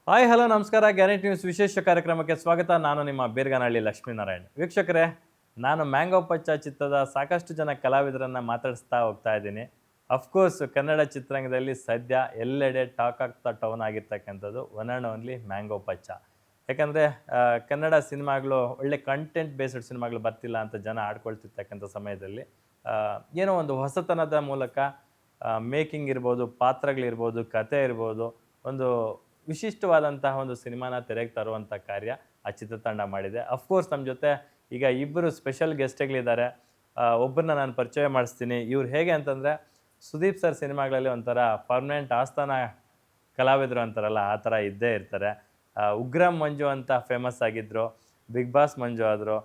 Hi hello ನಮಸ್ಕಾರ. Guarantee news ವಿಶೇಷ ಕಾರ್ಯಕ್ರಮಕ್ಕೆ ಸ್ವಾಗತ. ನಾನು ನಿಮ್ಮ ಬೇರ್ಗನಹಳ್ಳಿ ಲಕ್ಷ್ಮೀನಾರಾಯಣ್. ವೀಕ್ಷಕರೇ, ನಾನು ಮ್ಯಾಂಗೋ ಪಚ್ಚ ಚಿತ್ರದ ಸಾಕಷ್ಟು ಜನ ಕಲಾವಿದರನ್ನು ಮಾತಾಡಿಸ್ತಾ ಹೋಗ್ತಾ ಇದ್ದೀನಿ. ಅಫ್ಕೋರ್ಸ್ ಕನ್ನಡ ಚಿತ್ರರಂಗದಲ್ಲಿ ಸದ್ಯ ಎಲ್ಲೆಡೆ ಟಾಕ್ ಆಗ್ತಾ ಟೌನ್ ಆಗಿರ್ತಕ್ಕಂಥದ್ದು ಒನ್ ಆ್ಯಂಡ್ ಓನ್ಲಿ ಮ್ಯಾಂಗೋ ಪಚ್ಚ. ಯಾಕಂದರೆ ಕನ್ನಡ ಸಿನಿಮಾಗಳು ಒಳ್ಳೆ ಕಂಟೆಂಟ್ ಬೇಸ್ಡ್ ಸಿನಿಮಾಗಳು ಬರ್ತಿಲ್ಲ ಅಂತ ಜನ ಆಡ್ಕೊಳ್ತಿರ್ತಕ್ಕಂಥ ಸಮಯದಲ್ಲಿ ಏನೋ ಒಂದು ಹೊಸತನದ ಮೂಲಕ ಮೇಕಿಂಗ್ ಇರ್ಬೋದು, ಪಾತ್ರಗಳಿರ್ಬೋದು, ಕತೆ ಇರ್ಬೋದು, ಒಂದು ವಿಶಿಷ್ಟವಾದಂತಹ ಒಂದು ಸಿನಿಮಾನ ತೆರೆಗೆ ತರುವಂಥ ಕಾರ್ಯ ಆ ಚಿತ್ರತಂಡ ಮಾಡಿದೆ. ಅಫ್ಕೋರ್ಸ್ ನಮ್ಮ ಜೊತೆ ಈಗ ಇಬ್ಬರು ಸ್ಪೆಷಲ್ ಗೆಸ್ಟ್ಗಳಿದ್ದಾರೆ. ಒಬ್ಬರನ್ನ ನಾನು ಪರಿಚಯ ಮಾಡಿಸ್ತೀನಿ. ಇವ್ರು ಹೇಗೆ ಅಂತಂದರೆ, ಸುದೀಪ್ ಸರ್ ಸಿನಿಮಾಗಳಲ್ಲಿ ಒಂಥರ ಪರ್ಮನೆಂಟ್ ಆಸ್ಥಾನ ಕಲಾವಿದರು ಅಂತಾರಲ್ಲ, ಆ ಥರ ಇದ್ದೇ ಇರ್ತಾರೆ. ಉಗ್ರಂ ಮಂಜು ಅಂತ ಫೇಮಸ್ ಆಗಿದ್ದರು, ಬಿಗ್ ಬಾಸ್ ಮಂಜು ಆದರು.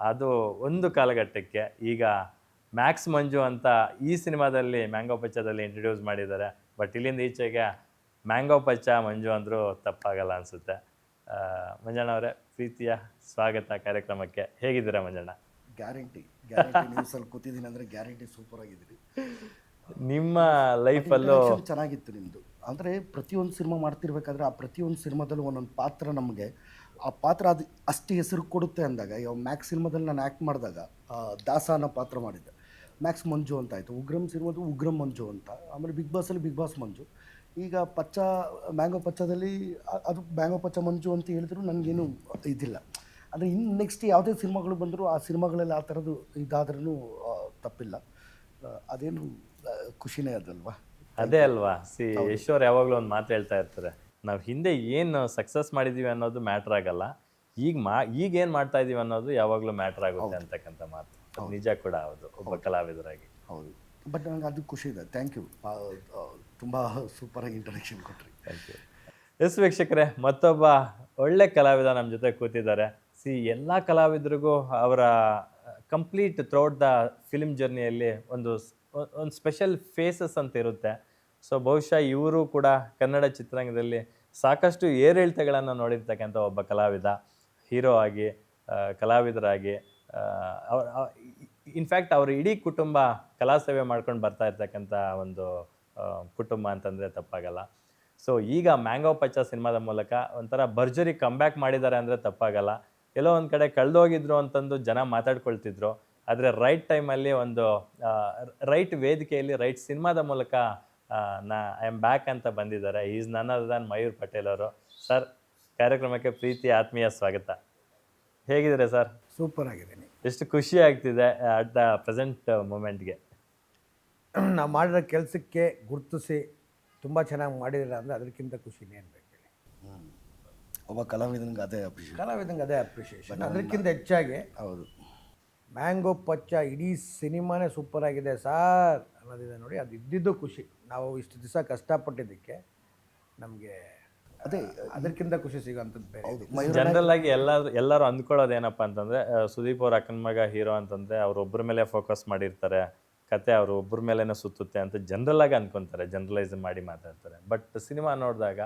ಅದು ಒಂದು ಕಾಲಘಟ್ಟಕ್ಕೆ. ಈಗ ಮ್ಯಾಕ್ಸ್ ಮಂಜು ಅಂತ ಈ ಸಿನಿಮಾದಲ್ಲಿ ಮ್ಯಾಂಗೋ ಪಚ್ಚದಲ್ಲಿ ಇಂಟ್ರಡ್ಯೂಸ್ ಮಾಡಿದ್ದಾರೆ. ಬಟ್ ಇಲ್ಲಿಂದ ಈಚೆಗೆ ಮ್ಯಾಂಗೋ ಪಚ್ಚ ಮಂಜು ಅಂದರೂ ತಪ್ಪಾಗಲ್ಲ ಅನಿಸುತ್ತೆ. ಮಂಜಣ್ಣ ಅವರೇ, ಪ್ರೀತಿಯ ಸ್ವಾಗತ ಕಾರ್ಯಕ್ರಮಕ್ಕೆ. ಹೇಗಿದ್ದೀರಾ ಮಂಜಣ್ಣ? ಗ್ಯಾರಂಟಿ ನ್ಯೂಸಲ್ಲಿ ಕೂತಿದ್ದೀನಿ ಅಂದರೆ ಗ್ಯಾರಂಟಿ ಸೂಪರ್ ಆಗಿದ್ದೀರಿ. ನಿಮ್ಮ ಲೈಫಲ್ಲೂ ಚೆನ್ನಾಗಿತ್ತು ನಿಮ್ಮದು. ಅಂದರೆ ಪ್ರತಿಯೊಂದು ಸಿನಿಮಾ ಮಾಡ್ತಿರ್ಬೇಕಾದ್ರೆ ಆ ಪ್ರತಿಯೊಂದು ಸಿನಿಮಾದಲ್ಲೂ ಒಂದೊಂದು ಪಾತ್ರ ನಮಗೆ ಆ ಪಾತ್ರ ಅದು ಅಷ್ಟು ಹೆಸರು ಕೊಡುತ್ತೆ ಅಂದಾಗ, ಯಾವ ಮ್ಯಾಕ್ಸ್ ಸಿನಿಮಾದಲ್ಲಿ ನಾನು ಆ್ಯಕ್ಟ್ ಮಾಡಿದಾಗ ದಾಸ ಅನ್ನೋ ಪಾತ್ರ ಮಾಡಿದ್ದೆ, ಮ್ಯಾಕ್ಸ್ ಮಂಜು ಅಂತ ಆಯಿತು. ಉಗ್ರಂ ಸಿನಿಮಾದು ಉಗ್ರಂ ಮಂಜು ಅಂತ, ಆಮೇಲೆ ಬಿಗ್ ಬಾಸಲ್ಲಿ ಬಿಗ್ ಬಾಸ್ ಮಂಜು. ಈಗ ಪಚ್ಚ ಮ್ಯಾಂಗೋ ಪಚ್ಚದಲ್ಲಿ ಅದು ಮ್ಯಾಂಗೋ ಪಚ್ಚ ಮಂಜು ಅಂತ ಹೇಳಿದ್ರು ನನಗೇನು ಇದಿಲ್ಲ. ಅಂದರೆ ಇನ್ನು ನೆಕ್ಸ್ಟ್ ಯಾವುದೇ ಸಿನಿಮಾಗಳು ಬಂದರೂ ಆ ಸಿನಿಮಾಗಳಲ್ಲಿ ಆ ಥರದ್ದು ಇದಾದ್ರೂ ತಪ್ಪಿಲ್ಲ. ಅದೇನು ಖುಷಿನೇ ಅದಲ್ವಾ? ಅದೇ ಅಲ್ವಾ. ಯಶೋರ್ ಯಾವಾಗಲೂ ಒಂದು ಮಾತು ಹೇಳ್ತಾ ಇರ್ತಾರೆ, ನಾವು ಹಿಂದೆ ಏನು ಸಕ್ಸಸ್ ಮಾಡಿದ್ದೀವಿ ಅನ್ನೋದು ಮ್ಯಾಟ್ರ್ ಆಗಲ್ಲ, ಈಗೇನು ಮಾಡ್ತಾ ಇದ್ದೀವಿ ಅನ್ನೋದು ಯಾವಾಗಲೂ ಮ್ಯಾಟ್ರ್ ಆಗುತ್ತೆ ಅಂತಕ್ಕಂಥ ಮಾತು ನಿಜ ಕೂಡ ಹೌದು, ಒಬ್ಬ ಕಲಾವಿದರಾಗಿ. ಹೌದು. ಬಟ್ ನನಗೆ ಅದು ಖುಷಿ ಇದೆ. Thank you. ತುಂಬ ಸೂಪರಾಗಿ ಇಂಟ್ರಡಕ್ಷನ್ ಕೊಟ್ರಿ. Thank you. ಎಸ್ ವೀಕ್ಷಕರೇ, ಮತ್ತೊಬ್ಬ ಒಳ್ಳೆ ಕಲಾವಿದ ನಮ್ಮ ಜೊತೆ ಕೂತಿದ್ದಾರೆ. ಎಲ್ಲ ಕಲಾವಿದರಿಗೂ ಅವರ ಕಂಪ್ಲೀಟ್ ಥ್ರೂಔಟ್ ದ ಫಿಲ್ಮ್ ಜರ್ನಿಯಲ್ಲಿ ಒಂದು ಸ್ಪೆಷಲ್ ಫೇಸಸ್ ಅಂತ ಇರುತ್ತೆ. ಸೊ ಬಹುಶಃ ಇವರು ಕೂಡ ಕನ್ನಡ ಚಿತ್ರರಂಗದಲ್ಲಿ ಸಾಕಷ್ಟು ಏರಿಳಿತಗಳನ್ನು ನೋಡಿರ್ತಕ್ಕಂಥ ಒಬ್ಬ ಕಲಾವಿದ, ಹೀರೋ ಆಗಿ, ಕಲಾವಿದರಾಗಿ. ಇನ್ಫ್ಯಾಕ್ಟ್ ಅವ್ರ ಇಡೀ ಕುಟುಂಬ ಕಲಾ ಸೇವೆ ಮಾಡ್ಕೊಂಡು ಬರ್ತಾ ಇರ್ತಕ್ಕಂಥ ಒಂದು ಕುಟುಂಬ ಅಂತಂದರೆ ತಪ್ಪಾಗಲ್ಲ. ಸೊ ಈಗ ಮ್ಯಾಂಗೋ ಪಚ್ಚ ಸಿನಿಮಾದ ಮೂಲಕ ಒಂಥರ ಭರ್ಜರಿ ಕಂಬ್ಯಾಕ್ ಮಾಡಿದ್ದಾರೆ ಅಂದರೆ ತಪ್ಪಾಗಲ್ಲ. ಎಲ್ಲೋ ಒಂದು ಕಡೆ ಕಳೆದೋಗಿದ್ರು ಅಂತಂದು ಜನ ಮಾತಾಡ್ಕೊಳ್ತಿದ್ರು, ಆದರೆ ರೈಟ್ ಟೈಮಲ್ಲಿ ಒಂದು ರೈಟ್ ವೇದಿಕೆಯಲ್ಲಿ ರೈಟ್ ಸಿನಿಮಾದ ಮೂಲಕ ಐ ಆಮ್ ಬ್ಯಾಕ್ ಅಂತ ಬಂದಿದ್ದಾರೆ. ಈಸ್ ನನ್ ಅದರ್ ದ್ಯಾನ್ ಮಯೂರ್ ಪಟೇಲ್ ಅವರು. ಸರ್, ಕಾರ್ಯಕ್ರಮಕ್ಕೆ ಪ್ರೀತಿ ಆತ್ಮೀಯ ಸ್ವಾಗತ. ಹೇಗಿದ್ದಾರೆ ಸರ್? ಸೂಪರ್ ಆಗಿದ್ದೀನಿ. ಎಷ್ಟು ಖುಷಿ ಆಗ್ತಿದೆ ಅಟ್ ದ ಪ್ರೆಸೆಂಟ್ ಮೂಮೆಂಟ್ಗೆ. ನಾವು ಮಾಡಿರೋ ಕೆಲಸಕ್ಕೆ ಗುರುತಿಸಿ ತುಂಬ ಚೆನ್ನಾಗಿ ಮಾಡಿದಿರ ಅಂದರೆ ಅದಕ್ಕಿಂತ ಖುಷಿನೇ ಅನ್ಬೇಕು. ಒಬ್ಬ ಕಲಾವಿದನಿಗೆ ಅದೇ ಅಪ್ರಿಷಿಯೇಷನ್. ಅದಕ್ಕಿಂತ ಹೆಚ್ಚಾಗಿ ಹೌದು, ಮ್ಯಾಂಗೋ ಪಚ್ಚ ಇಡೀ ಸಿನಿಮಾನೇ ಸೂಪರ್ ಆಗಿದೆ ಸಾರ್ ಅನ್ನೋದಿದೆ ನೋಡಿ, ಅದು ಇದ್ದಿದ್ದು ಖುಷಿ. ನಾವು ಇಷ್ಟು ದಿವಸ ಕಷ್ಟಪಟ್ಟಿದ್ದಕ್ಕೆ ನಮಗೆ ಅದೇ ಅದಕ್ಕಿಂತ ಖುಷಿ ಸಿಗೋಂಥದ್ದು ಬೇರೆ. ಜನರಲ್ ಆಗಿ ಎಲ್ಲರೂ ಅಂದ್ಕೊಳ್ಳೋದು ಏನಪ್ಪ ಅಂತಂದರೆ, ಸುದೀಪ್ ಅವ್ರ ಅಕ್ಕನ ಮಗ ಹೀರೋ ಅಂತಂದರೆ ಅವ್ರೊಬ್ಬರ ಮೇಲೆ ಫೋಕಸ್ ಮಾಡಿರ್ತಾರೆ, ಕತೆ ಅವರು ಒಬ್ಬರ ಮೇಲೇ ಸುತ್ತುತ್ತೆ ಅಂತ ಜನರಲ್ ಆಗಿ ಅಂದ್ಕೊತಾರೆ, ಜನರಲೈಸ್ ಮಾಡಿ ಮಾತಾಡ್ತಾರೆ. ಬಟ್ ಸಿನಿಮಾ ನೋಡಿದಾಗ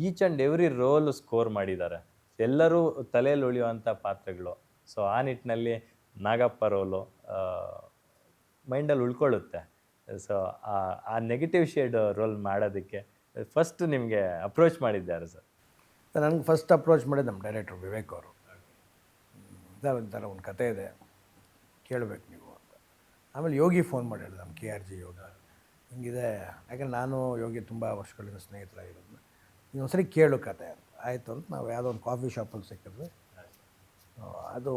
each and every role score ಮಾಡಿದ್ದಾರೆ, ಎಲ್ಲರೂ ತಲೆಯಲ್ಲಿ ಉಳಿಯುವಂಥ ಪಾತ್ರಗಳು. ಸೊ ಆ ನಿಟ್ಟಿನಲ್ಲಿ ನಾಗಪ್ಪ ರೋಲು ಮೈಂಡಲ್ಲಿ ಉಳ್ಕೊಳ್ಳುತ್ತೆ. ಸೊ ಆ ನೆಗೆಟಿವ್ ಶೇಡ್ ರೋಲ್ ಮಾಡೋದಕ್ಕೆ ಫಸ್ಟ್ ನಿಮಗೆ ಅಪ್ರೋಚ್ ಮಾಡಿದ್ದಾರೆ ಸರ್? ನನಗೆ ಫಸ್ಟ್ ಅಪ್ರೋಚ್ ಮಾಡಿದ್ದು ನಮ್ಮ ಡೈರೆಕ್ಟ್ರು ವಿವೇಕ್ ಅವರು. ಸರ್ ಒಂಥರ ಒಂದು ಕತೆ ಇದೆ, ಕೇಳಬೇಕು ನೀವು ಅಂತ. ಆಮೇಲೆ ಯೋಗಿ ಫೋನ್ ಮಾಡಿ ಹೇಳಿದೆ, ನಮ್ಮ KRG ಯೋಗ ಹಿಂಗಿದೆ, ಯಾಕಂದ್ರೆ ನಾನು ಯೋಗಿ ತುಂಬ ವರ್ಷಗಳಿಂದ ಸ್ನೇಹಿತರಾಗಿರೋದು, ಇನ್ನೊಂದ್ಸರಿ ಕೇಳು ಕತೆ ಅಂತ. ಆಯಿತು ಅಂತ ನಾವು ಯಾವುದೋ ಒಂದು ಕಾಫಿ ಶಾಪಲ್ಲಿ ಸಿಕ್ಕಿದ್ವಿ. ಅದು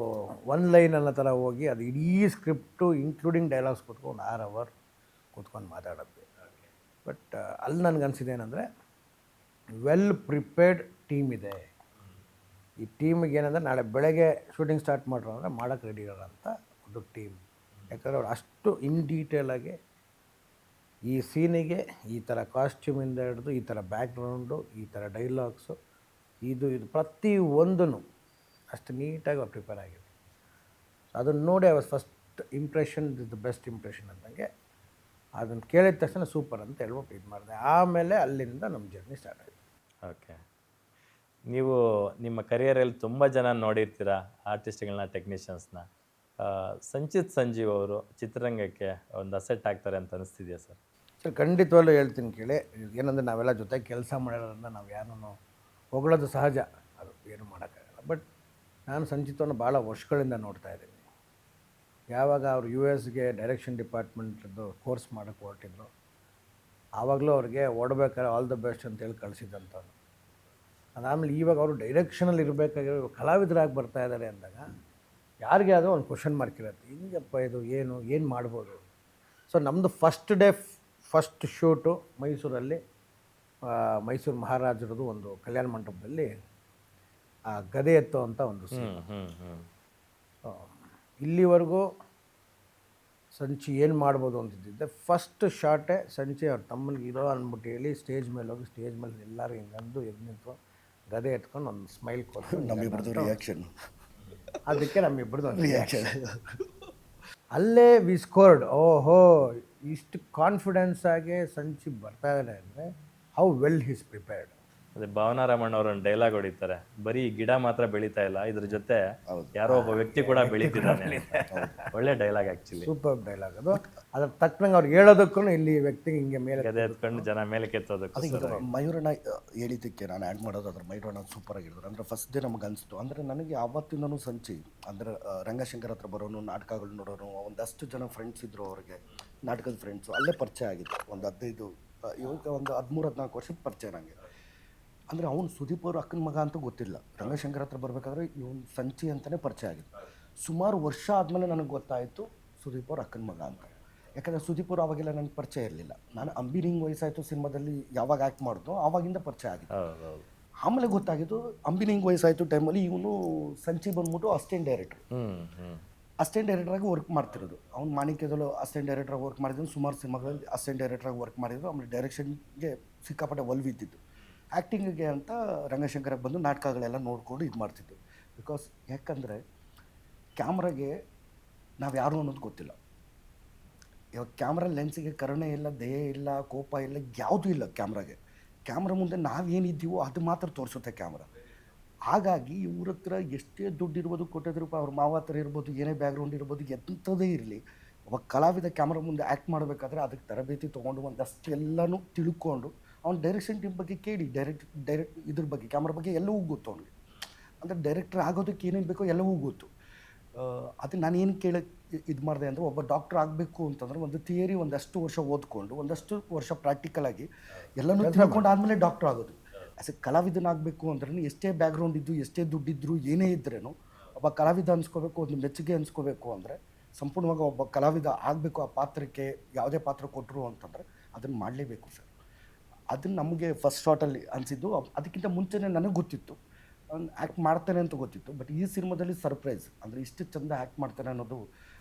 ಒನ್ ಲೈನ್ ಅನ್ನೋ ಥರ ಹೋಗಿ ಅದು ಇಡೀ ಸ್ಕ್ರಿಪ್ಟು ಇನ್ಕ್ಲೂಡಿಂಗ್ ಡೈಲಾಗ್ಸ್ ಕೂತ್ಕೊಂಡು 1 hour ಕೂತ್ಕೊಂಡು ಮಾತಾಡಿದ್ವಿ. ಬಟ್ ಅಲ್ಲಿ ನನಗನ್ಸಿದೆ ಏನಂದರೆ, ವೆಲ್ ಪ್ರಿಪೇರ್ಡ್ ಟೀಮ್ ಇದೆ. ಈ ಟೀಮಿಗೆ ಏನಂದರೆ ನಾಳೆ ಬೆಳಗ್ಗೆ ಶೂಟಿಂಗ್ ಸ್ಟಾರ್ಟ್ ಮಾಡ್ರು ಅಂದರೆ ಮಾಡೋಕ್ಕೆ ರೆಡಿ ಇರೋಂಥ ಒಂದು ಟೀಮ್. ಯಾಕಂದರೆ ಅವ್ರು ಅಷ್ಟು ಇನ್ ಡೀಟೇಲಾಗಿ ಈ ಸೀನಿಗೆ ಈ ಥರ ಕಾಸ್ಟ್ಯೂಮಿಂದ ಹಿಡಿದು ಈ ಥರ ಬ್ಯಾಕ್ಗ್ರೌಂಡು, ಈ ಥರ ಡೈಲಾಗ್ಸು, ಇದು ಪ್ರತಿ ಒಂದೂ ಅಷ್ಟು ನೀಟಾಗಿ ಅವ್ರು ಪ್ರಿಪೇರ್ ಆಗಿದೆ. ಸೊ ಅದನ್ನು ನೋಡಿ I was first impression is the best impression ಅಂದಂಗೆ. ಅದನ್ನು ಕೇಳಿದ ತಕ್ಷಣ ಸೂಪರ್ ಅಂತ ಹೇಳ್ಬಿಟ್ಟು ಇದು ಮಾಡಿದೆ. ಆಮೇಲೆ ಅಲ್ಲಿಂದ ನಮ್ಮ ಜರ್ನಿ ಸ್ಟಾರ್ಟ್ ಆಯಿತು. ಓಕೆ, ನೀವು ನಿಮ್ಮ ಕರಿಯರಲ್ಲಿ ತುಂಬ ಜನ ನೋಡಿರ್ತೀರ, ಆರ್ಟಿಸ್ಟ್ಗಳನ್ನ, ಟೆಕ್ನಿಷಿಯನ್ಸ್ನ. ಸಂಚಿತ್ ಸಂಜೀವ್ ಅವರು ಚಿತ್ರರಂಗಕ್ಕೆ ಒಂದು ಅಸೆಟ್ ಆಗ್ತಾರೆ ಅಂತ ಅನಿಸ್ತಿದೆಯಾ ಸರ್? ಸರ್ ಖಂಡಿತವಾಗ್ಲೂ ಹೇಳ್ತೀನಿ ಕೇಳಿ. ಏನಂದರೆ ನಾವೆಲ್ಲ ಜೊತೆ ಕೆಲಸ ಮಾಡಿರೋದ್ರಿಂದ ನಾವು ಯಾರನ್ನೂ ಹೊಗಳೋದು ಸಹಜ, ಅದು ಏನು ಮಾಡೋಕ್ಕಾಗಲ್ಲ. ಬಟ್ ನಾನು ಸಂಚಿತವನ್ನು ಭಾಳ ವರ್ಷಗಳಿಂದ ನೋಡ್ತಾ ಇದ್ದೀನಿ. ಯಾವಾಗ ಅವರು ಯು ಎಸ್ಗೆ ಡೈರೆಕ್ಷನ್ ಡಿಪಾರ್ಟ್ಮೆಂಟ್ದು ಕೋರ್ಸ್ ಮಾಡೋಕ್ಕೆ ಹೊರಟಿದ್ರು, ಆವಾಗಲೂ ಅವ್ರಿಗೆ ಓಡಬೇಕಾದ್ರೆ ಆಲ್ ದ ಬೆಸ್ಟ್ ಅಂತೇಳಿ ಕಳಿಸಿದ್ದಂಥವ್ರು. ಅದಾದಮೇಲೆ ಇವಾಗ ಅವರು ಡೈರೆಕ್ಷನಲ್ಲಿ ಇರಬೇಕಾಗಿರೋ ಕಲಾವಿದರಾಗಿ ಬರ್ತಾ ಇದ್ದಾರೆ ಅಂದಾಗ ಯಾರಿಗೆ ಅದು ಒಂದು ಕ್ವಶನ್ ಮಾರ್ಕ್ ಇರುತ್ತೆ, ಹಿಂಗಪ್ಪ ಇದು ಏನು ಮಾಡ್ಬೋದು. ಸೊ ನಮ್ಮದು ಫಸ್ಟ್ ಶೂಟು ಮೈಸೂರಲ್ಲಿ, ಮೈಸೂರು ಮಹಾರಾಜರದು ಒಂದು ಕಲ್ಯಾಣ ಮಂಟಪದಲ್ಲಿ ಆ ಗದೆ ಎತ್ತೋ ಅಂತ ಒಂದು scene. ಇಲ್ಲಿವರೆಗೂ ಸಂಚಿ ಏನು ಮಾಡ್ಬೋದು ಅಂತಿದ್ದೆ. ಫಸ್ಟ್ ಶಾರ್ಟೇ ಸಂಚಿ ಅವ್ರ ತಮ್ಮನಿಗೆ ಇರೋ ಅಂದ್ಬಿಟ್ಟು ಹೇಳಿ ಸ್ಟೇಜ್ ಮೇಲೆ ಹೋಗಿ ಸ್ಟೇಜ್ ಮೇಲೆ ಎಲ್ಲರೂ ಹಿಂಗಂದು ಎದ್ದು ನಿಂತು ಗದೆ ಎತ್ಕೊಂಡು ಒಂದು ಸ್ಮೈಲ್ ಕೊಟ್ಟು ನಮ್ಮಿಬ್ರದ್ದು ರಿಯಾಕ್ಷನ್, ಅದಕ್ಕೆ ನಮ್ಮಿಬ್ಬರದ್ದು ಒಂದು ರಿಯಾಕ್ಷನ್. ಅಲ್ಲೇ ವಿ ಸ್ಕೋರ್ಡ್. ಓಹೋ, ಇಷ್ಟು ಕಾನ್ಫಿಡೆನ್ಸ್ ಆಗಿ ಸಂಚಿ ಬರ್ತಾ ಇದ್ದಾರೆ ಅಂದರೆ ಹೌ ವೆಲ್ ಹೀಸ್ ಪ್ರಿಪೇರ್ಡ್. ಅದೇ ಭಾವನಾ ರಾಮಣ್ಣ ಅವರು ಒಂದು ಡೈಲಾಗ್ ಹೊಡಿತಾರೆ, ಬರೀ ಗಿಡ ಮಾತ್ರ ಬೆಳೀತಾ ಇಲ್ಲ, ಇದ್ರ ಜೊತೆ ಯಾರೋ ಒಬ್ಬ ವ್ಯಕ್ತಿ ಕೂಡ ಬೆಳೀತಿದ್ದಾನೆ. ಒಳ್ಳೆ ಡೈಲಾಗ್ ಆ್ಯಕ್ಚುಲಿ, ಸೂಪರ್ ಡೈಲಾಗ್ ಅದು. ಅದ್ರ ತಕ್ಕನಂಗೆ ಅವ್ರು ಹೇಳೋದಕ್ಕೂ ಇಲ್ಲಿ ವ್ಯಕ್ತಿಗೆ ಹಿಂಗೆ ಮೇಲೆ ಗದೆ ಎತ್ಕೊಂಡು ಜನ ಮೇಲೆ ಕೆತ್ತೋದಕ್ಕೆ. ಅದಕ್ಕೆ ಮಯೂರಣ್ಣ ಹೇಳಿದ್ದಕ್ಕೆ ನಾನು ಆ್ಯಡ್ ಮಾಡೋದು ಅದ್ರ ಮಯೂರಣ್ಣ ಸೂಪರ್ ಆಗಿದ್ರು. ಅಂದರೆ ಫಸ್ಟ್ ಡೇ ನಮ್ಗೆ ಅನಿಸ್ತು, ಅಂದರೆ ನನಗೆ ಆವತ್ತಿಂದನೂ ಸಂಚಿ ಅಂದರೆ ರಂಗಶಂಕರ್ ಹತ್ರ ಬರೋನು, ನಾಟಕಗಳು ನೋಡೋನು, ಒಂದಷ್ಟು ಜನ ಫ್ರೆಂಡ್ಸ್ ಇದ್ದರು ಅವ್ರಿಗೆ, ನಾಟಕದ ಫ್ರೆಂಡ್ಸು ಅಲ್ಲೇ ಪರಿಚಯ ಆಗಿತ್ತು. ಒಂದು 15 ಇವಾಗ ಒಂದು 13-14 ವರ್ಷದ ಪರಿಚಯ ನನಗೆ. ಅಂದರೆ ಅವ್ನು ಸುದೀಪ್ ಅವ್ರ ಅಕ್ಕನ ಮಗ ಅಂತ ಗೊತ್ತಿಲ್ಲ, ರಂಗಶಂಕರ್ ಹತ್ರ ಬರಬೇಕಾದ್ರೆ ಇವನು ಸಂಚಿ ಅಂತಲೇ ಪರಿಚಯ ಆಗಿತ್ತು. ಸುಮಾರು ವರ್ಷ ಆದಮೇಲೆ ನನಗೆ ಗೊತ್ತಾಯಿತು ಸುದೀಪ್ ಅವ್ರ ಅಕ್ಕನ ಮಗ ಅಂತ. ಯಾಕಂದರೆ ಸುದೀಪ್ ಅವರು ಆವಾಗೆಲ್ಲ ನನಗೆ ಪರಿಚಯ ಇರಲಿಲ್ಲ. ನಾನು ಅಂಬಿನಿಂಗ್ ವಯಸ್ಸಾಯಿತು ಸಿನಿಮಾದಲ್ಲಿ ಯಾವಾಗ ಆ್ಯಕ್ಟ್ ಮಾಡಿದ್ನೋ ಆವಾಗಿಂದ ಪರಿಚಯ ಆಗಿತ್ತು. ಆಮೇಲೆ ಗೊತ್ತಾಗಿದ್ದು ಅಂಬಿನಿಂಗ್ ವಯಸ್ಸಾಯಿತು ಟೈಮಲ್ಲಿ ಇವನು ಸಂಚಿ ಬಂದ್ಬಿಟ್ಟು ಅಸಿಸ್ಟೆಂಟ್ ಡೈರೆಕ್ಟ್ರು. ಅಸಿಸ್ಟೆಂಟ್ ಡೈರೆಕ್ಟ್ರಾಗಿ ವರ್ಕ್ ಮಾಡ್ತಿರೋದು. ಅವ್ನು ಮಾಣಿಕ್ಯದಲ್ಲೂ ಅಸಿಸ್ಟೆಂಟ್ ಡೈರೆಕ್ಟ್ರಾಗಿ ವರ್ಕ್ ಮಾಡಿದ್ರು, ಸುಮಾರು ಸಿನಿಮಾಗಳಲ್ಲಿ ಅಸಿಸ್ಟೆಂಟ್ ಡೈರೆಕ್ಟ್ರಾಗಿ ವರ್ಕ್ ಮಾಡಿದ್ರು. ಆಮೇಲೆ ಡೈರೆಕ್ಷನ್ಗೆ ಸಿಕ್ಕಾಪಟ್ಟೆ ಒಲ್ವಿದ್ದಿದ್ದು. ಆ್ಯಕ್ಟಿಂಗಿಗೆ ಅಂತ ರಂಗಶಂಕರಕ್ಕೆ ಬಂದು ನಾಟಕಗಳೆಲ್ಲ ನೋಡಿಕೊಂಡು ಇದು ಮಾಡ್ತಿದ್ದು. ಬಿಕಾಸ್ ಯಾಕಂದರೆ ಕ್ಯಾಮ್ರಾಗೆ ನಾವು ಯಾರು ಅನ್ನೋದು ಗೊತ್ತಿಲ್ಲ. ಇವಾಗ ಕ್ಯಾಮ್ರಾ ಲೆನ್ಸಿಗೆ ಕರುಣೆ ಇಲ್ಲ, ದಯೆ ಇಲ್ಲ, ಕೋಪ ಇಲ್ಲ, ಯಾವುದೂ ಇಲ್ಲ ಕ್ಯಾಮ್ರಾಗೆ. ಕ್ಯಾಮ್ರಾ ಮುಂದೆ ನಾವೇನಿದ್ದೀವೋ ಅದು ಮಾತ್ರ ತೋರಿಸುತ್ತೆ ಕ್ಯಾಮ್ರಾ. ಹಾಗಾಗಿ ಇವ್ರ ಹತ್ರ ಎಷ್ಟೇ ದುಡ್ಡು ಇರ್ಬೋದು, ಕೋಟ್ಯದ ರೂಪಾಯಿ ಅವ್ರ ಮಾವ ಹತ್ರ ಇರ್ಬೋದು, ಏನೇ ಬ್ಯಾಕ್ಗ್ರೌಂಡ್ ಇರ್ಬೋದು, ಎಂಥದೇ ಇರಲಿ, ಒಬ್ಬ ಕಲಾವಿದ ಕ್ಯಾಮ್ರಾ ಮುಂದೆ ಆ್ಯಕ್ಟ್ ಮಾಡಬೇಕಾದ್ರೆ ಅದಕ್ಕೆ ತರಬೇತಿ ತೊಗೊಂಡು ಒಂದಷ್ಟು ಎಲ್ಲನೂ ತಿಳ್ಕೊಂಡು ಅವ್ನು ಡೈರೆಕ್ಷನ್ ಟೀಮ್ ಬಗ್ಗೆ ಕೇಳಿ, ಡೈರೆಕ್ಟ್ ಇದ್ರ ಬಗ್ಗೆ ಕ್ಯಾಮ್ರಾ ಬಗ್ಗೆ ಎಲ್ಲವೂ ಗೊತ್ತು ಅವ್ನಿಗೆ. ಅಂದರೆ ಡೈರೆಕ್ಟರ್ ಆಗೋದಕ್ಕೆ ಏನೇನು ಬೇಕೋ ಎಲ್ಲವೂ ಗೊತ್ತು. ಅದು ನಾನು ಏನು ಕೇಳಕ್ಕೆ ಇದು ಮಾಡಿದೆ ಅಂದರೆ, ಒಬ್ಬ ಡಾಕ್ಟ್ರ್ ಆಗಬೇಕು ಅಂತಂದರೆ ಒಂದು ಥಿಯರಿ ಒಂದಷ್ಟು ವರ್ಷ ಓದ್ಕೊಂಡು ಒಂದಷ್ಟು ವರ್ಷ ಪ್ರಾಕ್ಟಿಕಲಾಗಿ ಎಲ್ಲನೂ ತಿಳ್ಕೊಂಡು ಆದಮೇಲೆ ಡಾಕ್ಟ್ರ್ ಆಗೋದು. ಆ್ಯಸ್ ಎ ಕಲಾವಿದನಾಗಬೇಕು ಅಂದ್ರೆ ಎಷ್ಟೇ ಬ್ಯಾಕ್ಗ್ರೌಂಡ್ ಇದ್ದು, ಎಷ್ಟೇ ದುಡ್ಡಿದ್ರು, ಏನೇ ಇದ್ರೇನು ಒಬ್ಬ ಕಲಾವಿದ ಅನ್ಸ್ಕೋಬೇಕು, ಒಂದು ಮೆಚ್ಚುಗೆ ಅನ್ಸ್ಕೋಬೇಕು ಅಂದರೆ ಸಂಪೂರ್ಣವಾಗಿ ಒಬ್ಬ ಕಲಾವಿದ ಆಗಬೇಕು. ಆ ಪಾತ್ರಕ್ಕೆ ಯಾವುದೇ ಪಾತ್ರ ಕೊಟ್ಟರು ಅಂತಂದರೆ ಅದನ್ನು ಮಾಡಲೇಬೇಕು ಸರ್. ಅದನ್ನು ನಮಗೆ ಫಸ್ಟ್ ಶಾರ್ಟಲ್ಲಿ ಅನಿಸಿದ್ದು. ಅದಕ್ಕಿಂತ ಮುಂಚೆನೇ ನನಗೆ ಗೊತ್ತಿತ್ತು ಆ್ಯಕ್ಟ್ ಮಾಡ್ತಾನೆ ಅಂತ ಗೊತ್ತಿತ್ತು. ಬಟ್ ಈ ಸಿನಿಮಾದಲ್ಲಿ ಸರ್ಪ್ರೈಸ್, ಅಂದರೆ ಇಷ್ಟು ಚಂದ ಆ್ಯಕ್ಟ್ ಮಾಡ್ತಾನೆ ಅನ್ನೋದು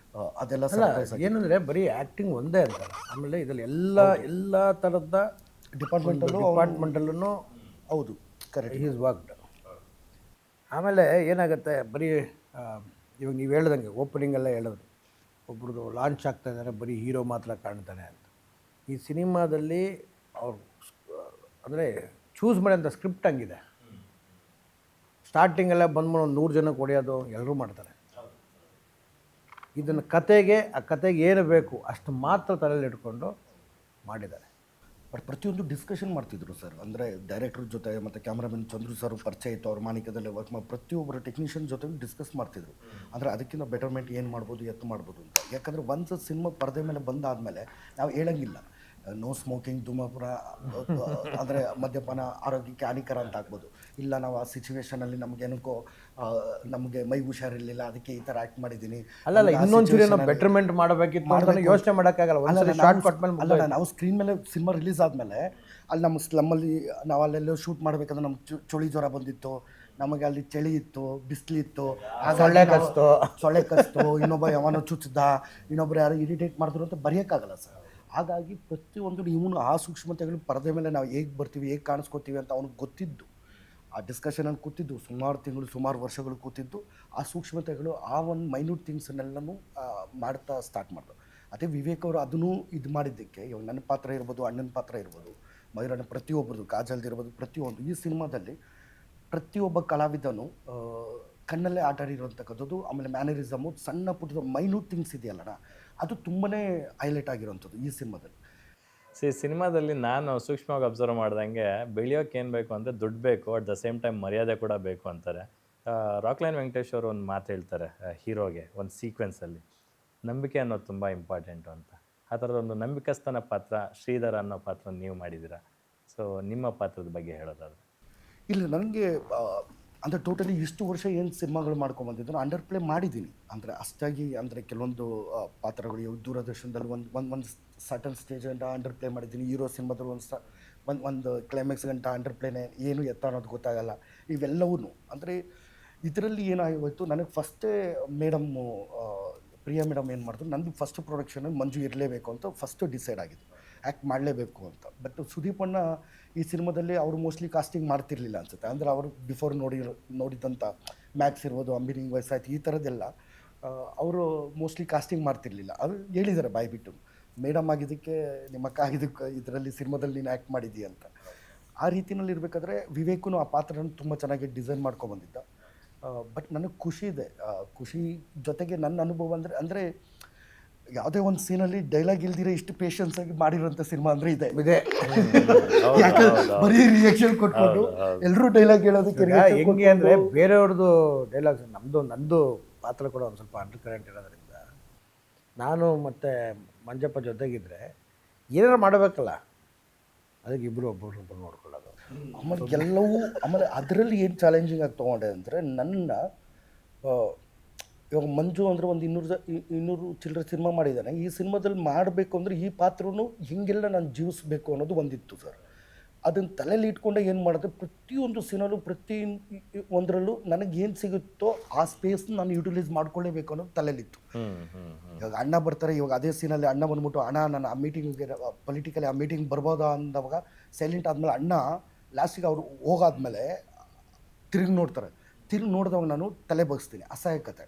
ಅದೆಲ್ಲ ಸರ್ಪ್ರೈಸ್. ಏನಂದರೆ ಬರೀ ಆ್ಯಕ್ಟಿಂಗ್ ಒಂದೇ ಅಂತಲ್ಲ, ಆಮೇಲೆ ಇದರಲ್ಲಿ ಎಲ್ಲ ಥರದ ಡಿಪಾರ್ಟ್ಮೆಂಟಲ್ಲೂ ಹೌದು ಕರೆಕ್ಟ್ ಈಸ್ ವರ್ಕ್ಡ್. ಆಮೇಲೆ ಏನಾಗುತ್ತೆ, ಬರೀ ಇವಾಗ ನೀವು ಹೇಳ್ದಂಗೆ ಓಪನಿಂಗೆಲ್ಲ ಹೇಳಿದ್ರು, ಒಬ್ರದ್ದು ಲಾಂಚ್ ಆಗ್ತಾ ಇದ್ದಾರೆ, ಬರೀ ಹೀರೋ ಮಾತ್ರ ಕಾಣ್ತಾನೆ ಅಂತ. ಈ ಸಿನಿಮಾದಲ್ಲಿ ಅವ್ರು ಅಂದರೆ ಚೂಸ್ ಮಾಡೋಂಥ ಸ್ಕ್ರಿಪ್ಟ್ ಹಂಗಿದೆ. ಸ್ಟಾರ್ಟಿಂಗೆಲ್ಲ ಬಂದ್ಮೇಲೆ ಒಂದು 100 ಜನಕ್ಕೆ ಹೊಡೆಯೋದು ಎಲ್ಲರೂ ಮಾಡ್ತಾರೆ. ಇದನ್ನು ಆ ಕತೆಗೆ ಏನು ಬೇಕು ಅಷ್ಟು ಮಾತ್ರ ತಲೆಯಲ್ಲಿ ಇಟ್ಕೊಂಡು ಮಾಡಿದ್ದಾರೆ. ಬಟ್ ಪ್ರತಿಯೊಂದು ಡಿಸ್ಕಷನ್ ಮಾಡ್ತಿದ್ರು ಸರ್. ಅಂದರೆ ಡೈರೆಕ್ಟ್ರ್ ಜೊತೆ ಮತ್ತು ಕ್ಯಾಮ್ರಾಮನ್ ಚಂದ್ರು ಸರ್ ಪರಿಚಯ ಇತ್ತು, ಅವ್ರ ಮಾಣಿಕ್ಯದಲ್ಲೇ ವರ್ಕ್ ಮಾಡಿ ಪ್ರತಿಯೊಬ್ಬರು ಟೆಕ್ನಿಷಿಯನ್ ಜೊತೆಗೂ ಡಿಸ್ಕಸ್ ಮಾಡ್ತಿದ್ರು. ಅಂದರೆ ಅದಕ್ಕಿಂತ ಬೆಟರ್ಮೆಂಟ್ ಏನು ಮಾಡ್ಬೋದು, ಎತ್ತು ಮಾಡ್ಬೋದು ಅಂತ. ಯಾಕಂದರೆ ಒಂದು ಸಿನಿಮಾ ಪರದೆ ಮೇಲೆ ಬಂದಾದಮೇಲೆ ನಾವು ಹೇಳಂಗಿಲ್ಲ ನೋ ಸ್ಮೋಕಿಂಗ್, ಧೂಮಪಾನ, ಅಂದರೆ ಮದ್ಯಪಾನ ಆರೋಗ್ಯಕ್ಕೆ ಹಾನಿಕರ ಅಂತ ಆಗ್ಬೋದು. ಇಲ್ಲ ನಾವು ಆ ಸಿಚುವೇಶನಲ್ಲಿ ನಮಗೇನಕ್ಕೋ ನಮಗೆ ಮೈ ಹುಷಾರಿರಲಿಲ್ಲ, ಅದಕ್ಕೆ ಈ ಥರ ಆ್ಯಕ್ಟ್ ಮಾಡಿದ್ದೀನಿ. ಅಲ್ಲ ಇನ್ನೊಂಚೂರು ಬೆಟರ್ಮೆಂಟ್ ಮಾಡಬೇಕಿತ್ತು ಅಂತ ಯೋಚನೆ ಮಾಡೋಕ್ಕಾಗಲ್ಲ. ಅಲ್ಲ ನಾವು ಸ್ಕ್ರೀನ್ ಮೇಲೆ ಸಿನಿಮಾ ರಿಲೀಸ್ ಆದಮೇಲೆ ಅಲ್ಲಿ ನಮ್ಮ ಸ್ಲಮ್ಮಲ್ಲಿ ನಾವು ಅಲ್ಲೆಲ್ಲೋ ಶೂಟ್ ಮಾಡಬೇಕಂದ್ರೆ ನಮ್ಗೆ ಚಳಿ ಜ್ವರ ಬಂದಿತ್ತು, ನಮಗೆ ಅಲ್ಲಿ ಚಳಿ ಇತ್ತು, ಬಿಸಿಲಿತ್ತು, ಸೊಳ್ಳೆ ಕಸ್ತು, ಇನ್ನೊಬ್ಬ ಯಾವನೋ ಚುಚ್ಚಿದ, ಇನ್ನೊಬ್ರು ಯಾರು ಇರಿಟೇಟ್ ಮಾಡಿದ್ರು ಅಂತ ಬರೆಯೋಕ್ಕಾಗಲ್ಲ ಸರ್. ಹಾಗಾಗಿ ಪ್ರತಿಯೊಂದು ಇವನು ಆ ಸೂಕ್ಷ್ಮತೆಗಳು ಪರದೆ ಮೇಲೆ ನಾವು ಹೇಗೆ ಬರ್ತೀವಿ, ಹೇಗೆ ಕಾಣಿಸ್ಕೋತೀವಿ ಅಂತ ಅವ್ನಿಗೆ ಗೊತ್ತಿದ್ದು. ಆ ಡಿಸ್ಕಷನಲ್ಲಿ ಕೂತಿದ್ದು ಸುಮಾರು ತಿಂಗಳು, ಸುಮಾರು ವರ್ಷಗಳು ಕೂತಿದ್ದು. ಆ ಸೂಕ್ಷ್ಮತೆಗಳು, ಆ ಒಂದು ಮೈನ್ಯೂಟ್ ಥಿಂಗ್ಸನ್ನೆಲ್ಲನೂ ಮಾಡ್ತಾ ಸ್ಟಾರ್ಟ್ ಮಾಡಿದ್ರು. ಅದೇ ವಿವೇಕ್ ಅವರು ಅದನ್ನು ಇದು ಮಾಡಿದ್ದಕ್ಕೆ ಇವಾಗ ನನ್ನ ಪಾತ್ರ ಇರ್ಬೋದು, ಅಣ್ಣನ ಪಾತ್ರ ಇರ್ಬೋದು, ಮಯೂರಣ್ಣ ಪ್ರತಿಯೊಬ್ಬರದು, ಕಾಜಲ್ದಿರ್ಬೋದು, ಪ್ರತಿಯೊಂದು ಈ ಸಿನಿಮಾದಲ್ಲಿ ಪ್ರತಿಯೊಬ್ಬ ಕಲಾವಿದನು ಕಣ್ಣಲ್ಲೇ ಆಟ ಆಡಿರೋಂಥಕ್ಕಂಥದ್ದು. ಆಮೇಲೆ ಮ್ಯಾನರಿಸಮು, ಸಣ್ಣ ಪುಟ್ಟದ ಮೈನ್ಯೂಟ್ ಥಿಂಗ್ಸ್ ಇದೆಯಲ್ಲಣ್ಣ, ಅದು ತುಂಬಾ ಹೈಲೈಟ್ ಆಗಿರೋಂಥದ್ದು ಈ ಸಿನಿಮಾದಲ್ಲಿ. ಸಿನಿಮಾದಲ್ಲಿ ನಾನು ಸೂಕ್ಷ್ಮವಾಗಿ ಅಬ್ಸರ್ವ್ ಮಾಡ್ದಂಗೆ ಬೆಳೆಯೋಕೆ ಏನು ಬೇಕು ಅಂದರೆ ದುಡ್ಡು ಬೇಕು, ಅಟ್ ದ ಸೇಮ್ ಟೈಮ್ ಮರ್ಯಾದೆ ಕೂಡ ಬೇಕು ಅಂತಾರೆ. ರಾಕ್ಲೈನ್ ವೆಂಕಟೇಶ್ ಅವರು ಒಂದು ಮಾತು ಹೇಳ್ತಾರೆ ಹೀರೋಗೆ ಒಂದು ಸೀಕ್ವೆನ್ಸಲ್ಲಿ, ನಂಬಿಕೆ ಅನ್ನೋದು ತುಂಬ ಇಂಪಾರ್ಟೆಂಟು ಅಂತ. ಆ ಥರದ ಒಂದು ನಂಬಿಕಸ್ಥನ ಪಾತ್ರ ಶ್ರೀಧರ್ ಅನ್ನೋ ಪಾತ್ರ ನೀವು ಮಾಡಿದ್ದೀರಾ. ಸೊ ನಿಮ್ಮ ಪಾತ್ರದ ಬಗ್ಗೆ ಹೇಳೋದಾದ್ರೆ? ಇಲ್ಲ, ನನಗೆ ಅಂದರೆ ಟೋಟಲಿ ಇಷ್ಟು ವರ್ಷ ಏನು ಸಿನಿಮಾಗಳು ಮಾಡ್ಕೊಂಬಂದಿದ್ದು ಅಂಡರ್ ಪ್ಲೇ ಮಾಡಿದ್ದೀನಿ. ಅಂದರೆ ಅಷ್ಟಾಗಿ ಅಂದರೆ ಕೆಲವೊಂದು ಪಾತ್ರಗಳು ಇವು ದೂರದರ್ಶನದಲ್ಲಿ ಒಂದು ಸರ್ಟನ್ ಸ್ಟೇಜ್ ಗಂಟ ಅಂಡರ್ ಪ್ಲೇ ಮಾಡಿದ್ದೀನಿ. ಹೀರೋ ಸಿನಿಮಾದಲ್ಲಿ ಒಂದು ಕ್ಲೈಮ್ಯಾಕ್ಸ್ ಗಂಟ ಅಂಡರ್ ಪ್ಲೇನೇ, ಏನು ಎತ್ತ ಅನ್ನೋದು ಗೊತ್ತಾಗಲ್ಲ. ಇವೆಲ್ಲವೂ ಅಂದರೆ ಇದರಲ್ಲಿ ಏನಾಗೋಯ್ತು, ನನಗೆ ಫಸ್ಟೇ ಮೇಡಮ್ಮು ಪ್ರಿಯಾ ಮೇಡಮ್ ಏನು ಮಾಡಿದ್ರು, ನಂದು ಫಸ್ಟ್ ಪ್ರೊಡಕ್ಷನಲ್ಲಿ ಮಂಜು ಇರಲೇಬೇಕು ಅಂತ ಫಸ್ಟು ಡಿಸೈಡ್ ಆಗಿದ್ದು, ಆ್ಯಕ್ಟ್ ಮಾಡಲೇಬೇಕು ಅಂತ. ಬಟ್ ಸುದೀಪ್ ಅಣ್ಣ ಈ ಸಿನಿಮಾದಲ್ಲಿ ಅವರು ಮೋಸ್ಟ್ಲಿ ಕಾಸ್ಟಿಂಗ್ ಮಾಡ್ತಿರ್ಲಿಲ್ಲ ಅನ್ಸುತ್ತೆ. ಅಂದರೆ ಅವರು ಬಿಫೋರ್ ನೋಡಿದಂಥ ಮ್ಯಾಕ್ಸ್ ಇರ್ಬೋದು, ಅಂಬಿನಿಂಗ್ ವಯಸ್ಸಾಯ್ತು, ಈ ಥರದ್ದೆಲ್ಲ ಅವರು ಮೋಸ್ಟ್ಲಿ ಕಾಸ್ಟಿಂಗ್ ಮಾಡ್ತಿರ್ಲಿಲ್ಲ. ಅದು ಹೇಳಿದ್ದಾರೆ ಬಾಯಿ ಬಿಟ್ಟು, ಮೇಡಮ್ ಆಗಿದ್ದಕ್ಕೆ ನಿಮ್ಮ ಅಕ್ಕ ಆಗಿದ್ದಕ್ಕೆ ಇದರಲ್ಲಿ ಸಿನಿಮಾದಲ್ಲಿ ನೀನು ಆ್ಯಕ್ಟ್ ಮಾಡಿದ್ದೀಯ ಅಂತ. ಆ ರೀತಿಯಲ್ಲಿ ಇರಬೇಕಾದ್ರೆ ವಿವೇಕೂ ಆ ಪಾತ್ರನ ತುಂಬ ಚೆನ್ನಾಗಿ ಡಿಸೈನ್ ಮಾಡ್ಕೊಬಂದಿದ್ದ. ಬಟ್ ನನಗೆ ಖುಷಿ ಇದೆ. ಖುಷಿ ಜೊತೆಗೆ ನನ್ನ ಅನುಭವ ಅಂದರೆ ಯಾವುದೇ ಒಂದು ಸೀನಲ್ಲಿ ಡೈಲಾಗ್ ಇಲ್ದಿರ ಇಷ್ಟು ಪೇಷನ್ಸ್ ಆಗಿ ಮಾಡಿರೋಂಥ ಸಿನಿಮಾ ಅಂದರೆ ಇದೆ. ಯಾಕಂದ್ರೆ ಬರೀ ರಿಯಾಕ್ಷನ್ ಕೊಟ್ಕೊಂಡು ಎಲ್ಲರೂ ಡೈಲಾಗ್ ಹೇಳೋದಕ್ಕೆ ಹೆಂಗೆ ಅಂದರೆ ಬೇರೆಯವ್ರದ್ದು ಡೈಲಾಗ್ಸ್ ನಂದು ಪಾತ್ರ ಕೂಡ ಒಂದು ಸ್ವಲ್ಪ ಅಂಡರ್ ಕರೆಂಟ್ ಇರೋದ್ರಿಂದ ನಾನು ಮತ್ತು ಮಂಜಪ್ಪ ಜೊತೆಗಿದ್ರೆ ಏನಾರು ಮಾಡಬೇಕಲ್ಲ, ಅದಕ್ಕೆ ಇಬ್ಬರು ಒಬ್ಬರು ನೋಡ್ಕೊಳ್ಳೋದು. ಆಮೇಲೆ ಎಲ್ಲವೂ ಆಮೇಲೆ ಅದರಲ್ಲಿ ಏನು ಚಾಲೆಂಜಿಂಗ್ ಆಗಿ ತೊಗೊಂಡೆ ಅಂದರೆ ನನ್ನ ಇವಾಗ ಮಂಜು ಅಂದರೆ ಒಂದು 200 ಚಿಲ್ಲರೆ ಸಿನಿಮಾ ಮಾಡಿದ್ದಾನೆ. ಈ ಸಿನಿಮಾದಲ್ಲಿ ಮಾಡಬೇಕು ಅಂದರೆ ಈ ಪಾತ್ರನೂ ಹೀಗೆಲ್ಲ ನಾನು ಜೀವಿಸ್ಬೇಕು ಅನ್ನೋದು ಒಂದಿತ್ತು ಸರ್. ಅದನ್ನು ತಲೆಯಲ್ಲಿ ಇಟ್ಕೊಂಡೆ ಏನು ಮಾಡಿದೆ, ಪ್ರತಿಯೊಂದು ಸಿನಿಮಾಲು ಪ್ರತಿ ಒಂದರಲ್ಲೂ ನನಗೇನು ಸಿಗುತ್ತೋ ಆ ಸ್ಪೇಸ್ನ ನಾನು ಯುಟಿಲೈಸ್ ಮಾಡ್ಕೊಳ್ಳೇಬೇಕು ಅನ್ನೋದು ತಲೆಯಲ್ಲಿತ್ತು. ಇವಾಗ ಅಣ್ಣ ಬರ್ತಾರೆ, ಇವಾಗ ಅದೇ ಸೀನಲ್ಲಿ ಅಣ್ಣ ಬಂದ್ಬಿಟ್ಟು ಅಣ್ಣ ನಾನು ಆ ಮೀಟಿಂಗಿಗೆ ಪೊಲಿಟಿಕಲಿ ಆ ಮೀಟಿಂಗ್ ಬರ್ಬೋದಾ ಅಂದವಾಗ ಸೈಲೆಂಟ್ ಆದಮೇಲೆ ಅಣ್ಣ ಲಾಸ್ಟಿಗೆ ಅವರು ಹೋಗಾದ್ಮೇಲೆ ತಿರುಗಿ ನೋಡ್ತಾರೆ. ತಿರುಗಿ ನೋಡಿದವಾಗ ನಾನು ತಲೆ ಬಗ್ಸ್ತೀನಿ, ಅಸಹಾಯಕತೆ.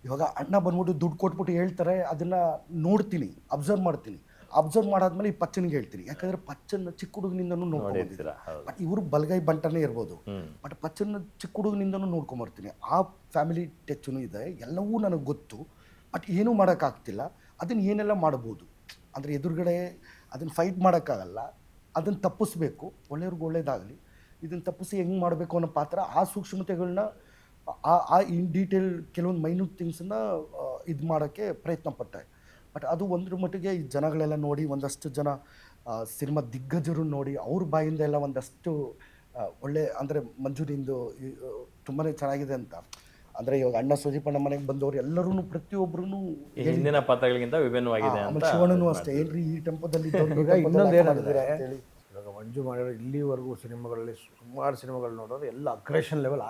ಇವಾಗ ಅಣ್ಣ ಬಂದ್ಬಿಟ್ಟು ದುಡ್ಡು ಕೊಟ್ಬಿಟ್ಟು ಹೇಳ್ತಾರೆ, ಅದನ್ನು ನೋಡ್ತೀನಿ, ಅಬ್ಸರ್ವ್ ಮಾಡ್ತೀನಿ. ಅಬ್ಸರ್ವ್ ಮಾಡಾದ್ಮೇಲೆ ಈ ಪಚ್ಚನಿಗೆ ಹೇಳ್ತೀನಿ, ಯಾಕಂದರೆ ಪಚ್ಚನ ಚಿಕ್ಕ ಹುಡುಗನಿಂದನೂ ನೋಡ್ಕೊಂಡಿದ್ದೀರ. ಬಟ್ ಇವರು ಬಲಗೈ ಬಂಟನೇ ಇರ್ಬೋದು, ಬಟ್ ಪಚ್ಚನ ಚಿಕ್ಕ ಹುಡುಗನಿಂದನೂ ನೋಡ್ಕೊಂಬರ್ತೀನಿ. ಆ ಫ್ಯಾಮಿಲಿ ಟಚ್ಚೂ ಇದೆ, ಎಲ್ಲವೂ ನನಗೆ ಗೊತ್ತು. ಬಟ್ ಏನೂ ಮಾಡೋಕ್ಕಾಗ್ತಿಲ್ಲ. ಅದನ್ನು ಏನೆಲ್ಲ ಮಾಡ್ಬೋದು ಅಂದರೆ ಎದುರುಗಡೆ ಅದನ್ನು ಫೈಟ್ ಮಾಡೋಕ್ಕಾಗಲ್ಲ, ಅದನ್ನು ತಪ್ಪಿಸ್ಬೇಕು, ಒಳ್ಳೆಯವ್ರಿಗೆ ಒಳ್ಳೇದಾಗಲಿ, ಇದನ್ನು ತಪ್ಪಿಸಿ ಹೆಂಗೆ ಮಾಡಬೇಕು ಅನ್ನೋ ಪಾತ್ರ. ಆ ಸೂಕ್ಷ್ಮತೆಗಳನ್ನ ಆ ಇನ್ ಡೀಟೇಲ್ ಕೆಲವೊಂದು ಮೈನ್ಯೂಟ್ ಥಿಂಗ್ಸನ್ನು ಇದು ಮಾಡೋಕ್ಕೆ ಪ್ರಯತ್ನ ಪಟ್ಟೆ. ಬಟ್ ಅದು ಒಂದ್ರ ಮಟ್ಟಿಗೆ ಈ ಜನಗಳೆಲ್ಲ ನೋಡಿ, ಒಂದಷ್ಟು ಜನ ಸಿನಿಮಾ ದಿಗ್ಗಜರು ನೋಡಿ ಅವ್ರ ಬಾಯಿಂದ ಎಲ್ಲ ಒಂದಷ್ಟು ಒಳ್ಳೆ ಅಂದರೆ ಮಂಜುನಿಂದು ತುಂಬಾ ಚೆನ್ನಾಗಿದೆ ಅಂತ. ಅಂದರೆ ಇವಾಗ ಅಣ್ಣ ಸುದೀಪ್ ಅಣ್ಣ ಮನೆಗೆ ಬಂದವರು ಎಲ್ಲರೂ ಪ್ರತಿಯೊಬ್ಬರೂ ಹಿಂದಿನ ಪಾತ್ರಗಳಿಗಿಂತ ವಿಭಿನ್ನವಾಗಿದೆ ಅಂತ. ಶಿವಣ್ಣನೂ ಅಷ್ಟೇ, ಏನ್ರಿ ಈ ಟೆಂಪೋದಲ್ಲಿ ಇನ್ನೊಂದು ಏನಂದರೆ ಇವಾಗ ಮಂಜು ಮಾಡಿರೋ ಇಲ್ಲಿವರೆಗೂ ಸಿನಿಮಾಗಳಲ್ಲಿ ಸುಮಾರು ಸಿನಿಮಾಗಳು ನೋಡೋದು ಎಲ್ಲ ಅಗ್ರೆಷನ್ ಲೆವೆಲ್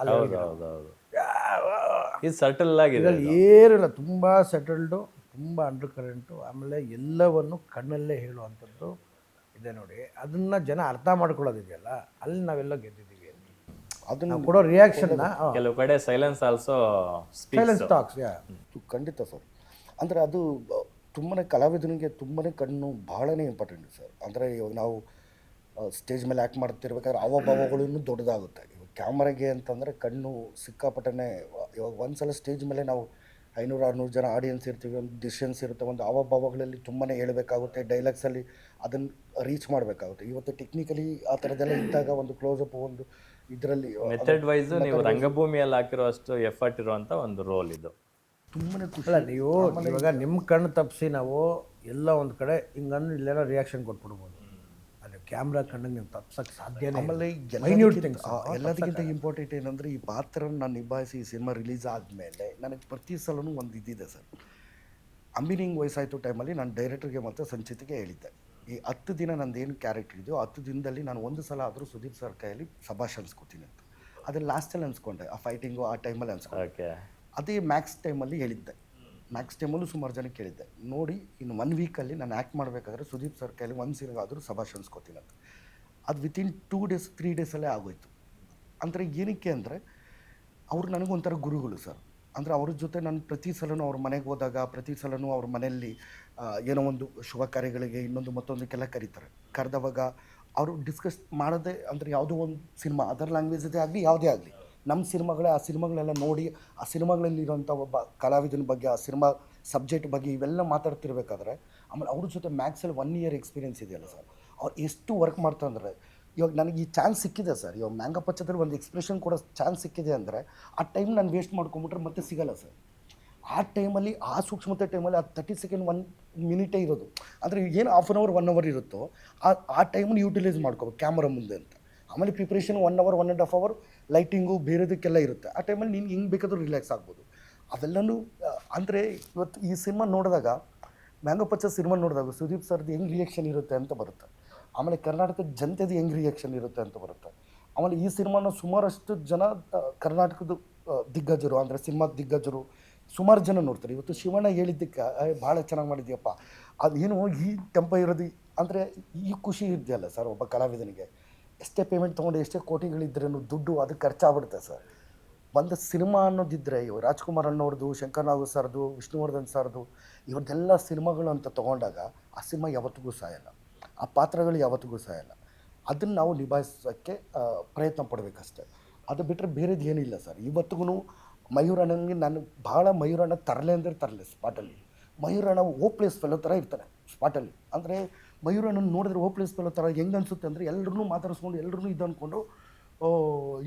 ಇದು ಸಟಲ್ ಆಗಿದೆ, ಏನಿಲ್ಲ, ತುಂಬ ಸೆಟಲ್ಡು, ತುಂಬ ಅಂಡರ್ ಕರೆಂಟು, ಆಮೇಲೆ ಎಲ್ಲವನ್ನು ಕಣ್ಣಲ್ಲೇ ಹೇಳುವಂಥದ್ದು ಇದೆ ನೋಡಿ. ಅದನ್ನು ಜನ ಅರ್ಥ ಮಾಡ್ಕೊಳ್ಳೋದಿದೆಯಲ್ಲ, ಅಲ್ಲಿ ನಾವೆಲ್ಲ ಗೆದ್ದಿದ್ದೀವಿ. ಅದನ್ನು ಕೊಡೋ ರಿಯಾಕ್ಷನ್ನ ಕೆಲವು ಕಡೆ ಸೈಲೆನ್ಸ್ ಆಲ್ಸೋ ಸೈಲೆನ್ಸ್ ಟಾಕ್ಸ್. ಖಂಡಿತ ಸರ್. ಅಂದರೆ ಅದು ತುಂಬಾ ಕಲಾವಿದನಿಗೆ ತುಂಬಾ ಕಣ್ಣು ಬಹಳನೇ ಇಂಪಾರ್ಟೆಂಟ್ ಸರ್. ಅಂದರೆ ಇವಾಗ ನಾವು ಸ್ಟೇಜ್ ಮೇಲೆ ಆ್ಯಕ್ಟ್ ಮಾಡ್ತಿರ್ಬೇಕಾದ್ರೆ ಹಾವಭಾವಗಳೂ ದೊಡ್ಡದಾಗುತ್ತೆ. ಇವಾಗ ಕ್ಯಾಮ್ರಾಗೆ ಅಂತಂದರೆ ಕಣ್ಣು ಸಿಕ್ಕಾಪಟ್ಟನೆ. ಇವಾಗ ಒಂದು ಸಲ ಸ್ಟೇಜ್ ಮೇಲೆ ನಾವು 500-600 ಜನ ಆಡಿಯನ್ಸ್ ಇರ್ತೀವಿ, ಒಂದು ಡಿಸಿಷನ್ಸ್ ಇರುತ್ತೆ, ಒಂದು ಹಾವಭಾವಗಳಲ್ಲಿ ತುಂಬಾ ಹೇಳಬೇಕಾಗುತ್ತೆ, ಡೈಲಾಗ್ಸಲ್ಲಿ ಅದನ್ನು ರೀಚ್ ಮಾಡಬೇಕಾಗುತ್ತೆ. ಇವತ್ತು ಟೆಕ್ನಿಕಲಿ ಆ ಥರದ್ದೆಲ್ಲ ಇದ್ದಾಗ ಒಂದು ಕ್ಲೋಸಪ್, ಒಂದು ಇದರಲ್ಲಿ ಮೆಥಡ್ ವೈಸ್ ನೀವು ರಂಗಭೂಮಿಯಲ್ಲಿ ಹಾಕಿರುವಷ್ಟು ಎಫರ್ಟ್ ಇರುವಂಥ ಒಂದು ರೋಲ್ ಇದು. ತುಂಬಾ ಖುಷಿ. ಅಲ್ಲ, ನೀವು ಇವಾಗ ನಿಮ್ಮ ಕಣ್ಣು ತಪ್ಪಿಸಿ ನಾವು ಎಲ್ಲ ಒಂದು ಕಡೆ ಹಿಂಗಂದ್ರೆ ಇಲ್ಲೆಲ್ಲ ರಿಯಾಕ್ಷನ್ ಕೊಟ್ಬಿಡ್ಬೋದು. ಅಲ್ಲಿ ಕ್ಯಾಮ್ರಾ ಕಣ್ಣಿಗೆ ನೀವು ತಪ್ಸೋಕ್ಕೆ ಸಾಧ್ಯನೇ. ಆಮೇಲೆ ಎಲ್ಲದಕ್ಕಿಂತ ಇಂಪಾರ್ಟೆಂಟ್ ಏನಂದರೆ ಈ ಪಾತ್ರ ನಾನು ನಿಭಾಯಿಸಿ ಈ ಸಿನಿಮಾ ರಿಲೀಸ್ ಆದಮೇಲೆ ನನಗೆ ಪ್ರತಿ ಸಲವೂ ಒಂದು ಇದಿದೆ ಸರ್. ಅಂಬಿನಿಂಗ್ ವಯಸ್ಸಾಯಿತು ಟೈಮಲ್ಲಿ ನಾನು ಡೈರೆಕ್ಟರ್ಗೆ ಮತ್ತು ಸಂಚಿತಿಗೆ ಹೇಳಿದ್ದೆ, ಈ 10 ದಿನ ನಂದೇನು ಕ್ಯಾರೆಕ್ಟರ್ ಇದೆಯೋ 10 ದಿನದಲ್ಲಿ ನಾನು ಒಂದು ಸಲ ಆದರೂ ಸುದೀಪ್ ಸರ್ ಕೈಯಲ್ಲಿ ಶಬಾಷ್ ಅನ್ಸ್ಕೊತೀನಿ ಅಂತ. ಅದನ್ನು ಲಾಸ್ಟಲ್ಲಿ ಅನ್ಸ್ಕೊಂಡೆ, ಆ ಫೈಟಿಂಗು ಆ ಟೈಮಲ್ಲಿ ಅನ್ಸ್ಕೊಂಡೆ. ಅದೇ ಮ್ಯಾಕ್ಸ್ ಟೈಮಲ್ಲಿ ಹೇಳಿದ್ದೆ. ಮ್ಯಾಕ್ಸ್ ಟೈಮಲ್ಲೂ ಸುಮಾರು ಜನಕ್ಕೆ ಹೇಳಿದ್ದೆ, ನೋಡಿ ಇನ್ನು 1 ವೀಕಲ್ಲಿ ನಾನು ಆ್ಯಕ್ಟ್ ಮಾಡಬೇಕಾದ್ರೆ ಸುದೀಪ್ ಸರ್ ಕೈಯಲ್ಲಿ ಒಂದು ಸೀನ್ಗಾದರೂ ಶಬಾಷ್ ಅನ್ಸ್ಕೊತೀನಿ ಅಂತ. ಅದು ವಿತಿನ್ 2 ಡೇಸ್ 3 ಡೇಸಲ್ಲೇ ಆಗೋಯ್ತು. ಅಂದರೆ ಏನಕ್ಕೆ ಅಂದರೆ ಅವರು ನನಗೊಂಥರ ಗುರುಗಳು ಸರ್. ಅಂದರೆ ಅವ್ರ ಜೊತೆ ನಾನು ಪ್ರತಿ ಸಲವೂ ಅವ್ರ ಮನೆಗೆ ಹೋದಾಗ, ಪ್ರತಿ ಸಲವೂ ಅವ್ರ ಮನೆಯಲ್ಲಿ ಏನೋ ಒಂದು ಶುಭ ಕಾರ್ಯಗಳಿಗೆ ಇನ್ನೊಂದು ಮತ್ತೊಂದಕ್ಕೆಲ್ಲ ಕರೆದವಾಗ ಅವರು ಡಿಸ್ಕಸ್ ಮಾಡೋದೇ. ಅಂದರೆ ಯಾವುದೋ ಒಂದು ಸಿನಿಮಾ ಅದರ್ ಲ್ಯಾಂಗ್ವೇಜದೇ ಆಗಲಿ ಯಾವುದೇ ಆಗಲಿ, ನಮ್ಮ ಸಿನಿಮಾಗಳೇ, ಆ ಸಿನಿಮಾಗಳೆಲ್ಲ ನೋಡಿ ಆ ಸಿನಿಮಾಗಳಲ್ಲಿ ಇರೋಂಥ ಒಬ್ಬ ಕಲಾವಿದನ ಬಗ್ಗೆ, ಆ ಸಿನಿಮಾ ಸಬ್ಜೆಕ್ಟ್ ಬಗ್ಗೆ ಇವೆಲ್ಲ ಮಾತಾಡ್ತಿರ್ಬೇಕಾದ್ರೆ ಆಮೇಲೆ ಅವ್ರ ಜೊತೆ ಮ್ಯಾಕ್ಸಲ್ಲಿ 1 ಇಯರ್ ಎಕ್ಸ್ಪೀರಿಯನ್ಸ್ ಇದೆಯಲ್ಲ ಸರ್, ಅವ್ರು ಎಷ್ಟು ವರ್ಕ್ ಮಾಡ್ತಾರೆ ಅಂದರೆ, ಇವಾಗ ನನಗೆ ಈ ಚಾನ್ಸ್ ಸಿಕ್ಕಿದೆ ಸರ್, ಇವಾಗ ಮ್ಯಾಂಗೋ ಪಚ್ಚದಲ್ಲಿ ಒಂದು ಎಕ್ಸ್ಪ್ರೆಷನ್ ಕೊಡೋ ಚಾನ್ಸ್ ಸಿಕ್ಕಿದೆ ಅಂದರೆ ಆ ಟೈಮ್ ನಾನು ವೇಸ್ಟ್ ಮಾಡ್ಕೊಂಬಿಟ್ರೆ ಮತ್ತೆ ಸಿಗಲ್ಲ ಸರ್. ಆ ಟೈಮಲ್ಲಿ, ಆ ಸೂಕ್ಷ್ಮತೆ ಟೈಮಲ್ಲಿ ಆ 30 ಸೆಕೆಂಡ್ 1 ಮಿನಿಟೇ ಇರೋದು. ಅಂದರೆ ಏನು ಹಾಫ್ ಆನ್ ಅವರ್ 1 ಅವರ್ ಇರುತ್ತೋ ಆ ಟೈಮನ್ನು ಯೂಟಿಲೈಸ್ ಮಾಡ್ಕೋಬೇಕು ಕ್ಯಾಮ್ರಾ ಮುಂದೆ ಅಂತ. ಆಮೇಲೆ ಪ್ರಿಪ್ರೇಷನ್ 1 ಅವರ್ 1.5 ಅವರ್ ಲೈಟಿಂಗು ಬೇರೆದಕ್ಕೆಲ್ಲ ಇರುತ್ತೆ. ಆ ಟೈಮಲ್ಲಿ ನೀನು ಹೆಂಗೆ ಬೇಕಾದರೂ ರಿಲ್ಯಾಕ್ಸ್ ಆಗ್ಬೋದು. ಅವೆಲ್ಲನೂ ಅಂದರೆ ಇವತ್ತು ಈ ಸಿನಿಮಾ ನೋಡಿದಾಗ, ಮ್ಯಾಂಗೋ ಪಚ್ಚ ಸಿನಿಮಾ ನೋಡಿದಾಗ ಸುದೀಪ್ ಸರ್ದು ಹೆಂಗೆ ರಿಯಾಕ್ಷನ್ ಇರುತ್ತೆ ಅಂತ ಬರುತ್ತೆ. ಆಮೇಲೆ ಕರ್ನಾಟಕದ ಜನತೆದು ಹೆಂಗೆ ರಿಯಾಕ್ಷನ್ ಇರುತ್ತೆ ಅಂತ ಬರುತ್ತೆ. ಆಮೇಲೆ ಈ ಸಿನಿಮಾನ ಸುಮಾರಷ್ಟು ಜನ ಕರ್ನಾಟಕದ ದಿಗ್ಗಜರು, ಅಂದರೆ ಸಿನಿಮಾ ದಿಗ್ಗಜರು ಸುಮಾರು ಜನ ನೋಡ್ತಾರೆ. ಇವತ್ತು ಶಿವಣ್ಣ ಹೇಳಿದ್ದಕ್ಕೆ ಭಾಳ ಚೆನ್ನಾಗಿ ಮಾಡಿದ್ಯಪ್ಪ, ಅದೇನು ಈ ಟೆಂಪ ಇರೋದು ಅಂದರೆ ಈ ಖುಷಿ ಇದೆಯಲ್ಲ ಸರ್ ಒಬ್ಬ ಕಲಾವಿದನಿಗೆ. ಎಷ್ಟೇ ಪೇಮೆಂಟ್ ತೊಗೊಂಡು ಎಷ್ಟೇ ಕೋಟಿಗಳಿದ್ರೂ ದುಡ್ಡು ಅದಕ್ಕೆ ಖರ್ಚಾಗ್ಬಿಡುತ್ತೆ ಸರ್. ಒಂದು ಸಿನಿಮಾ ಅನ್ನೋದಿದ್ದರೆ ಇವಾಗ ರಾಜ್ಕುಮಾರ್ ಅಣ್ಣವ್ರದ್ದು, ಶಂಕರ್ ನಾಗು ಸರ್ದು, ವಿಷ್ಣುವರ್ಧನ್ ಸರ್ದು, ಇವ್ರದ್ದೆಲ್ಲ ಸಿನಿಮಾಗಳು ಅಂತ ತೊಗೊಂಡಾಗ ಆ ಸಿನಿಮಾ ಯಾವತ್ತಿಗೂ ಸಾಯಲ್ಲ, ಆ ಪಾತ್ರಗಳು ಯಾವತ್ತಿಗೂ ಸಾಯಲ್ಲ. ಅದನ್ನು ನಾವು ನಿಭಾಯಿಸೋಕ್ಕೆ ಪ್ರಯತ್ನ ಪಡಬೇಕಷ್ಟೆ. ಅದು ಬಿಟ್ಟರೆ ಬೇರೆದು ಏನಿಲ್ಲ ಸರ್. ಇವತ್ತಿಗೂ ಮಯೂರಣ್ಣನಿಗೆ ನಾನು ಭಾಳ ಮಯೂರಣ್ಣ ತರಲೆ ಅಂದರೆ ತರಲೆ ಸ್ಪಾಟಲ್ಲಿ. ಮಯೂರಣ್ಣ ಓಪ್ಲೇಸ್ ಫೆಲೋ ಥರ ಇರ್ತಾನೆ ಸ್ಪಾಟಲ್ಲಿ. ಅಂದರೆ ಮಯೂರಣ್ಣನ ನೋಡಿದ್ರೆ ಓಪ್ಲೇಸ್ ಫೆಲೋ ಥರ ಹೆಂಗೆ ಅನಿಸುತ್ತೆ ಅಂದರೆ, ಎಲ್ಲರೂ ಮಾತಾಡಿಸ್ಕೊಂಡು ಎಲ್ಲರೂ ಇದು ಅಂದ್ಕೊಂಡು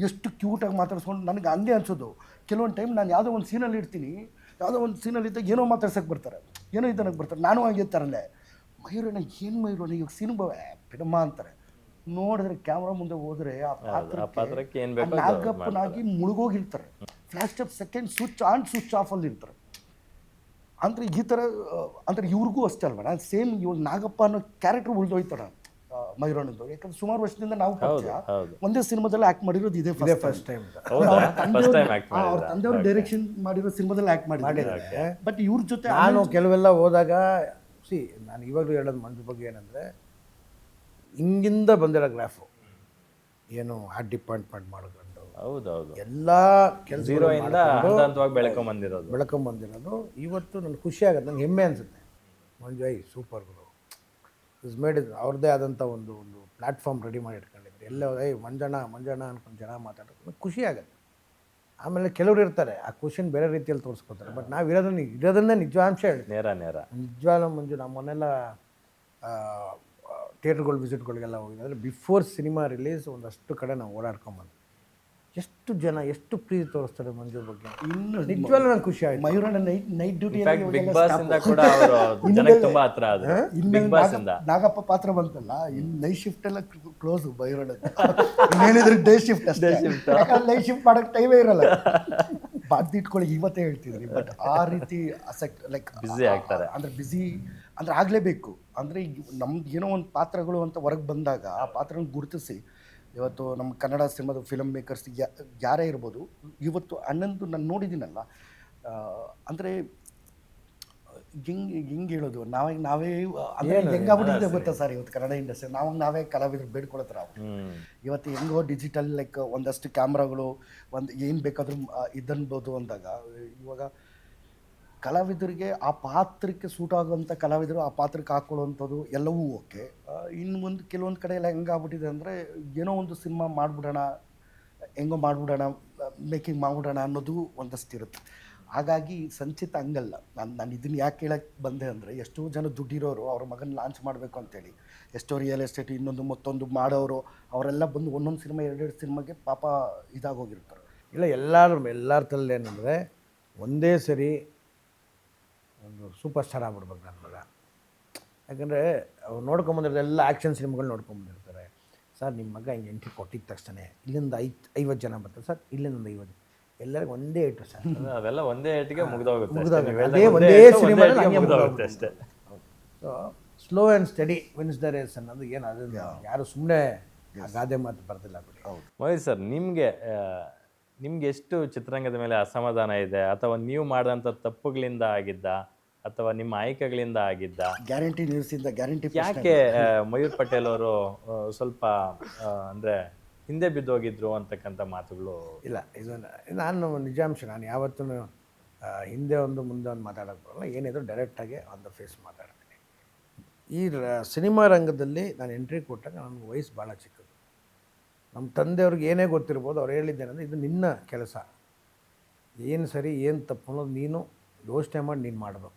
ಎಷ್ಟು ಕ್ಯೂಟಾಗಿ ಮಾತಾಡಿಸ್ಕೊಂಡು ನನಗೆ ಹಂಗೆ ಅನಿಸೋದು. ಕೆಲವೊಂದು ಟೈಮ್ ನಾನು ಯಾವುದೋ ಒಂದು ಸೀನಲ್ಲಿ ಇರ್ತೀನಿ, ಯಾವುದೋ ಒಂದು ಸೀನಲ್ಲಿ ಇದ್ದಾಗ ಏನೋ ಮಾತಾಡ್ಸೋಕ್ಕೆ ಬರ್ತಾರೆ, ಏನೋ ಇದನ್ನಕ್ಕೆ ಬರ್ತಾರೆ, ನಾನು ಹಾಗೆ ತರಲೆ. ಮಯೂರಣ್ಣ ಏನು ಮಯೂರಣ್ಣ ಇವಾಗ ಸಿನಿಮಾ ಬಿಡಮ್ಮ ಅಂತಾರೆ. ನೋಡಿದ್ರೆ ಕ್ಯಾಮ್ರಾ ಮುಂದೆ ಹೋದರೆ ಆ ಪಾತ್ರಕ್ಕೆ ಏನು ಬೇಕು ನಾಗಪ್ಪನಾಗಿ ಮುಳುಗೋಗಿರ್ತಾರೆ. Flash of second switch on switch ಆಫಲ್ಲಿ ಇರ್ತಾರೆ. ಅಂದರೆ ಈ ಥರ ಅಂದರೆ ಇವ್ರಿಗೂ ಅಷ್ಟೇ ಅಲ್ವ, ನಾನು ಸೇಮ್ ಇವಾಗ ನಾಗಪ್ಪ ಅನ್ನೋ ಕ್ಯಾರೆಕ್ಟರ್ ಉಳಿದೋಯ್ತಾರೆ ಮಯೂರಣ್ಣದ್ದು. ಯಾಕಂದ್ರೆ ಸುಮಾರು ವರ್ಷದಿಂದ ನಾವು ಒಂದೇ ಸಿನಿಮಾದಲ್ಲಿ ಆ್ಯಕ್ಟ್ ಮಾಡಿರೋದು ಇದೇ ಫಸ್ಟ್ ಟೈಮ್. ಅವ್ರ ತಂದೆಯವರು ಡೈರೆಕ್ಷನ್ ಮಾಡಿರೋ ಸಿನಿಮಾದಲ್ಲಿ ಆ್ಯಕ್ಟ್ ಮಾಡಿದ್ದಾರೆ. ಬಟ್ ಇವ್ರ ಜೊತೆ ನಾನು ಕೆಲವೆಲ್ಲ ಹೋದಾಗ ನಾನು ಇವಾಗಲೂ ಹೇಳೋದು ಮಂಜು ಬಗ್ಗೆ ಏನಂದರೆ, ಹಿಂಗಿಂದ ಬಂದಿರೋ ಗ್ರಾಫು ಏನು ಆರ್ಟ್ ಡಿಪಾರ್ಟ್ಮೆಂಟ್ ಮಾಡಿಕೊಂಡು ಹೌದೌದು ಎಲ್ಲ ಕೆಲಸ ಬೆಳ್ಕೊಂಬಂದಿರೋದು ಇವತ್ತು ನನಗೆ ಖುಷಿ ಆಗುತ್ತೆ, ನನಗೆ ಹೆಮ್ಮೆ ಅನಿಸುತ್ತೆ. Manju super Guru is made is ಅವ್ರದ್ದೇ ಆದಂಥ ಒಂದು ಪ್ಲ್ಯಾಟ್ಫಾರ್ಮ್ ರೆಡಿ ಮಾಡಿ ಇಟ್ಕೊಂಡಿದ್ರು. ಎಲ್ಲ ಮಂಜಣ್ಣ ಅನ್ಕೊಂಡು ಜನ ಮಾತಾಡೋದು ಖುಷಿ ಆಗುತ್ತೆ. ಆಮೇಲೆ ಕೆಲವರು ಇರ್ತಾರೆ ಆ ಖುಷಿನ ಬೇರೆ ರೀತಿಯಲ್ಲಿ ತೋರಿಸ್ಕೊತಾರೆ. ಬಟ್ ನಾವು ಇರೋದನ್ನೇ ನಿಜಾಂಶ ಹೇಳಿ ನಿಜವಾಗ್ಲೂ ಮಂಜು, ನಮ್ಮ ಮನೆಲ್ಲ ಥಿಯೇಟ್ರ್ಗಳು ವಿಸಿಟ್ಗಳಿಗೆಲ್ಲ ಹೋಗಿದ್ದು ಅಂದರೆ ಬಿಫೋರ್ ಸಿನಿಮಾ ರಿಲೀಸ್ ಒಂದಷ್ಟು ಕಡೆ ನಾವು ಓಡಾಡ್ಕೊಂಬಂದು ಎಷ್ಟು ಜನ ಎಷ್ಟು ಪ್ರೀತಿ ತೋರಿಸ್ತಾರೆ ಮಂಜು ಬಗ್ಗೆ. ಇನ್ನು ನಿಜವಾಗ್ಲೂ ನಂಗೆ ಖುಷಿ ಆಯ್ತು. ಮಯೂರಣ್ಣ ನೈಟ್ ಡ್ಯೂಟಿ ನಾಗಪ್ಪ ಪಾತ್ರ ಬಂತಲ್ಲ, ಇನ್ನು ನೈಟ್ ಶಿಫ್ಟ್ ಎಲ್ಲ ಕ್ಲೋಸು ಮಯೂರಣ್ಣ. ಇನ್ನೇನಿದ್ರೆ ಡೇ ಶಿಫ್ಟ್ ಅಷ್ಟೇ, ನೈಟ್ ಶಿಫ್ಟ್ ಮಾಡೋಕ್ಕೆ ಟೈಮೇ ಇರಲ್ಲ. ಬಾಗ್ದು ಇಟ್ಕೊಳ್ಳಿ ಇವತ್ತೇ ಹೇಳ್ತಿದ್ರಿ. ಬಟ್ ಆ ರೀತಿ ಅಸೆಕ್ಟ್ ಲೈಕ್ ಬ್ಯುಸಿ ಆಗ್ತಾರೆ. ಅಂದರೆ ಬ್ಯುಸಿ ಅಂದರೆ ಆಗಲೇಬೇಕು. ಅಂದರೆ ನಮ್ದು ಏನೋ ಒಂದು ಪಾತ್ರಗಳು ಅಂತ ಹೊರಗೆ ಬಂದಾಗ ಆ ಪಾತ್ರನ ಗುರುತಿಸಿ, ಇವತ್ತು ನಮ್ಮ ಕನ್ನಡ ಸಿನಿಮಾದ ಫಿಲಮ್ ಮೇಕರ್ಸ್ ಯಾರೇ ಇರ್ಬೋದು, ಇವತ್ತು ಅಣ್ಣಂದು ನಾನು ನೋಡಿದ್ದೀನಲ್ಲ, ಅಂದರೆ ಹೆಂಗೆ ಹೇಳೋದು, ನಾವೇ ಅಂದರೆ ಹೆಂಗಾಗ್ಬಿಟ್ಟಿದೆ ಗೊತ್ತಾ ಸರ್ ಇವತ್ತು ಕನ್ನಡ ಇಂಡಸ್ಟ್ರಿ. ನಾವೇ ಕಲಾವಿದರು ಬೇಡ್ಕೊಳತ್ರ ಇವತ್ತು ಹೆಂಗೋ ಡಿಜಿಟಲ್ ಲೈಕ್ ಒಂದಷ್ಟು ಕ್ಯಾಮ್ರಾಗಳು ಒಂದು ಏನು ಬೇಕಾದರೂ ಇದನ್ಬೋದು ಅಂದಾಗ, ಇವಾಗ ಕಲಾವಿದರಿಗೆ ಆ ಪಾತ್ರಕ್ಕೆ ಸೂಟ್ ಆಗುವಂಥ ಕಲಾವಿದರು ಆ ಪಾತ್ರಕ್ಕೆ ಹಾಕ್ಕೊಳ್ಳುವಂಥದ್ದು ಎಲ್ಲವೂ ಓಕೆ. ಇನ್ನು ಒಂದು ಕೆಲವೊಂದು ಕಡೆ ಎಲ್ಲ ಹೆಂಗಾಗ್ಬಿಟ್ಟಿದೆ ಅಂದರೆ, ಏನೋ ಒಂದು ಸಿನಿಮಾ ಮಾಡಿಬಿಡೋಣ, ಹೆಂಗೋ ಮಾಡಿಬಿಡೋಣ, ಮೇಕಿಂಗ್ ಮಾಡಿಬಿಡೋಣ ಅನ್ನೋದು ಒಂದಷ್ಟು ಇರುತ್ತೆ. ಹಾಗಾಗಿ ಸಂಚಿತ ಹಂಗಲ್ಲ. ನಾನು ಇದನ್ನು ಯಾಕೆ ಹೇಳಕ್ಕೆ ಬಂದೆ ಅಂದರೆ, ಎಷ್ಟೋ ಜನ ದುಡ್ಡಿರೋರು ಅವ್ರ ಮಗನ ಲಾಂಚ್ ಮಾಡಬೇಕು ಅಂತೇಳಿ, ಎಷ್ಟೋ ರಿಯಲ್ ಎಸ್ಟೇಟ್ ಇನ್ನೊಂದು ಮತ್ತೊಂದು ಮಾಡೋರು ಅವರೆಲ್ಲ ಬಂದು ಒಂದೊಂದು ಸಿನಿಮಾ 2 ಸಿನಿಮಾಗೆ ಪಾಪ ಇದಾಗೋಗಿರ್ತಾರೆ. ಇಲ್ಲ ಎಲ್ಲರ ತಲೆ ಏನಂದರೆ, ಒಂದೇ ಸರಿ ಒಂದು ಸೂಪರ್ ಸ್ಟಾರ್ ಆಗ್ಬಿಡ್ಬೇಕು ನನ್ನ ಮಗ. ಯಾಕಂದರೆ ಅವ್ರು ನೋಡ್ಕೊಂಬಂದಿರೋದು ಎಲ್ಲ ಆ್ಯಕ್ಷನ್ ಸಿನಿಮಾಗಳು ನೋಡ್ಕೊಂಬಂದಿರ್ತಾರೆ. ಸರ್ ನಿಮ್ಮ ಮಗ ಹಿಂಗೆ ಎಂಟ್ರಿ ಕೊಟ್ಟಿದ್ದ ತಕ್ಷಣ ಇಲ್ಲಿಂದ 50 ಜನ ಬರ್ತಾರೆ ಸರ್, ಇಲ್ಲಿಂದ 50 ಎಲ್ಲರಿಗೂ ಒಂದೇ ಏಟು ಸರ್, ಅವೆಲ್ಲ ಒಂದೇ ಏಟಿಗೆ ಮುಗಿದೋಗುತ್ತೆ ಒಂದೇ ಸಿನಿಮಾದಲ್ಲಿ ಅಷ್ಟೇ. So slow and steady wins the race ಅನ್ನೋದು ಏನು, ಅದನ್ನು ಯಾರು ಸುಮ್ಮನೆ ಗಾದೆ ಮಾತು ಬರ್ದಿಲ್ಲ ಬಿಡಿ. ಮಯೂರ್ ಸರ್, ನಿಮ್ಗೆ ಎಷ್ಟು ಚಿತ್ರರಂಗದ ಮೇಲೆ ಅಸಮಾಧಾನ ಇದೆ, ಅಥವಾ ನೀವು ಮಾಡಿದಂಥ ತಪ್ಪುಗಳಿಂದ ಆಗಿದ್ದ, ಅಥವಾ ನಿಮ್ಮ ಆಯ್ಕೆಗಳಿಂದ ಆಗಿದ್ದ? ಗ್ಯಾರಂಟಿ ನ್ಯೂಸಿಂದ ಗ್ಯಾರಂಟಿ ಯಾಕೆ ಮಯೂರ್ ಪಟೇಲ್ ಅವರು ಸ್ವಲ್ಪ ಅಂದರೆ ಹಿಂದೆ ಬಿದ್ದೋಗಿದ್ರು ಅಂತಕ್ಕಂಥ ಮಾತುಗಳು? ಇಲ್ಲ, ಇದು ನಾನು ನಿಜಾಂಶ. ನಾನು ಯಾವತ್ತೂ ಹಿಂದೆ ಒಂದು ಮುಂದೆ ಒಂದು ಮಾತಾಡೋಕ್ಕೆ ಬರೋಲ್ಲ. ಏನಿದ್ರು ಡೈರೆಕ್ಟಾಗಿ ಆನ್ ದ ಫೇಸ್ ಮಾತಾಡ್ತೀನಿ. ಈ ಸಿನಿಮಾ ರಂಗದಲ್ಲಿ ನಾನು ಎಂಟ್ರಿ ಕೊಟ್ಟಾಗ ನನಗೆ ವಯಸ್ಸು ಭಾಳ ಚಿಕ್ಕದು. ನಮ್ಮ ತಂದೆಯವ್ರಿಗೆ ಏನೇ ಗೊತ್ತಿರ್ಬೋದು, ಅವ್ರು ಹೇಳಿದ್ದೇನೆಂದರೆ, ಇದು ನಿನ್ನ ಕೆಲಸ, ಏನು ಸರಿ ಏನು ತಪ್ಪು ಅನ್ನೋದು ನೀನು ಯೋಚನೆ ಮಾಡಿ ನೀನು ಮಾಡೋದು,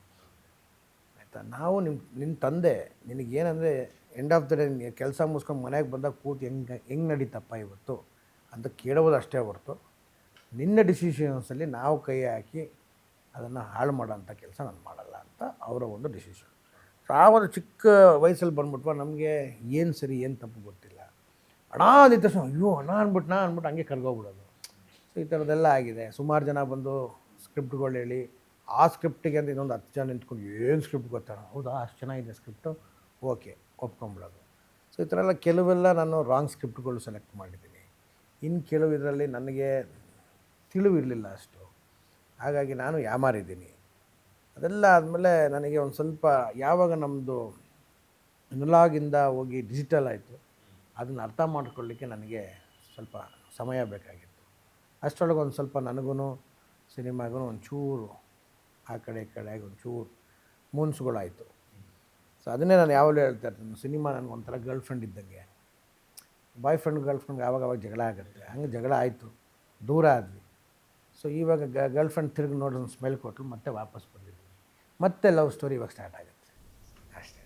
ಆಯಿತಾ? ಅಂತ. ನಾವು ನಿನ್ನ ತಂದೆ ನಿನಗೇನಂದರೆ ಎಂಡ್ ಆಫ್ ದ ಡೇ ಕೆಲಸ ಮುಗಿಸ್ಕೊಂಡು ಮನೆಗೆ ಬಂದಾಗ ಕೂತು ಹೆಂಗೆ ನಡೀತಪ್ಪ ಇವತ್ತು ಅಂತ ಕೇಳೋದು ಅಷ್ಟೇ ಹೊರತು ನಿನ್ನ ಡಿಸಿಷನ್ಸಲ್ಲಿ ನಾವು ಕೈ ಹಾಕಿ ಅದನ್ನು ಹಾಳು ಮಾಡೋಂಥ ಕೆಲಸ ನಾನು ಮಾಡಲ್ಲ ಅಂತ ಅವರ ಒಂದು ಡಿಸಿಷನ್. ಸೊ ಆ ಒಂದು ಚಿಕ್ಕ ವಯಸ್ಸಲ್ಲಿ ಬಂದ್ಬಿಟ್ವ ನಮಗೆ ಏನು ಸರಿ ಏನು ತಪ್ಪು ಗೊತ್ತಿಲ್ಲ. ಅಣ್ಣ ಅಂದಿದ್ದ ತಕ್ಷಣ ಅಯ್ಯೋ ಅಣ್ಣ ಅಂದ್ಬಿಟ್ಟು ಹಂಗೆ ಕರ್ಗೋಗ್ಬಿಡೋದು. ಸೊ ಈ ಥರದ್ದೆಲ್ಲ ಆಗಿದೆ. ಸುಮಾರು ಜನ ಬಂದು ಸ್ಕ್ರಿಪ್ಟ್ಗಳು ಹೇಳಿ ಆ ಸ್ಕ್ರಿಪ್ಟಿಗೆ ಅಂತ ಇನ್ನೊಂದು 10 ಜನ ನಿಂತ್ಕೊಂಡು ಏನು ಸ್ಕ್ರಿಪ್ಟ್ ಗೊತ್ತಾಣ, ಹೌದಾ ಅಷ್ಟು ಚೆನ್ನಾಗಿದೆ ಸ್ಕ್ರಿಪ್ಟು, ಓಕೆ ಒಪ್ಕೊಂಬಿಡೋದು. ಸೊ ಈ ಥರ ಎಲ್ಲ ಕೆಲವೆಲ್ಲ ನಾನು ರಾಂಗ್ ಸ್ಕ್ರಿಪ್ಟ್ಗಳು ಸೆಲೆಕ್ಟ್ ಮಾಡಿದ್ದೀನಿ. ಇನ್ನು ಕೆಲವು ಇದರಲ್ಲಿ ನನಗೆ ತಿಳಿವಿರಲಿಲ್ಲ ಅಷ್ಟು, ಹಾಗಾಗಿ ನಾನು ಯಾಮಾರಿದ್ದೀನಿ. ಅದೆಲ್ಲ ಆದಮೇಲೆ ನನಗೆ ಒಂದು ಸ್ವಲ್ಪ ಯಾವಾಗ ನಮ್ಮದು ಅನಲಾಗಿಂದ ಹೋಗಿ ಡಿಜಿಟಲ್ ಆಯಿತು ಅದನ್ನು ಅರ್ಥ ಮಾಡ್ಕೊಳ್ಳಿಕ್ಕೆ ನನಗೆ ಸ್ವಲ್ಪ ಸಮಯ ಬೇಕಾಗಿತ್ತು. ಅಷ್ಟರೊಳಗೆ ಒಂದು ಸ್ವಲ್ಪ ನನಗೂ ಸಿನಿಮಾಗೂ ಒಂಚೂರು ಆ ಕಡೆ ಈ ಕಡೆ ಒಂಚೂರು ಮೂನ್ಸ್ಗಳಾಯಿತು. ಸೊ ಅದನ್ನೇ ನಾನು ಯಾವಾಗಲೂ ಹೇಳ್ತಾ ಇರ್ತೀನಿ, ಸಿನಿಮಾ ನನಗೊಂಥರ ಗರ್ಲ್ ಫ್ರೆಂಡ್ ಇದ್ದಂಗೆ. ಬಾಯ್ ಫ್ರೆಂಡ್ ಗರ್ಲ್ ಫ್ರೆಂಡ್ಗೆ ಆವಾಗ ಜಗಳ ಆಗುತ್ತೆ, ಹಂಗೆ ಜಗಳ ಆಯಿತು, ದೂರ ಆದ್ವಿ. ಸೊ ಇವಾಗ ಗರ್ಲ್ ಫ್ರೆಂಡ್ ತಿರುಗಿ ನೋಡಿ ಒಂದು ಸ್ಮೆಲ್ ಕೊಟ್ಟರು, ಮತ್ತೆ ವಾಪಸ್ ಬಂದಿದ್ವಿ, ಮತ್ತೆ ಲವ್ ಸ್ಟೋರಿ ಇವಾಗ ಸ್ಟಾರ್ಟ್ ಆಗುತ್ತೆ ಅಷ್ಟೇ.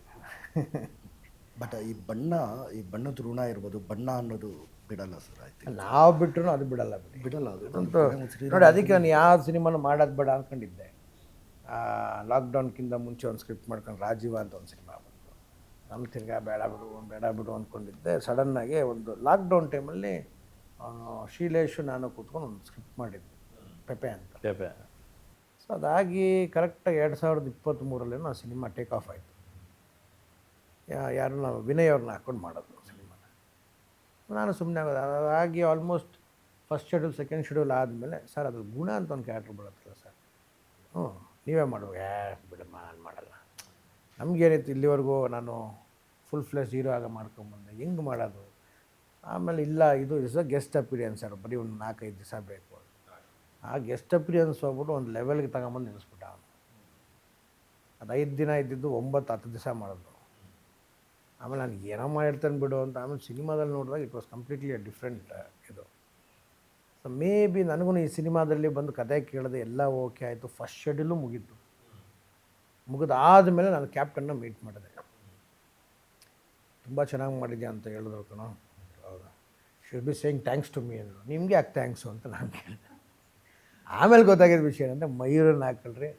ಬಟ್ ಈ ಬಣ್ಣದ ಋಣ ಇರ್ಬೋದು, ಬಣ್ಣ ಅನ್ನೋದು ಬಿಡಲ್ಲ ಸರ್. ಆಯ್ತು, ನಾವು ಬಿಟ್ಟರು ಅದು ಬಿಡಲ್ಲ ಬಿಡಲ್ಲ ಅದು ನೋಡಿ. ಅದಕ್ಕೆ ನಾನು ಯಾವ ಸಿನಿಮಾನು ಮಾಡೋದು ಬೇಡ ಅಂದ್ಕೊಂಡಿದ್ದೆ. ಲಾಕ್ಡೌನ್ಗಿಂತ ಮುಂಚೆ ಒಂದು ಸ್ಕ್ರಿಪ್ಟ್ ಮಾಡ್ಕೊಂಡು ರಾಜೀವ ಅಂತ ಒಂದು ಸಿನಿಮಾ ಬಂತು. ನಮ್ಮ ತಿರ್ಗಾ ಬೇಡ ಬಿಡು ಅಂದ್ಕೊಂಡಿದ್ದೆ. ಸಡನ್ನಾಗಿ ಒಂದು ಲಾಕ್ಡೌನ್ ಟೈಮಲ್ಲಿ ಶೀಲೇಶು ನಾನು ಕೂತ್ಕೊಂಡು ಒಂದು ಸ್ಕ್ರಿಪ್ಟ್ ಮಾಡಿದ್ದೆ, ಪೆಪೆ ಅಂತ. ಸೊ ಅದಾಗಿ ಕರೆಕ್ಟಾಗಿ 2023 ಆ ಸಿನಿಮಾ ಟೇಕ್ ಆಫ್ ಆಯಿತು. ಯಾರು ನಾವು ವಿನಯ್ ಅವ್ರನ್ನ ಹಾಕ್ಕೊಂಡು ಮಾಡೋದು ಸಿನಿಮಾನ. ನಾನು ಸುಮ್ಮನೆ ಆಗೋದು. ಅದಾಗಿ almost first schedule second schedule ಆದಮೇಲೆ ಸರ್ ಅದು ಗುಣ ಅಂತ ಒಂದು ಕ್ಯಾರೆಕ್ಟರ್ ಬರುತ್ತಲ್ಲ ಸರ್, ನೀವೇ ಮಾಡುವ, ಬಿಡಮ್ಮ ನಾನು ಮಾಡಲ್ಲ. ನಮಗೇನಿತ್ತು ಇಲ್ಲಿವರೆಗೂ ನಾನು ಫುಲ್ ಫ್ಲೆಶ್ ಹೀರೋ ಆಗ ಮಾಡ್ಕೊಂಬಂದೆ, ಹೆಂಗೆ ಮಾಡೋದು. ಆಮೇಲೆ ಇಲ್ಲ, ಇದು ಗೆಸ್ಟ್ ಅಪಿರಿಯನ್ಸ್ ಸರ್, ಬರೀ ಒಂದು 4-5 ದಿವಸ ಬೇಕು. ಆ ಗೆಸ್ಟ್ ಅಪಿರಿಯನ್ಸ್ ಹೋಗ್ಬಿಟ್ಟು ಒಂದು ಲೆವೆಲ್ಗೆ ತಗೊಂಬಂದು ನಿಲ್ಲಿಸ್ಬಿಟ್ಟ ಅವನು. ಅದು 5 ದಿನ ಇದ್ದಿದ್ದು 9-10 ದಿವಸ ಮಾಡೋದು. ಆಮೇಲೆ ನಾನು ಏನೋ ಮಾಡಿರ್ತಾನೆ ಬಿಡು ಅಂತ. ಆಮೇಲೆ ಸಿನಿಮಾದಲ್ಲಿ ನೋಡಿದಾಗ ಇಟ್ ವಾಸ್ ಕಂಪ್ಲೀಟ್ಲಿ ಡಿಫ್ರೆಂಟ್ ಇದು. ಸೊ ಮೇ ಬಿ ನನಗೂ ಈ ಸಿನಿಮಾದಲ್ಲಿ ಬಂದು ಕತೆ ಕೇಳಿದೆ, ಎಲ್ಲ ಓಕೆ ಆಯಿತು. ಫಸ್ಟ್ ಶೆಡ್ಯೂಲು ಮುಗೀತು. ಮುಗಿದಾದಮೇಲೆ ನಾನು ಕ್ಯಾಪ್ಟನ್ನ ಮೀಟ್ ಮಾಡಿದೆ. ತುಂಬ ಚೆನ್ನಾಗಿ ಮಾಡಿದ್ಯಾ ಅಂತ ಹೇಳಿದ್ರು ಕಣೋ. ಹೌದಾ, should be saying thanks to me ಅಂದರು. ನಿಮಗೆ ಯಾಕೆ ಥ್ಯಾಂಕ್ಸು ಅಂತ ನಾನು ಕೇಳಿದೆ. ಆಮೇಲೆ ಗೊತ್ತಾಗಿದ್ದ ವಿಷಯ ಏನಂದರೆ ಮಯೂರನ್ನ ಹಾಕಲ್ರಿ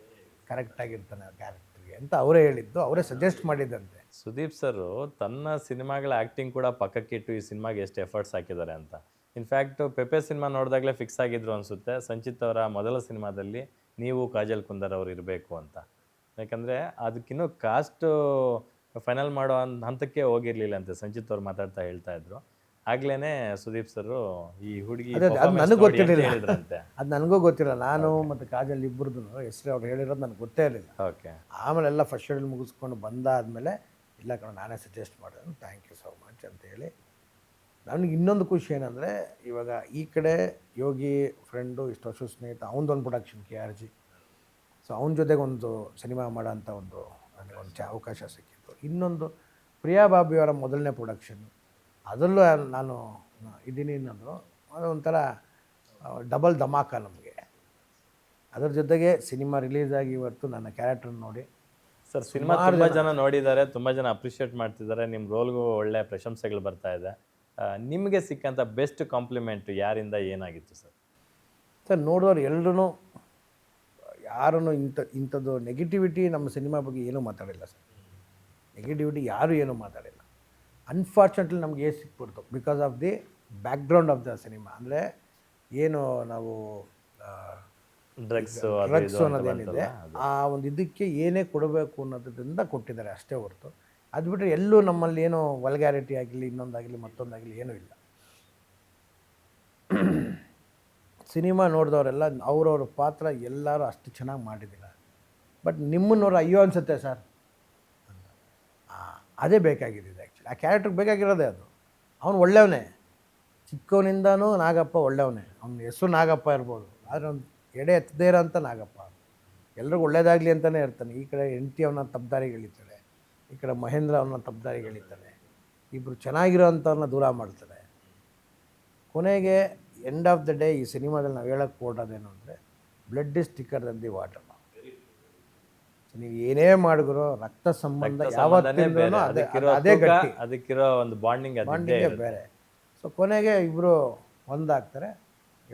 ಕರೆಕ್ಟಾಗಿರ್ತಾನೆ ಆ ಕ್ಯಾರೆಕ್ಟರ್ಗೆ ಅಂತ ಅವರೇ ಹೇಳಿದ್ದು, ಅವರೇ ಸಜೆಸ್ಟ್ ಮಾಡಿದ್ದಂತೆ. ಸುದೀಪ್ ಸರ್ ತನ್ನ ಸಿನಿಮಾಗಳ ಆ್ಯಕ್ಟಿಂಗ್ ಕೂಡ ಪಕ್ಕಕ್ಕಿಟ್ಟು ಈ ಸಿನಿಮಾಗೆ ಎಷ್ಟು ಎಫರ್ಟ್ಸ್ ಹಾಕಿದ್ದಾರೆ ಅಂತ. ಇನ್ಫ್ಯಾಕ್ಟ್ ಪೆಪೆ ಸಿನಿಮಾ ನೋಡಿದಾಗಲೇ ಫಿಕ್ಸ್ ಆಗಿದ್ರು ಅನಿಸುತ್ತೆ, ಸಂಚಿತ್ ಅವರ ಮೊದಲ ಸಿನಿಮಾದಲ್ಲಿ ನೀವು ಕಾಜಲ್ ಕುಂದರ್ ಅವರು ಇರಬೇಕು ಅಂತ. ಯಾಕಂದರೆ ಅದಕ್ಕಿನ್ನೂ ಕಾಸ್ಟ್ ಫೈನಲ್ ಮಾಡೋ ಹಂತಕ್ಕೆ ಹೋಗಿರಲಿಲ್ಲ ಅಂತೆ, ಸಂಚಿತ್ ಅವ್ರು ಮಾತಾಡ್ತಾ ಹೇಳ್ತಾ ಇದ್ರು. ಆಗ್ಲೇ ಸುದೀಪ್ ಸರ್ ಈ ಹುಡುಗಿ ಅದು ನನಗೆ ಗೊತ್ತಿರಲಿಲ್ಲ, ಹೇಳಿದ್ರಂತೆ. ಅದು ನನಗೂ ಗೊತ್ತಿಲ್ಲ. ನಾನು ಮತ್ತು ಕಾಜಲ್ ಇಬ್ಬರದ್ದು ಹೆಸರು ಅವ್ರು ಹೇಳಿರೋದು ನನಗೆ ಗೊತ್ತೇ ಇರಲಿಲ್ಲ. ಓಕೆ. ಆಮೇಲೆ ಎಲ್ಲ ಫಸ್ಟ್ ಶೆಡ್ಯೂಲ್ ಮುಗಿಸ್ಕೊಂಡು ಬಂದಾದಮೇಲೆ ಇಲ್ಲ ಕಣ ನಾನೇ ಸಜೆಸ್ಟ್ ಮಾಡಿದೆ, ಥ್ಯಾಂಕ್ ಯು ಸೋ ಮಚ್ ಅಂತೇಳಿ. ನನಗೆ ಇನ್ನೊಂದು ಖುಷಿ ಏನಂದರೆ, ಇವಾಗ ಈ ಕಡೆ ಯೋಗಿ ಫ್ರೆಂಡು, ಇಷ್ಟು ವರ್ಷ ಸ್ನೇಹಿತ, ಅವನದೊಂದು ಪ್ರೊಡಕ್ಷನ್ KRG. ಸೊ ಅವನ ಜೊತೆಗೆ ಒಂದು ಸಿನಿಮಾ ಮಾಡೋಂಥ ಒಂದು ನನಗೊಂದು ಅವಕಾಶ ಸಿಕ್ಕಿತ್ತು. ಇನ್ನೊಂದು ಪ್ರಿಯಾ ಬಾಬಿಯವರ ಮೊದಲನೇ ಪ್ರೊಡಕ್ಷನ್, ಅದರಲ್ಲೂ ನಾನು ಇದ್ದೀನಿ ಅನ್ನೋದು ಅದು ಒಂಥರ ಡಬಲ್ ಧಮಾಕ ನಮಗೆ. ಅದರ ಜೊತೆಗೆ ಸಿನಿಮಾ ರಿಲೀಸ್ ಆಗಿ ಇವತ್ತು ನನ್ನ ಕ್ಯಾರೆಕ್ಟರ್ ನೋಡಿ ಸರ್ ಸಿನಿಮಾ ತುಂಬ ಜನ ನೋಡಿದ್ದಾರೆ, ತುಂಬ ಜನ ಅಪ್ರಿಷಿಯೇಟ್ ಮಾಡ್ತಿದ್ದಾರೆ, ನಿಮ್ಮ ರೋಲ್ಗೂ ಒಳ್ಳೆ ಪ್ರಶಂಸೆಗಳು ಬರ್ತಾ ಇದೆ. ನಿಮಗೆ ಸಿಕ್ಕಂಥ ಬೆಸ್ಟ್ ಕಾಂಪ್ಲಿಮೆಂಟ್ ಯಾರಿಂದ ಏನಾಗಿತ್ತು ಸರ್? ಸರ್ ನೋಡೋರು ಎಲ್ಲರೂ ಯಾರೂ ಇಂಥದ್ದು ನೆಗೆಟಿವಿಟಿ ನಮ್ಮ ಸಿನಿಮಾ ಬಗ್ಗೆ ಏನೂ ಮಾತಾಡಿಲ್ಲ ಸರ್. ನೆಗೆಟಿವಿಟಿ ಯಾರೂ ಏನೂ ಮಾತಾಡಿಲ್ಲ. ಅನ್ಫಾರ್ಚುನೇಟ್ಲಿ ನಮ್ಗೆ ಸಿಕ್ಬಿಡ್ತು because of the background of the cinema. ಅಂದರೆ ಏನು ನಾವು ಡ್ರಗ್ಸ್ ಅನ್ನೋದೇನಿದೆ ಆ ಒಂದು ಇದಕ್ಕೆ ಏನೇ ಕೊಡಬೇಕು ಅನ್ನೋದ್ರಿಂದ ಕೊಟ್ಟಿದ್ದಾರೆ ಅಷ್ಟೇ ಹೊರತು, ಅದು ಬಿಟ್ಟರೆ ಎಲ್ಲೂ ನಮ್ಮಲ್ಲಿ ಏನೋ ವಲ್ಗ್ಯಾರಿಟಿ ಆಗಲಿ ಇನ್ನೊಂದಾಗಲಿ ಮತ್ತೊಂದಾಗಲಿ ಏನೂ ಇಲ್ಲ. ಸಿನಿಮಾ ನೋಡಿದವರೆಲ್ಲ ಅವ್ರವ್ರ ಪಾತ್ರ ಎಲ್ಲರೂ ಅಷ್ಟು ಚೆನ್ನಾಗಿ ಮಾಡಿದ್ದಿಲ್ಲ. ಬಟ್ ನಿಮ್ಮನ್ನೋರು ಅಯ್ಯೋ ಅನಿಸುತ್ತೆ ಸರ್ ಅಂತ. ಅದೇ ಬೇಕಾಗಿದ್ದಿದೆ ಆ್ಯಕ್ಚುಲಿ. ಆ ಕ್ಯಾರೆಕ್ಟ್ರಿಗೆ ಬೇಕಾಗಿರೋದೇ ಅದು. ಅವನು ಒಳ್ಳೆಯವನೇ, ಚಿಕ್ಕವನಿಂದನೂ ನಾಗಪ್ಪ ಒಳ್ಳೆಯವನೇ. ಅವನ ಹೆಸರು ನಾಗಪ್ಪ ಇರ್ಬೋದು, ಆದರೆ ಅವ್ನು ಎಡೆ ಎತ್ತದೇ ಇರೋಂಥ ನಾಗಪ್ಪ. ಎಲ್ರಿಗೂ ಒಳ್ಳೇದಾಗಲಿ ಅಂತಲೇ ಇರ್ತಾನೆ. ಈ ಕಡೆ ಹೆಂಡತಿ ಅವನ ತಪ್ಪದಾರಿಗೆ ಎಳಿತಾಳೆ, ಈ ಕಡೆ ಮಹೇಂದ್ರ ಅವನ ತಪ್ಪದಾರಿಗೆ ಎಳಿತಾನೆ. ಇಬ್ಬರು ಚೆನ್ನಾಗಿರೋ ಅಂಥವ್ರನ್ನ ದೂರ ಮಾಡ್ತಾರೆ. ಕೊನೆಗೆ ಎಂಡ್ ಆಫ್ ದ ಡೇ ಈ ಸಿನಿಮಾದಲ್ಲಿ ನಾವು ಹೇಳೋಕ್ಕೆ ಹೊರಟೋದೇನು ಅಂದರೆ, blood is thicker Dhan the water. So ನೀವು ಏನೇ ಮಾಡಿದ್ರು ರಕ್ತ ಸಂಬಂಧ ಸಂಬಂಧನೇ ಯಾವತ್ತಿಂದನೂ ಬೇರೆ, ಅದೇ ಅದಕ್ಕಿರೋ ಅದೇ ತೂಕ, ಗಟ್ಟಿ, ಅದಕ್ಕಿರೋ ಒಂದು ಬಾಂಡಿಂಗ್ ಅದಿದ್ದೇ ಬಾಂಡಿಂಗೇ ಇರುತ್ತೆ. ಬೇರೆ. ಸೊ ಕೊನೆಗೆ ಇಬ್ಬರು ಒಂದಾಗ್ತಾರೆ,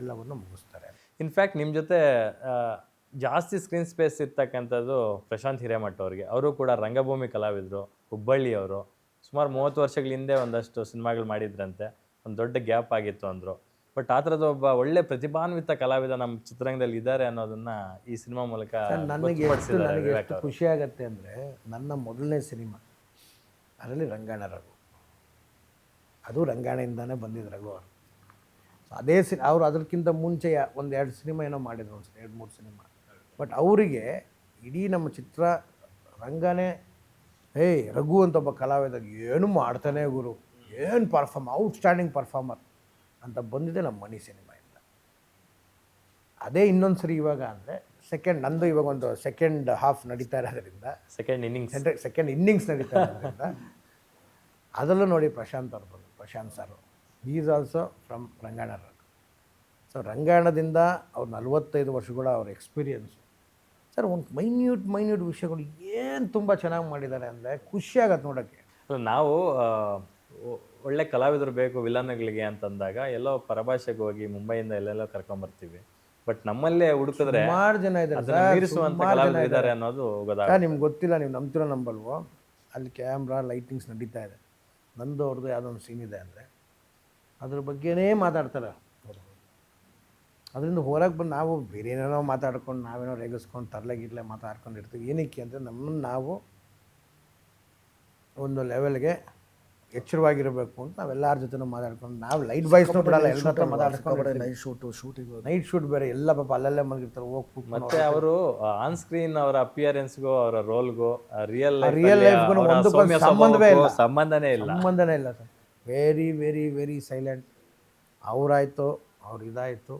ಎಲ್ಲವನ್ನು ಮುಗಿಸ್ತಾರೆ. ಇನ್ಫ್ಯಾಕ್ಟ್ ನಿಮ್ಮ ಜೊತೆ ಜಾಸ್ತಿ ಸ್ಕ್ರೀನ್ ಸ್ಪೇಸ್ ಇರ್ತಕ್ಕಂಥದ್ದು ಪ್ರಶಾಂತ್ ಹಿರೇಮಠ ಅವ್ರಿಗೆ. ಅವರು ಕೂಡ ರಂಗಭೂಮಿ ಕಲಾವಿದರು, ಹುಬ್ಬಳ್ಳಿಯವರು. ಸುಮಾರು 30 ವರ್ಷಗಳ ಹಿಂದೆ ಒಂದಷ್ಟು ಸಿನಿಮಾಗಳು ಮಾಡಿದ್ರಂತೆ, ಒಂದು ದೊಡ್ಡ ಗ್ಯಾಪ್ ಆಗಿತ್ತು ಅಂದರು. ಬಟ್ ಆ ಥರದ ಒಬ್ಬ ಒಳ್ಳೆ ಪ್ರತಿಭಾನ್ವಿತ ಕಲಾವಿದ ನಮ್ಮ ಚಿತ್ರರಂಗದಲ್ಲಿ ಇದ್ದಾರೆ ಅನ್ನೋದನ್ನ ಈ ಸಿನಿಮಾ ಮೂಲಕ ಗೊತ್ತುಪಡಿಸಿದ್ದಾರೆ ವಿವೇಕ್ ಅವರು. ಖುಷಿ ಆಗುತ್ತೆ ಅಂದರೆ, ನನ್ನ ಮೊದಲನೇ ಸಿನಿಮಾ ಅದರಲ್ಲಿ ರಂಗಾಯಣ ರಘು, ಅದು ರಂಗಾಯಣದಿಂದನೇ ಬಂದಿದ್ದು ರಘು ಅವರು. ಸೊ ಅದೇ ಅವರು ಅದಕ್ಕಿಂತ ಮುಂಚೆ ಒಂದು 2 ಸಿನಿಮಾ ಏನೋ ಮಾಡಿದ್ರು, ಒಂದು 2-3 ಸಿನಿಮಾ. ಬಟ್ ಅವರಿಗೆ ಇಡೀ ನಮ್ಮ ಚಿತ್ರ ರಂಗನೇ ರಘು ಅಂತ ಒಬ್ಬ ಕಲಾವಿದ ಏನು ಮಾಡ್ತಾನೆ ಗುರು, ಏನು ಔಟ್ಸ್ಟ್ಯಾಂಡಿಂಗ್ ಪರ್ಫಾರ್ಮರ್ ಅಂತ ಬಂದಿದೆ ನಮ್ಮ ಮನಿ ಸಿನಿಮಾಯಿಂದ. ಅದೇ ಇನ್ನೊಂದು ಸರಿ ಇವಾಗ ಅಂದರೆ ನಂದು ಇವಾಗ ಒಂದು ಸೆಕೆಂಡ್ ಹಾಫ್ ನಡೀತಾ ಇರೋದ್ರಿಂದ, ಸೆಕೆಂಡ್ ಇನ್ನಿಂಗ್ಸ್ ನಡೀತಾ ಇರೋದ್ರಿಂದ ಅದರಲ್ಲೂ ನೋಡಿ ಪ್ರಶಾಂತ್ ಅವ್ರು ಬಂದರು, Prashanth sir is also from Rangayana Raghu. So ರಂಗಾಯಣದಿಂದ ಅವ್ರು 45 ವರ್ಷಗಳ ಅವ್ರ ಎಕ್ಸ್ಪೀರಿಯನ್ಸು. ಸರ್ ಒಂದು ಮೈನ್ಯೂಟ್ ವಿಷಯಗಳು ಏನು ತುಂಬ ಚೆನ್ನಾಗಿ ಮಾಡಿದ್ದಾರೆ ಅಂದರೆ ಖುಷಿ ಆಗತ್ತೆ ನೋಡೋಕ್ಕೆ. ನಾವು ಒಳ್ಳೆ ಕಲಾವಿದರು ಬೇಕು ವಿಲನ್ಗಳಿಗೆ ಅಂತಂದಾಗ ಎಲ್ಲೋ ಪರಭಾಷೆಗೆ ಹೋಗಿ ಮುಂಬೈಯಿಂದ ಎಲ್ಲೆಲ್ಲೋ ಕರ್ಕೊಂಬರ್ತೀವಿ. ಬಟ್ ನಮ್ಮಲ್ಲೇ ಹುಡುಕಿದ್ರೆ ಸುಮಾರು ಜನ ಇದ್ದಾರೆ, ಮೀರಿಸುವಂಥ ಕಲಾವಿದರು ಇದ್ದಾರೆ ಅನ್ನೋದು ಗೊತ್ತಾಗ. ನಿಮ್ಗೆ ಗೊತ್ತಿಲ್ಲ, ನೀವು ನಂಬ್ತಿರೋ ನಂಬಲ್ವೋ, ಅಲ್ಲಿ ಕ್ಯಾಮ್ರಾ ಲೈಟಿಂಗ್ಸ್ ನಡೀತಾ ಇದೆ, ನಂದು ಅವ್ರದ್ದು ಯಾವುದೋ ಒಂದು ಸೀನ್ ಇದೆ ಅಂದರೆ ಅದ್ರ ಬಗ್ಗೆನೇ ಮಾತಾಡ್ತಾರೆ. ಅದರಿಂದ ಹೊರಗೆ ಬಂದು ನಾವು ಬೇರೆ ಏನೇನೋ ಮಾತಾಡ್ಕೊಂಡು ನಾವೇನೋ ರೇಗಿಸ್ಕೊಂಡು ತರಲೆ ಮಾತಾಡ್ಕೊಂಡಿರ್ತೀವಿ. ಏನಕ್ಕೆ ಅಂದರೆ ನಮ್ಮನ್ನು ನಾವು ಒಂದು ಲೆವೆಲ್ಗೆ ಎಚ್ಚರವಾಗಿರಬೇಕು ಅಂತ ನಾವೆಲ್ಲರ ಜೊತೆ ಮಾತಾಡ್ಕೊಂಡು, ನಾವು ಲೈಟ್ ಬಾಯ್ಸ್ನೂ ಬಿಡಲ್ಲ, ಎಲ್ಲರ ಹತ್ರ ಮಾತಾಡ್ಕೊಂಡು ನೈಟ್ ಶೂಟ್ ಬೇರೆ ಎಲ್ಲ ಪಾಪ ಅಲ್ಲಲ್ಲೇ ಮಲಗಿರ್ತಾರೆ, ಹೋಗಿ ಮತ್ತೆ ಅವರು ಆನ್ ಸ್ಕ್ರೀನ್ ಅವರ ಅಪಿಯರೆನ್ಸ್ಗೂ ಅವರ ರೋಲ್ಗೂ ರಿಯಲ್ ಲೈಫ್ಗೂ ಒಂದು ಸಂಬಂಧನೇ ಇಲ್ಲ sir. Very very very silent. ಅವರಾಯಿತು, ಅವ್ರು ಇದಾಯಿತು,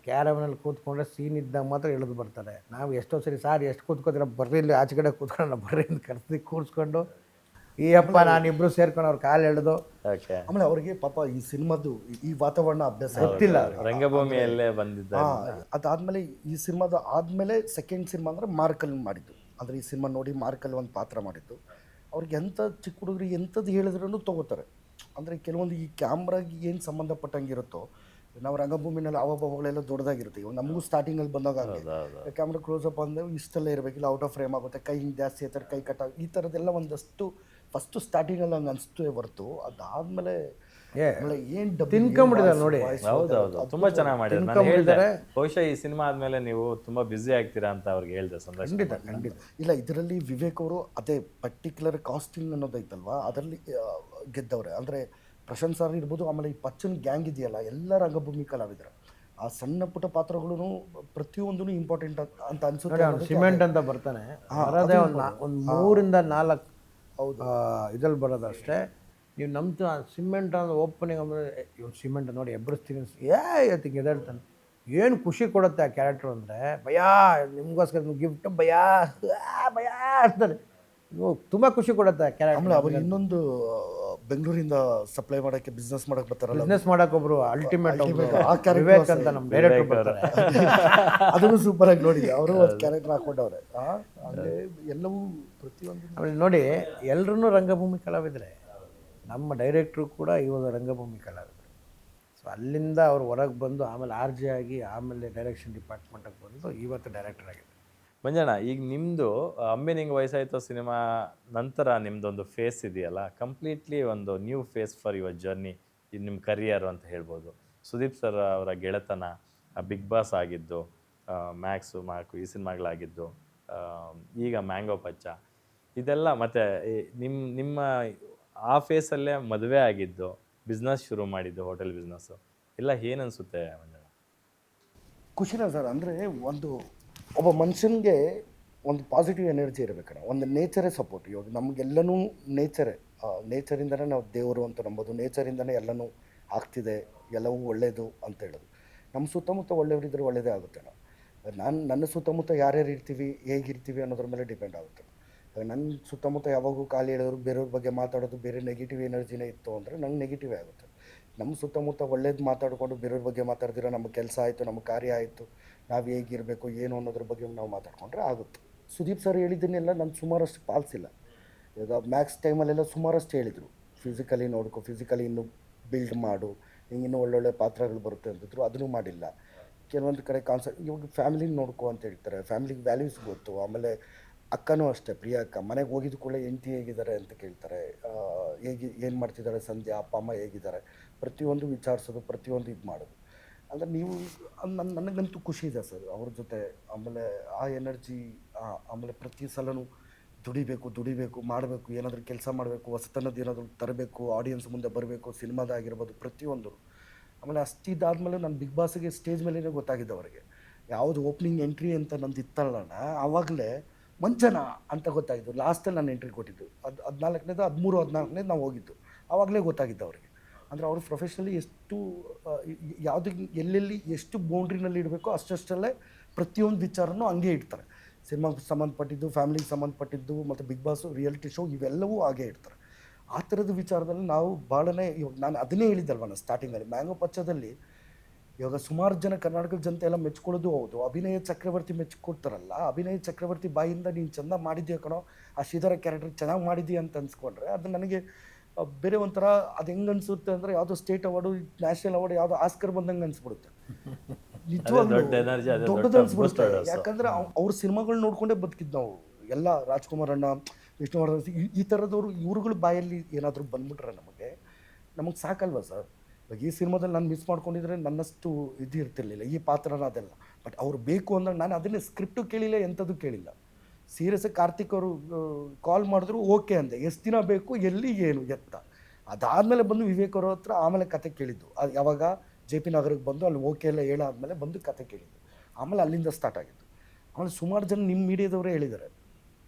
ಕ್ಯಾರವನಲ್ಲಿ ಕೂತ್ಕೊಂಡ್ರೆ ಸೀನ್ ಇದ್ದಾಗ ಮಾತ್ರ ಇಳಿದು ಬರ್ತಾರೆ. ನಾವು ಎಷ್ಟೋ ಸರಿ ಸಾರ್ ಎಷ್ಟು ಕೂತ್ಕೋತೀರ ಬರ್ರಿ, ಇಲ್ಲಿ ಆಚೆ ಕಡೆ ಕೂತ್ಕೊಂಡು ಬರ್ರಿ ಅಂತ ಕರೆಸಿ ಕೂರಿಸ್ಕೊಂಡು ಈ ಅಪ್ಪ ನಾನಿಬ್ಬರು ಸೇರ್ಕೊಂಡು ಅವ್ರ ಕಾಲು ಎಳೆದು. ಆಮೇಲೆ ಅವ್ರಿಗೆ ಪಾಪ ಈ ಸಿನಿಮಾದು ಈ ವಾತಾವರಣ ಅಭ್ಯಾಸ ಗೊತ್ತಿಲ್ಲ, ರಂಗಭೂಮಿಯಲ್ಲೇ ಬಂದಿದ್ದ. ಅದಾದ್ಮೇಲೆ ಈ ಸಿನಿಮಾದ ಆದಮೇಲೆ ಸೆಕೆಂಡ್ ಸಿನಿಮಾ ಅಂದರೆ ಮಾರ್ಕಲ್ ಮಾಡಿದ್ದು. ಅಂದರೆ ಈ ಸಿನಿಮಾ ನೋಡಿ ಮಾರ್ಕಲ್ ಒಂದು ಪಾತ್ರ ಮಾಡಿದ್ದು. ಅವ್ರಿಗೆ ಎಂಥ ಚಿಕ್ಕ ಹುಡುಗರಿಗೆ ಎಂಥದ್ದು ಹೇಳಿದ್ರೂ ತೊಗೋತಾರೆ. ಅಂದರೆ ಕೆಲವೊಂದು ಈ ಕ್ಯಾಮ್ರಾಗೆ ಏನು ಸಂಬಂಧಪಟ್ಟಂಗಿರುತ್ತೋ, ನಾವು ರಂಗಭೂಮಿನಲ್ಲಿ ಅವಾಗಲೆಲ್ಲ ದೊಡ್ಡದಾಗಿರುತ್ತೆ. ಇವಾಗ ನಮಗೂ ಸ್ಟಾರ್ಟಿಂಗಲ್ಲಿ ಬಂದಾಗ ಕ್ಯಾಮ್ರಾ ಕ್ಲೋಸಪ್ ಅಂದರೆ ಇಷ್ಟೆಲ್ಲ ಇರಬೇಕಿಲ್ಲ, ಔಟ್ ಆಫ್ ಫ್ರೇಮ್ ಆಗುತ್ತೆ, ಕೈ ಹಿಂಗೆ ಜಾಸ್ತಿ ಆಯ್ತಾರೆ, ಕೈ ಕಟ್ಟ, ಈ ಥರದ್ದೆಲ್ಲ ಒಂದಷ್ಟು ಫಸ್ಟು ಸ್ಟಾರ್ಟಿಂಗಲ್ಲಿ ಹಂಗೆ ಅನಿಸ್ತೇ ಹೊರತು ಅದಾದಮೇಲೆ ಏನು ತಿನ್ಕೊಂಬಿಟ್ಟಿದ್ದಾರೆ ನೋಡಿ. ಹೌದೌದು, ತುಂಬಾ ಚೆನ್ನಾಗಿ ಮಾಡಿದ್ದಾರೆ. ನಾನು ಹೇಳಿದೆ ಬಹುಶಃ ಈ ಸಿನಿಮಾ ಆದ್ಮೇಲೆ ನೀವು ತುಂಬಾ ಬ್ಯುಸಿ ಆಗ್ತೀರಾ ಅಂತ ಅವ್ರಿಗೆ ಹೇಳಿದೆ ಸಂದರ್ಶನ. ಖಂಡಿತ ಇಲ್ಲ. ಇದರಲ್ಲಿ ವಿವೇಕ್ ಅವರು ಅದೇ ಪರ್ಟಿಕ್ಯುಲರ್ ಕಾಸ್ಟಿಂಗ್ ಅನ್ನೋದೈತಲ್ವಾ, ಅದರಲ್ಲಿ ಗೆದ್ದವ್ರೆ. ಅಂದರೆ ಪ್ರಶಾಂತ್ ಸರ್ ಇರ್ಬೋದು, ಆಮೇಲೆ ಈ ಪಚ್ಚನ್ ಗ್ಯಾಂಗ್ ಇದೆಯಲ್ಲ, ಎಲ್ಲ ರಂಗಭೂಮಿ ಕಲಾವಿದರು. ಆ ಸಣ್ಣ ಪುಟ್ಟ ಪಾತ್ರಗಳು ಪ್ರತಿಯೊಂದು ಇಂಪಾರ್ಟೆಂಟ್ ಅಂತ ಅನ್ಸುತ್ತೆ. ಸಿಮೆಂಟ್ ಅಂತ ಬರ್ತಾನೆ, ಬರೋದೇ ಒಂದು 3 ಇಂದ 4 ಇದ್ರಲ್ಲಿ ಬರೋದು ಅಷ್ಟೇ. ನೀವು ನಮ್ದು ಸಿಮೆಂಟ್ ಅಂದ್ರೆ ಓಪನಿಂಗ್ ಅಂದರೆ ಇವ್ನು ಸಿಮೆಂಟ್ ನೋಡಿ ಎಬ್ಬರಿಸ್ತೀನಿ ಇವತ್ತಿಗೆ ಎದಾಡ್ತಾನೆ. ಏನು ಖುಷಿ ಕೊಡುತ್ತೆ ಆ ಕ್ಯಾರೆಕ್ಟರ್ ಅಂದರೆ, ಭಯಾ ನಿಮಗೋಸ್ಕರ ಗಿಫ್ಟ್ ಭಯಾ ಅಂತಾರೆ. ತುಂಬ ಖುಷಿ ಕೊಡುತ್ತೆ ಆ ಕ್ಯಾರೆಕ್ಟರ್. ಆಮೇಲೆ ಅವ್ರು ಇನ್ನೊಂದು ಬೆಂಗಳೂರಿಂದ ಸಪ್ಲೈ ಮಾಡೋಕ್ಕೆ ಬಿಸ್ನೆಸ್ ಮಾಡೋಕೆ ಬರ್ತಾರಲ್ಲ, ಬಿಸ್ನೆಸ್ ಮಾಡೋಕೆ ಒಬ್ರು ಅಲ್ಟಿಮೇಟ್ ವಿವೇಕ್ ಅಂತ ನಮ್ಮ ಡೈರೆಕ್ಟರ್ ಬರ್ತಾರೆ. ಅದನ್ನು ಸೂಪರ್ ಆಗಿ ನೋಡಿ, ಅವರು ಒಂದು ಕ್ಯಾರೆಕ್ಟರ್ ಹಾಕೊಂಡವ್ರೆ. ಅಂದರೆ ಎಲ್ಲವೂ ಪ್ರತಿಯೊಂದು. ಆಮೇಲೆ ನೋಡಿ, ಎಲ್ಲರೂ ರಂಗಭೂಮಿ ಕಲಾವಿದರೆ. ನಮ್ಮ ಡೈರೆಕ್ಟ್ರು ಕೂಡ ಇವಾಗ ರಂಗಭೂಮಿ ಕಲಾವಿದರು. ಸೊ ಅಲ್ಲಿಂದ ಅವ್ರು ಹೊರಗೆ ಬಂದು ಆಮೇಲೆ RJ ಆಗಿ ಆಮೇಲೆ ಡೈರೆಕ್ಷನ್ ಡಿಪಾರ್ಟ್ಮೆಂಟಿಗೆ ಬಂದು ಇವತ್ತು ಡೈರೆಕ್ಟರ್ ಆಗಿದೆ. ಮಂಜಣ್ಣ, ಈಗ ನಿಮ್ಮದು ಅಂಬೆ ನಿಂಗೆ ವಯಸ್ಸಾಯಿತು ಸಿನಿಮಾ ನಂತರ ನಿಮ್ಮದೊಂದು ಫೇಸ್ ಇದೆಯಲ್ಲ, ಕಂಪ್ಲೀಟ್ಲಿ ಒಂದು new face for your journey, ಇದು ನಿಮ್ಮ ಕರಿಯರು ಅಂತ ಹೇಳ್ಬೋದು. ಸುದೀಪ್ ಸರ್ ಅವರ ಗೆಳೆತನ, ಬಿಗ್ ಬಾಸ್ ಆಗಿದ್ದು, ಮಾರ್ಕು ಈ ಸಿನಿಮಾಗಳಾಗಿದ್ದು, ಈಗ ಮ್ಯಾಂಗೋ ಪಚ್ಚ, ಇದೆಲ್ಲ ಮತ್ತು ನಿಮ್ಮ ಆ ಫೇಸಲ್ಲೇ ಮದುವೆ ಆಗಿದ್ದು, ಬಿಸ್ನೆಸ್ ಶುರು ಮಾಡಿದ್ದು, ಹೋಟೆಲ್ ಬಿಸ್ನೆಸ್ಸು, ಎಲ್ಲ ಏನನ್ಸುತ್ತೆ ಮಂಜಣ್ಣ? ಖುಷಿನ ಸರ್. ಅಂದರೆ ಒಬ್ಬ ಮನುಷ್ಯನಿಗೆ ಒಂದು ಪಾಸಿಟಿವ್ ಎನರ್ಜಿ ಇರಬೇಕಣ್ಣ, ಒಂದು ನೇಚರೇ ಸಪೋರ್ಟ್. ಇವಾಗ ನಮಗೆಲ್ಲನೂ ನೇಚರಿಂದನೇ ನಾವು ದೇವರು ಅಂತ ನಂಬೋದು, ನೇಚರಿಂದನೇ ಎಲ್ಲನೂ ಆಗ್ತಿದೆ, ಎಲ್ಲವೂ ಒಳ್ಳೆಯದು ಅಂತ ಹೇಳೋದು. ನಮ್ಮ ಸುತ್ತಮುತ್ತ ಒಳ್ಳೆಯವರಿದ್ದರೆ ಒಳ್ಳೆಯದೇ ಆಗುತ್ತೆ. ನನ್ನ ಸುತ್ತಮುತ್ತ ಯಾರ್ಯಾರು ಇರ್ತೀವಿ, ಹೇಗಿರ್ತೀವಿ ಅನ್ನೋದ್ರ ಮೇಲೆ ಡಿಪೆಂಡ್ ಆಗುತ್ತೆ. ನನ್ನ ಸುತ್ತಮುತ್ತ ಯಾವಾಗೂ ಖಾಲಿ ಹೇಳೋರು, ಬೇರೆಯವ್ರ ಬಗ್ಗೆ ಮಾತಾಡೋದು, ಬೇರೆ ನೆಗೆಟಿವ್ ಎನರ್ಜಿನೇ ಇತ್ತು ಅಂದರೆ ನಂಗೆ ನೆಗೆಟಿವೇ ಆಗುತ್ತೆ. ನಮ್ಮ ಸುತ್ತಮುತ್ತ ಒಳ್ಳೇದು ಮಾತಾಡಿಕೊಂಡು ಬೇರೆಯವ್ರ ಬಗ್ಗೆ ಮಾತಾಡ್ದಿರೋ ನಮ್ಮ ಕೆಲಸ ಆಯಿತು, ನಮ್ಮ ಕಾರ್ಯ ಆಯಿತು, ನಾವು ಹೇಗಿರಬೇಕು ಏನು ಅನ್ನೋದ್ರ ಬಗ್ಗೆ ನಾವು ಮಾತಾಡ್ಕೊಂಡ್ರೆ ಆಗುತ್ತೆ. ಸುದೀಪ್ ಸರ್ ಹೇಳಿದ್ದನ್ನೆಲ್ಲ ನಾನು ಸುಮಾರಷ್ಟು ಪಾಲಿಸಿಲ್ಲ. ಇವಾಗ ಮ್ಯಾಕ್ಸ್ ಟೈಮಲ್ಲೆಲ್ಲ ಸುಮಾರಷ್ಟು ಹೇಳಿದರು, ಫಿಸಿಕಲಿ ನೋಡ್ಕೊ, ಫಿಸಿಕಲಿ ಇನ್ನೂ ಬಿಲ್ಡ್ ಮಾಡು, ಹಿಂಗೆ ಇನ್ನೂ ಒಳ್ಳೊಳ್ಳೆ ಪಾತ್ರಗಳು ಬರುತ್ತೆ ಅಂತಿದ್ರು. ಅದನ್ನೂ ಮಾಡಿಲ್ಲ. ಕೆಲವೊಂದು ಕಡೆ ಕಾನ್ಸೆಪ್ಟ್, ಇವಾಗ ಫ್ಯಾಮಿಲಿನ ನೋಡ್ಕೊ ಅಂತ ಹೇಳ್ತಾರೆ, ಫ್ಯಾಮಿಲಿಗೆ ವ್ಯಾಲ್ಯೂಸ್ ಗೊತ್ತು. ಆಮೇಲೆ ಅಕ್ಕನೂ ಅಷ್ಟೇ, ಪ್ರಿಯಾ ಅಕ್ಕ ಮನೆಗೆ ಹೋಗಿದ್ದು ಕೂಡ ಹೆಂಡತಿ ಹೇಗಿದ್ದಾರೆ ಅಂತ ಕೇಳ್ತಾರೆ, ಏನು ಮಾಡ್ತಿದ್ದಾರೆ ಸಂಧ್ಯಾ, ಅಪ್ಪ ಅಮ್ಮ ಹೇಗಿದ್ದಾರೆ, ಪ್ರತಿಯೊಂದು ವಿಚಾರಿಸೋದು, ಪ್ರತಿಯೊಂದು ಇದು ಮಾಡೋದು. ಅಂದರೆ ನೀವು ನನಗಂತೂ ಖುಷಿ ಇದೆ ಸರ್ ಅವ್ರ ಜೊತೆ. ಆಮೇಲೆ ಆ ಎನರ್ಜಿ, ಆಮೇಲೆ ಪ್ರತಿ ಸಲನೂ ದುಡಿಬೇಕು, ಮಾಡಬೇಕು, ಏನಾದರೂ ಕೆಲಸ ಮಾಡಬೇಕು, ಹೊಸತನದ್ದು ಏನಾದರೂ ತರಬೇಕು, ಆಡಿಯನ್ಸ್ ಮುಂದೆ ಬರಬೇಕು, ಸಿನಿಮಾದಾಗಿರ್ಬೋದು ಪ್ರತಿಯೊಂದು. ಆಮೇಲೆ ಅಷ್ಟಿದ್ದಾದಮೇಲೆ ನಾನು ಬಿಗ್ ಬಾಸ್ಗೆ ಸ್ಟೇಜ್ ಮೇಲೇ ಗೊತ್ತಾಗಿದ್ದು ಅವರಿಗೆ, ಯಾವುದು ಓಪನಿಂಗ್ ಎಂಟ್ರಿ ಅಂತ ನಂದು ಇತ್ತಲ್ಲಣ್ಣ, ಆವಾಗಲೇ ಮಂಚನ ಅಂತ ಗೊತ್ತಾಗಿದ್ದು. ಲಾಸ್ಟಲ್ಲಿ ನಾನು ಎಂಟ್ರಿ ಕೊಟ್ಟಿದ್ದು 14ನೇದು 13-14ನೇದು ನಾವು ಹೋಗಿದ್ದು, ಆವಾಗಲೇ ಗೊತ್ತಾಗಿದ್ದು ಅವರಿಗೆ. ಅಂದರೆ ಅವರು ಪ್ರೊಫೆಷ್ನಲಿ ಎಷ್ಟು ಯಾವುದಕ್ಕೆ ಎಲ್ಲೆಲ್ಲಿ ಎಷ್ಟು ಬೌಂಡ್ರಿನಲ್ಲಿ ಇಡಬೇಕೋ ಅಷ್ಟಷ್ಟಲ್ಲೇ ಪ್ರತಿಯೊಂದು ವಿಚಾರನೂ ಹಂಗೆ ಇಡ್ತಾರೆ. ಸಿನಿಮಾಗೆ ಸಂಬಂಧಪಟ್ಟಿದ್ದು, ಫ್ಯಾಮಿಲಿಗೆ ಸಂಬಂಧಪಟ್ಟಿದ್ದು, ಮತ್ತು ಬಿಗ್ ಬಾಸು, ರಿಯಾಲಿಟಿ ಶೋ ಇವೆಲ್ಲವೂ ಹಾಗೆ ಇಡ್ತಾರೆ. ಆ ಥರದ ವಿಚಾರದಲ್ಲಿ ನಾವು ಭಾಳನೇ, ಇವಾಗ ನಾನು ಅದನ್ನೇ ಹೇಳಿದ್ದಲ್ವ ನಾನು ಸ್ಟಾರ್ಟಿಂಗಲ್ಲಿ, ಮ್ಯಾಂಗೋ ಪಚ್ಚದಲ್ಲಿ ಇವಾಗ ಸುಮಾರು ಜನ ಕರ್ನಾಟಕದ ಜನತೆ ಎಲ್ಲ ಮೆಚ್ಕೊಳ್ಳೋದು ಹೌದು. ಅಭಿನಯ ಚಕ್ರವರ್ತಿ ಮೆಚ್ಕೊಡ್ತಾರಲ್ಲ, ಅಭಿನಯ ಚಕ್ರವರ್ತಿ ಬಾಯಿಂದ ನೀನು ಚೆಂದ ಮಾಡಿದ್ಯಾ ಕಣೋ, ಆ ಶ್ರೀಧರ ಕ್ಯಾರೆಕ್ಟರ್ ಚೆನ್ನಾಗಿ ಮಾಡಿದ್ಯಾ ಅಂತ ಅನ್ಸ್ಕೊಂಡ್ರೆ ಅದು ನನಗೆ ಬೇರೆ ಒಂಥರ, ಅದು ಹೆಂಗೆ ಅನಿಸುತ್ತೆ ಅಂದರೆ ಯಾವುದೋ ಸ್ಟೇಟ್ ಅವಾರ್ಡು, ನ್ಯಾಷನಲ್ ಅವಾರ್ಡು, ಯಾವುದೋ ಆಸ್ಕರ್ ಬಂದಂಗೆ ಅನಿಸ್ಬಿಡುತ್ತೆ. ನಿಜವಾಗ್ಲೂ ದೊಡ್ಡದು ಅನಿಸ್ಬಿಡುತ್ತೆ. ಯಾಕಂದರೆ ಅವ್ರ ಸಿನಿಮಾಗಳು ನೋಡ್ಕೊಂಡೇ ಬದುಕಿದ್ದು ನಾವು ಎಲ್ಲ. ರಾಜ್ಕುಮಾರ್ ಅಣ್ಣ, ವಿಷ್ಣುವರ್ಧನ್, ಈ ಥರದವರು, ಇವ್ರುಗಳ ಬಾಯಲ್ಲಿ ಏನಾದರೂ ಬಂದ್ಬಿಟ್ರೆ ನಮಗೆ ಸಾಕಲ್ವ ಸರ್. ಇವಾಗ ಈ ಸಿನಿಮಾದಲ್ಲಿ ನಾನು ಮಿಸ್ ಮಾಡ್ಕೊಂಡಿದ್ರೆ ನನ್ನಷ್ಟು ಇದು ಇರ್ತಿರ್ಲಿಲ್ಲ, ಈ ಪಾತ್ರನ ಅದೆಲ್ಲ. ಬಟ್ ಅವ್ರು ಬೇಕು ಅಂದಾಗ ನಾನು ಅದನ್ನೇ ಸ್ಕ್ರಿಪ್ಟು ಕೇಳಿಲ್ಲ, ಎಂಥದ್ದು ಕೇಳಿಲ್ಲ. ಸೀರಿಯಸ್ ಕಾರ್ತಿಕ್ ಅವರು ಕಾಲ್ ಮಾಡಿದ್ರು, ಓಕೆ ಅಂದೆ. ಎಷ್ಟು ದಿನ ಬೇಕು, ಎಲ್ಲಿ, ಏನು, ಎತ್ತ. ಅದಾದಮೇಲೆ ಬಂದು ವಿವೇಕ್ ಅವ್ರ ಹತ್ರ ಆಮೇಲೆ ಕತೆ ಕೇಳಿದ್ದು. ಅದು ಯಾವಾಗ JP ನಗರಕ್ಕೆ ಬಂದು ಅಲ್ಲಿ ಓಕೆ ಎಲ್ಲ ಹೇಳಾದ್ಮೇಲೆ ಬಂದು ಕತೆ ಕೇಳಿದ್ದು. ಆಮೇಲೆ ಅಲ್ಲಿಂದ ಸ್ಟಾರ್ಟ್ ಆಗಿದ್ದು. ಆಮೇಲೆ ಸುಮಾರು ಜನ ನಿಮ್ಮ ಮೀಡಿಯಾದವರೇ ಹೇಳಿದ್ದಾರೆ,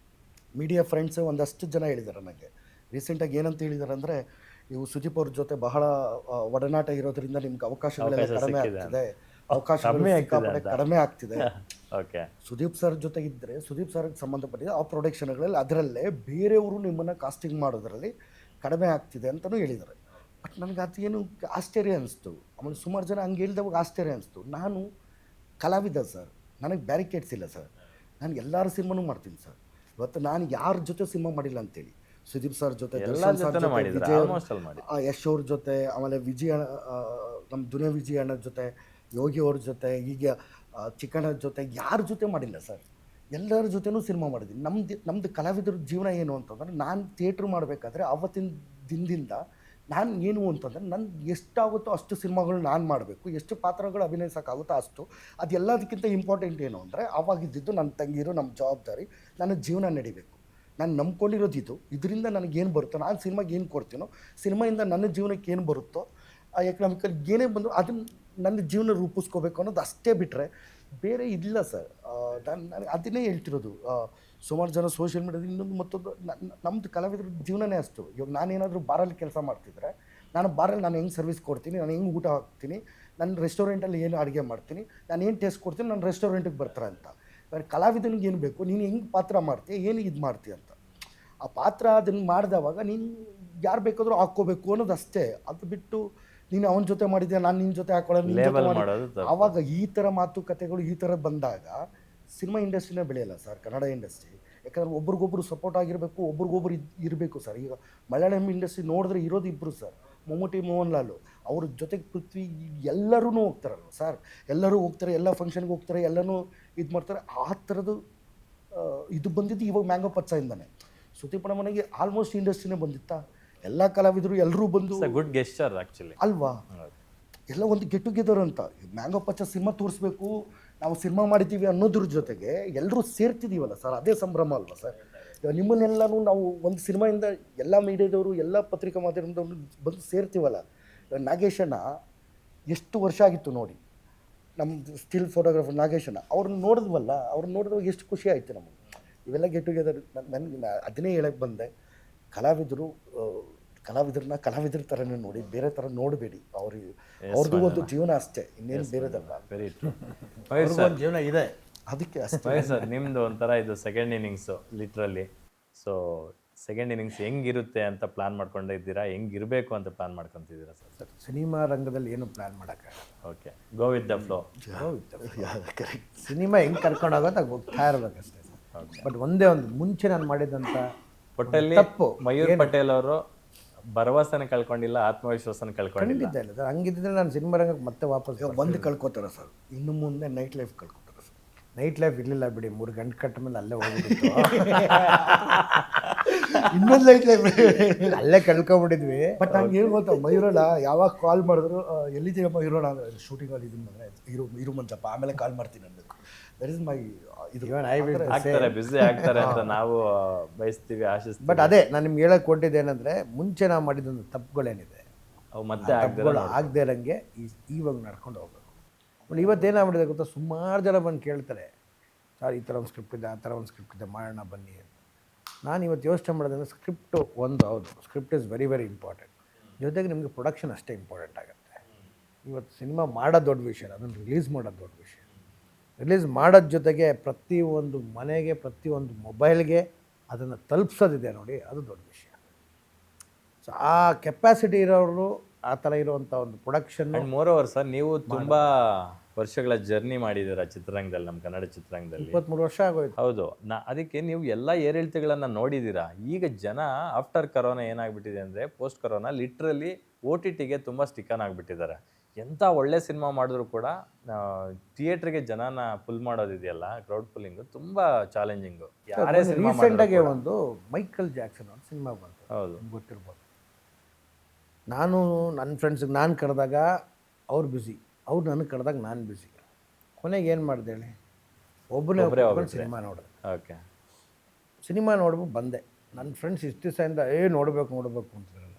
ಮೀಡಿಯಾ ಫ್ರೆಂಡ್ಸೇ ಒಂದಷ್ಟು ಜನ ಹೇಳಿದ್ದಾರೆ ನನಗೆ ರೀಸೆಂಟಾಗಿ. ಏನಂತ ಹೇಳಿದ್ದಾರೆ ಅಂದರೆ, ನೀವು ಸುದೀಪ್ ಅವ್ರ ಜೊತೆ ಬಹಳ ಒಡನಾಟ ಇರೋದ್ರಿಂದ ನಿಮ್ಗೆ ಅವಕಾಶಗಳೆಲ್ಲ ಕಡಿಮೆ ಆಗ್ತಿದೆ, ಅವಕಾಶಗಳು ಕಡಿಮೆ ಆಗ್ತಿದೆ. ಸುದೀಪ್ ಸರ್ ಜೊತೆ ಇದ್ದರೆ, ಸುದೀಪ್ ಸರ್ಗೆ ಸಂಬಂಧಪಟ್ಟಿದ ಆ ಪ್ರೊಡಕ್ಷನ್ಗಳಲ್ಲಿ ಅದರಲ್ಲೇ ಬೇರೆಯವರು ನಿಮ್ಮನ್ನು ಕಾಸ್ಟಿಂಗ್ ಮಾಡೋದ್ರಲ್ಲಿ ಕಡಿಮೆ ಆಗ್ತಿದೆ ಅಂತಲೂ ಹೇಳಿದ್ದಾರೆ. ಬಟ್ ನನಗೆ ಅದು ಏನು ಆಶ್ಚರ್ಯ ಅನಿಸ್ತು. ಆಮೇಲೆ ಸುಮಾರು ಜನ ಹಂಗೆ ಹೇಳಿದವಾಗ ಆಶ್ಚರ್ಯ ಅನಿಸ್ತು. ನಾನು ಕಲಾವಿದ ಸರ್, ನನಗೆ ಬ್ಯಾರಿಕೇಡ್ಸ್ ಇಲ್ಲ ಸರ್, ನಾನು ಎಲ್ಲರ ಸಿನಿಮಾನೂ ಮಾಡ್ತೀನಿ ಸರ್. ಇವತ್ತು ನಾನು ಯಾರ ಜೊತೆ ಸಿನಿಮಾ ಮಾಡಿಲ್ಲ ಅಂತೇಳಿ, ಸುದೀಪ್ ಸರ್ ಜೊತೆ, ದರ್ಶನ್ ಸರ್ ಜೊತೆ, ಯಶ್ ಅವ್ರ ಜೊತೆ, ಆಮೇಲೆ ನಮ್ಮ ದುನಿಯಾ ವಿಜಯ ಅಣ್ಣರ ಜೊತೆ, ಯೋಗಿ ಅವ್ರ ಜೊತೆ, ಈಗ ಚಿಕ್ಕಣ್ಣ ಜೊತೆ, ಯಾರ ಜೊತೆ ಮಾಡಿಲ್ಲ ಸರ್. ಎಲ್ಲರ ಜೊತೆನೂ ಸಿನಿಮಾ ಮಾಡಿದ್ದೀನಿ. ನಮ್ಮದು ಕಲಾವಿದರ ಜೀವನ ಏನು ಅಂತಂದರೆ, ನಾನು ಥಿಯೇಟ್ರ್ ಮಾಡಬೇಕಾದ್ರೆ ಆವತ್ತಿನ ದಿನದಿಂದ ನಾನು ಏನು ಅಂತಂದರೆ, ನನ್ನ ಎಷ್ಟಾಗುತ್ತೋ ಅಷ್ಟು ಸಿನಿಮಾಗಳು ನಾನು ಮಾಡಬೇಕು, ಎಷ್ಟು ಪಾತ್ರಗಳು ಅಭಿನಯಿಸೋಕ್ಕಾಗುತ್ತೋ ಅಷ್ಟು. ಅದೆಲ್ಲದಕ್ಕಿಂತ ಇಂಪಾರ್ಟೆಂಟ್ ಏನು ಅಂದರೆ, ಆವಾಗಿದ್ದು ನನ್ನ ತಂಗಿರು, ನಮ್ಮ ಜವಾಬ್ದಾರಿ, ನನ್ನ ಜೀವನ ನಡಿಬೇಕು. ನಾನು ನಂಬ್ಕೊಂಡಿರೋದು ಇದರಿಂದ ನನಗೇನು ಬರುತ್ತೋ, ನಾನು ಸಿನಿಮಾಗೆ ಏನು ಕೊಡ್ತೀನೋ, ಸಿನಿಮಾಯಿಂದ ನನ್ನ ಜೀವನಕ್ಕೆ ಏನು ಬರುತ್ತೋ, ಆ ಎಕನಾಮಿಕಲ್ ಏನೇ ಬಂದರೂ ಅದನ್ನು ನನ್ನ ಜೀವನ ರೂಪಿಸ್ಕೋಬೇಕು ಅನ್ನೋದು ಅಷ್ಟೇ ಬಿಟ್ಟರೆ ಬೇರೆ ಇಲ್ಲ ಸರ್. ನಾನು ಅದನ್ನೇ ಹೇಳ್ತಿರೋದು. ಸುಮಾರು ಜನ ಸೋಷಿಯಲ್ ಮೀಡಿಯಾದಲ್ಲಿ ಇನ್ನೊಂದು ಮತ್ತೊಂದು, ನಮ್ಮದು ಕಲಾವಿದ್ರ ಜೀವನನೇ ಅಷ್ಟು. ಇವಾಗ ನಾನೇನಾದರೂ ಬಾರಲ್ಲಿ ಕೆಲಸ ಮಾಡ್ತಿದ್ರೆ, ಬಾರಲ್ಲಿ ನಾನು ಹೆಂಗೆ ಸರ್ವಿಸ್ ಕೊಡ್ತೀನಿ, ನಾನು ಹೆಂಗೆ ಊಟ ಹಾಕ್ತೀನಿ, ನನ್ನ ರೆಸ್ಟೋರೆಂಟಲ್ಲಿ ಏನು ಅಡುಗೆ ಮಾಡ್ತೀನಿ, ನಾನು ಏನು ಟೇಸ್ಟ್ ಕೊಡ್ತೀನಿ, ನನ್ನ ರೆಸ್ಟೋರೆಂಟಿಗೆ ಬರ್ತಾರೆ ಅಂತ. ಕಲಾವಿದನಿಗೆ ಏನು ಬೇಕು, ನೀನು ಹೆಂಗೆ ಪಾತ್ರ ಮಾಡ್ತೀಯ, ಏನು ಇದು ಮಾಡ್ತೀಯ ಅಂತ. ಆ ಪಾತ್ರ ಅದನ್ನು ಮಾಡಿದವಾಗ ನೀನು ಯಾರು ಬೇಕಾದರೂ ಹಾಕ್ಕೋಬೇಕು ಅನ್ನೋದು ಅಷ್ಟೇ. ಅದು ಬಿಟ್ಟು ನೀನು ಅವನ ಜೊತೆ ಮಾಡಿದ್ಯಾ, ನಾನು ನಿನ್ನ ಜೊತೆ ಹಾಕೊಳ್ಳೋದು, ಆವಾಗ ಈ ಥರ ಮಾತುಕತೆಗಳು ಈ ಥರ ಬಂದಾಗ ಸಿನಿಮಾ ಇಂಡಸ್ಟ್ರಿನೇ ಬೆಳೆಯಲ್ಲ ಸರ್, ಕನ್ನಡ ಇಂಡಸ್ಟ್ರಿ. ಯಾಕಂದರೆ ಒಬ್ರಿಗೊಬ್ರು ಸಪೋರ್ಟ್ ಆಗಿರಬೇಕು, ಒಬ್ರಿಗೊಬ್ರು ಇರಬೇಕು ಸರ್. ಈಗ ಮಲಯಾಳಂ ಇಂಡಸ್ಟ್ರಿ ನೋಡಿದ್ರೆ ಇರೋದು ಇಬ್ಬರು ಸರ್, ಮಮ್ಮೂಟಿ, ಮೋಹನ್ ಲಾಲು, ಅವ್ರ ಜೊತೆಗೆ ಪೃಥ್ವಿ, ಎಲ್ಲರೂ ಹೋಗ್ತಾರಲ್ವ ಸರ್. ಎಲ್ಲರೂ ಹೋಗ್ತಾರೆ, ಎಲ್ಲ ಫಂಕ್ಷನ್ಗೆ ಹೋಗ್ತಾರೆ, ಎಲ್ಲನೂ ಇದು ಮಾಡ್ತಾರೆ. ಆ ಥರದ್ದು ಇದು ಬಂದಿದ್ದು ಇವಾಗ ಮ್ಯಾಂಗೋ ಪಚ್ಚಯಿಂದನೇ. ಸುದೀಪನ ಮನೆಗೆ ಆಲ್ಮೋಸ್ಟ್ ಇಂಡಸ್ಟ್ರಿನೇ ಬಂದಿತ್ತಾ, ಎಲ್ಲ ಕಲಾವಿದರು ಎಲ್ಲರೂ ಬಂದು, ಗುಡ್ ಗೆಸ್ಚರ್ ಆ್ಯಕ್ಚುಲಿ ಅಲ್ವಾ, ಎಲ್ಲ ಒಂದು ಗೆಟ್ ಟುಗೆದರ್ ಅಂತ. ಮ್ಯಾಂಗೋ ಪಚ್ಚ ಸಿನಿಮಾ ತೋರಿಸ್ಬೇಕು, ನಾವು ಸಿನಿಮಾ ಮಾಡಿದ್ದೀವಿ ಅನ್ನೋದ್ರ ಜೊತೆಗೆ ಎಲ್ಲರೂ ಸೇರ್ತಿದ್ದೀವಲ್ಲ ಸರ್, ಅದೇ ಸಂಭ್ರಮ ಅಲ್ವಾ ಸರ್. ನಿಮ್ಮನ್ನೆಲ್ಲನೂ ನಾವು ಒಂದು ಸಿನಿಮಾಯಿಂದ ಎಲ್ಲ ಮೀಡಿಯಾದವರು, ಎಲ್ಲ ಪತ್ರಿಕಾ ಮಾಧ್ಯಮದವರು ಬಂದು ಸೇರ್ತೀವಲ್ಲ. ನಾಗೇಶಣ್ಣ ಎಷ್ಟು ವರ್ಷ ಆಗಿತ್ತು ನೋಡಿ, ನಮ್ಮ ಸ್ಟಿಲ್ ಫೋಟೋಗ್ರಾಫರ್ ನಾಗೇಶಣ್ಣ, ಅವ್ರನ್ನ ನೋಡಿದ್ವಲ್ಲ, ಅವ್ರನ್ನ ನೋಡಿದಾಗ ಎಷ್ಟು ಖುಷಿ ಆಯಿತು ನಮಗೆ. ಇವೆಲ್ಲ ಗೆಟ್ ಟುಗೆದರ್. ನನಗೆ ಅದನ್ನೇ ಹೇಳಕ್ಕೆ ಬಂದೆ, ಕಲಾವಿದ್ರನ್ನ ಕಲಾವಿದ್ರ ಥರನೇ ನೋಡಿ, ಬೇರೆ ಥರ ನೋಡಬೇಡಿ. ಅವ್ರದ್ದು ಒಂದು ಜೀವನ ಅಷ್ಟೇ, ಇನ್ನೇನು ಬೇರೆದಲ್ಲ. ಒಂದು ಜೀವನ ಇದೆ, ಅದಕ್ಕೆ ಅಷ್ಟೇ ಸರ್. ನಿಮ್ಮದು ಒಂಥರ ಇದು second innings literally. So second innings ಹೆಂಗಿರುತ್ತೆ ಅಂತ ಪ್ಲಾನ್ ಮಾಡ್ಕೊಂಡಿದ್ದೀರಾ, ಹೆಂಗಿರಬೇಕು ಅಂತ ಪ್ಲಾನ್ ಮಾಡ್ಕೊತಿದ್ದೀರಾ ಸರ್? ಸಿನಿಮಾ ರಂಗದಲ್ಲಿ ಏನು ಪ್ಲಾನ್ ಮಾಡೋಕ್ಕಾಗಲ್ಲ. Okay, go with the flow. Cinema ಹೆಂಗೆ ಕರ್ಕೊಂಡು ಹೋಗೋದು ಹೋಗ್ತಾ ಇರ್ಬೇಕಷ್ಟೇ ಸರ್. ಬಟ್ ಒಂದೇ ಒಂದು ಮುಂಚೆ ನಾನು ಮಾಡಿದಂಥ ಒಟ್ಟಲ್ಲಿ ತಪ್ಪು ಮಯೂರ್ ಪಟೇಲ್ ಅವರು ಭರವಸೆನ ಕಳ್ಕೊಂಡಿಲ್ಲ, ಆತ್ಮವಿಶ್ವಾಸನ ಕಳ್ಕೊಂಡಿಲ್ಲ. ಖಂಡಿತ ಇಲ್ಲ ಸರ್. ಹಂಗಿದ್ದರೆ ನಾನು ಸಿನಿಮಾ ರಂಗಕ್ಕೆ ಮತ್ತೆ ವಾಪಸ್ ಒಂದು ಕಳ್ಕೊತಾರೆ ಸರ್, ಇನ್ನು ಮುಂದೆ ನೈಟ್ ಲೈಫ್ ಕಳ್ಕೊತಾರೆ ಸರ್. ನೈಟ್ ಲೈಫ್ ಇರಲಿಲ್ಲ ಬಿಡಿ, 3 ಗಂಟೆ ಕಟ್ಟ ಮೇಲೆ ಅಲ್ಲೇ ಹೋಗ್ಬಿಟ್ಟಿತ್ತು. ಇನ್ನೊಂದು ನೈಟ್ ಲೈಫ್ ಅಲ್ಲೇ ಕಳ್ಕೊಬಿಟ್ಟಿದ್ವಿ. ಬಟ್ ನಂಗೆ ಏನು ಗೊತ್ತಾ, ಮಯೂರಣ್ಣ ಯಾವಾಗ ಕಾಲ್ ಮಾಡಿದ್ರು ಎಲ್ಲಿದ್ದೀರ ಮಯೂರಣ್ಣ ಅಂದರೆ ಶೂಟಿಂಗಲ್ಲಿ ಇದನ್ನ ಅಂದರೆ ಇರು ಮಂಚಪ್ಪ, ಆಮೇಲೆ ಕಾಲ್ ಮಾಡ್ತೀನಿ ಅನ್ನಬೇಕು. ದಟ್ ಇಸ್ ಮೈ ಇದು. ಆಗ್ತಾರೆ, ಬ್ಯುಸಿ ಆಗ್ತಾರೆ ಅಂತ ನಾವು ಬಯಸ್ತೀವಿ, ಆಶಿಸ್ತೀವಿ. ಬಟ್ ಅದೇ ನಾನು ನಿಮ್ಗೆ ಹೇಳಕ್ಕೆ ಕೊಟ್ಟಿದ್ದು ಏನಂದರೆ, ಮುಂಚೆ ನಾವು ಮಾಡಿದಂಥ ತಪ್ಪುಗಳೇನಿದೆ ಅವು ಮತ್ತೆ ತಪ್ಪುಗಳು ಆಗದೆ ಇರೋಂಗೆ ಇವಾಗ ನಡ್ಕೊಂಡು ಹೋಗ್ಬೇಕು. ಬಟ್ ಇವತ್ತೇನಾಗ್ಬಿಟ್ಟಿದೆ ಗೊತ್ತಾ, ಸುಮಾರು ಜನ ಬಂದು ಕೇಳ್ತಾರೆ, ಸರ್ ಈ ಥರ ಒಂದು ಸ್ಕ್ರಿಪ್ಟ್ ಇದೆ, ಆ ಥರ ಒಂದು ಸ್ಕ್ರಿಪ್ಟ್ ಇದೆ, ಮಾಡೋಣ ಬನ್ನಿ ಅಂತ. ನಾನು ಇವತ್ತು ಯೋಚನೆ ಮಾಡೋದಂದರೆ, ಸ್ಕ್ರಿಪ್ಟು ಒಂದು ಹೌದು, script is very very important. ಜೊತೆಗೆ ನಿಮಗೆ ಪ್ರೊಡಕ್ಷನ್ ಅಷ್ಟೇ ಇಂಪಾರ್ಟೆಂಟ್ ಆಗುತ್ತೆ. ಇವತ್ತು ಸಿನಿಮಾ ಮಾಡೋದು ದೊಡ್ಡ ವಿಷಯ, ಅದನ್ನು ರಿಲೀಸ್ ಮಾಡೋದು ದೊಡ್ಡ ವಿಷಯ. ರಿಲೀಸ್ ಮಾಡೋದ್ರ ಜೊತೆಗೆ ಪ್ರತಿಯೊಂದು ಮನೆಗೆ, ಪ್ರತಿಯೊಂದು ಮೊಬೈಲ್ಗೆ ಅದನ್ನು ತಲುಪಿಸೋದಿದೆ ನೋಡಿ, ಅದು ದೊಡ್ಡ ವಿಷಯ. ಸೊ ಆ ಕೆಪಾಸಿಟಿ ಇರೋರು, ಆ ಥರ ಇರುವಂಥ ಒಂದು production. And more over sir, ನೀವು ತುಂಬ ವರ್ಷಗಳ ಜರ್ನಿ ಮಾಡಿದ್ದೀರ ಚಿತ್ರರಂಗದಲ್ಲಿ, ನಮ್ಮ ಕನ್ನಡ ಚಿತ್ರರಂಗದಲ್ಲಿ 23 ವರ್ಷ ಆಗೋಯ್ತು. ಹೌದು. ಅದಕ್ಕೆ ನೀವು ಎಲ್ಲ ಏರಿಳಿತಗಳನ್ನು ನೋಡಿದ್ದೀರಾ. ಈಗ ಜನ ಆಫ್ಟರ್ ಕರೋನಾ ಏನಾಗ್ಬಿಟ್ಟಿದೆ ಅಂದರೆ, ಪೋಸ್ಟ್ ಕರೋನಾ ಲಿಟ್ರಲಿ OTTಗೆ ತುಂಬ ಸ್ಟಿಕನ್ ಆಗಿಬಿಟ್ಟಿದ್ದಾರೆ. ಎಂಥ ಒಳ್ಳೆ ಸಿನಿಮಾ ಮಾಡಿದ್ರು ಕೂಡ ಥಿಯೇಟ್ರಿಗೆ ಜನನ ಫುಲ್ ಮಾಡೋದಿದೆಯಲ್ಲ, ಕ್ರೌಡ್ ಫುಲ್ಲಿಂಗು ತುಂಬ ಚಾಲೆಂಜಿಂಗು. ಯಾರೇ ಸಿನಿಮಾ ರೀಸೆಂಟಾಗಿ ಒಂದು ಮೈಕಲ್ ಜಾಕ್ಸನ್ ಒಂದು ಸಿನಿಮಾ ಬಂತು, ಹೌದು ಗೊತ್ತಿರ್ಬೋದು. ನಾನು ನನ್ನ ಫ್ರೆಂಡ್ಸಿಗೆ ನಾನು ಕರೆದಾಗ ಅವ್ರು ಬ್ಯುಸಿ, ಅವ್ರು ನನಗೆ ಕರೆದಾಗ ನಾನು ಬ್ಯುಸಿ. ಕೊನೆಗೆ ಏನು ಮಾಡಿದೆ ಹೇಳಿ, ಒಬ್ಬನೇ ಸಿನಿಮಾ ನೋಡಿದೆ. ಓಕೆ, ಸಿನಿಮಾ ನೋಡ್ಬಿಟ್ಟು ಬಂದೆ. ನನ್ನ ಫ್ರೆಂಡ್ಸ್ ಇಷ್ಟು ದಿವಸದಿಂದ ನೋಡಬೇಕು ಅಂತಿರಲ್ಲ.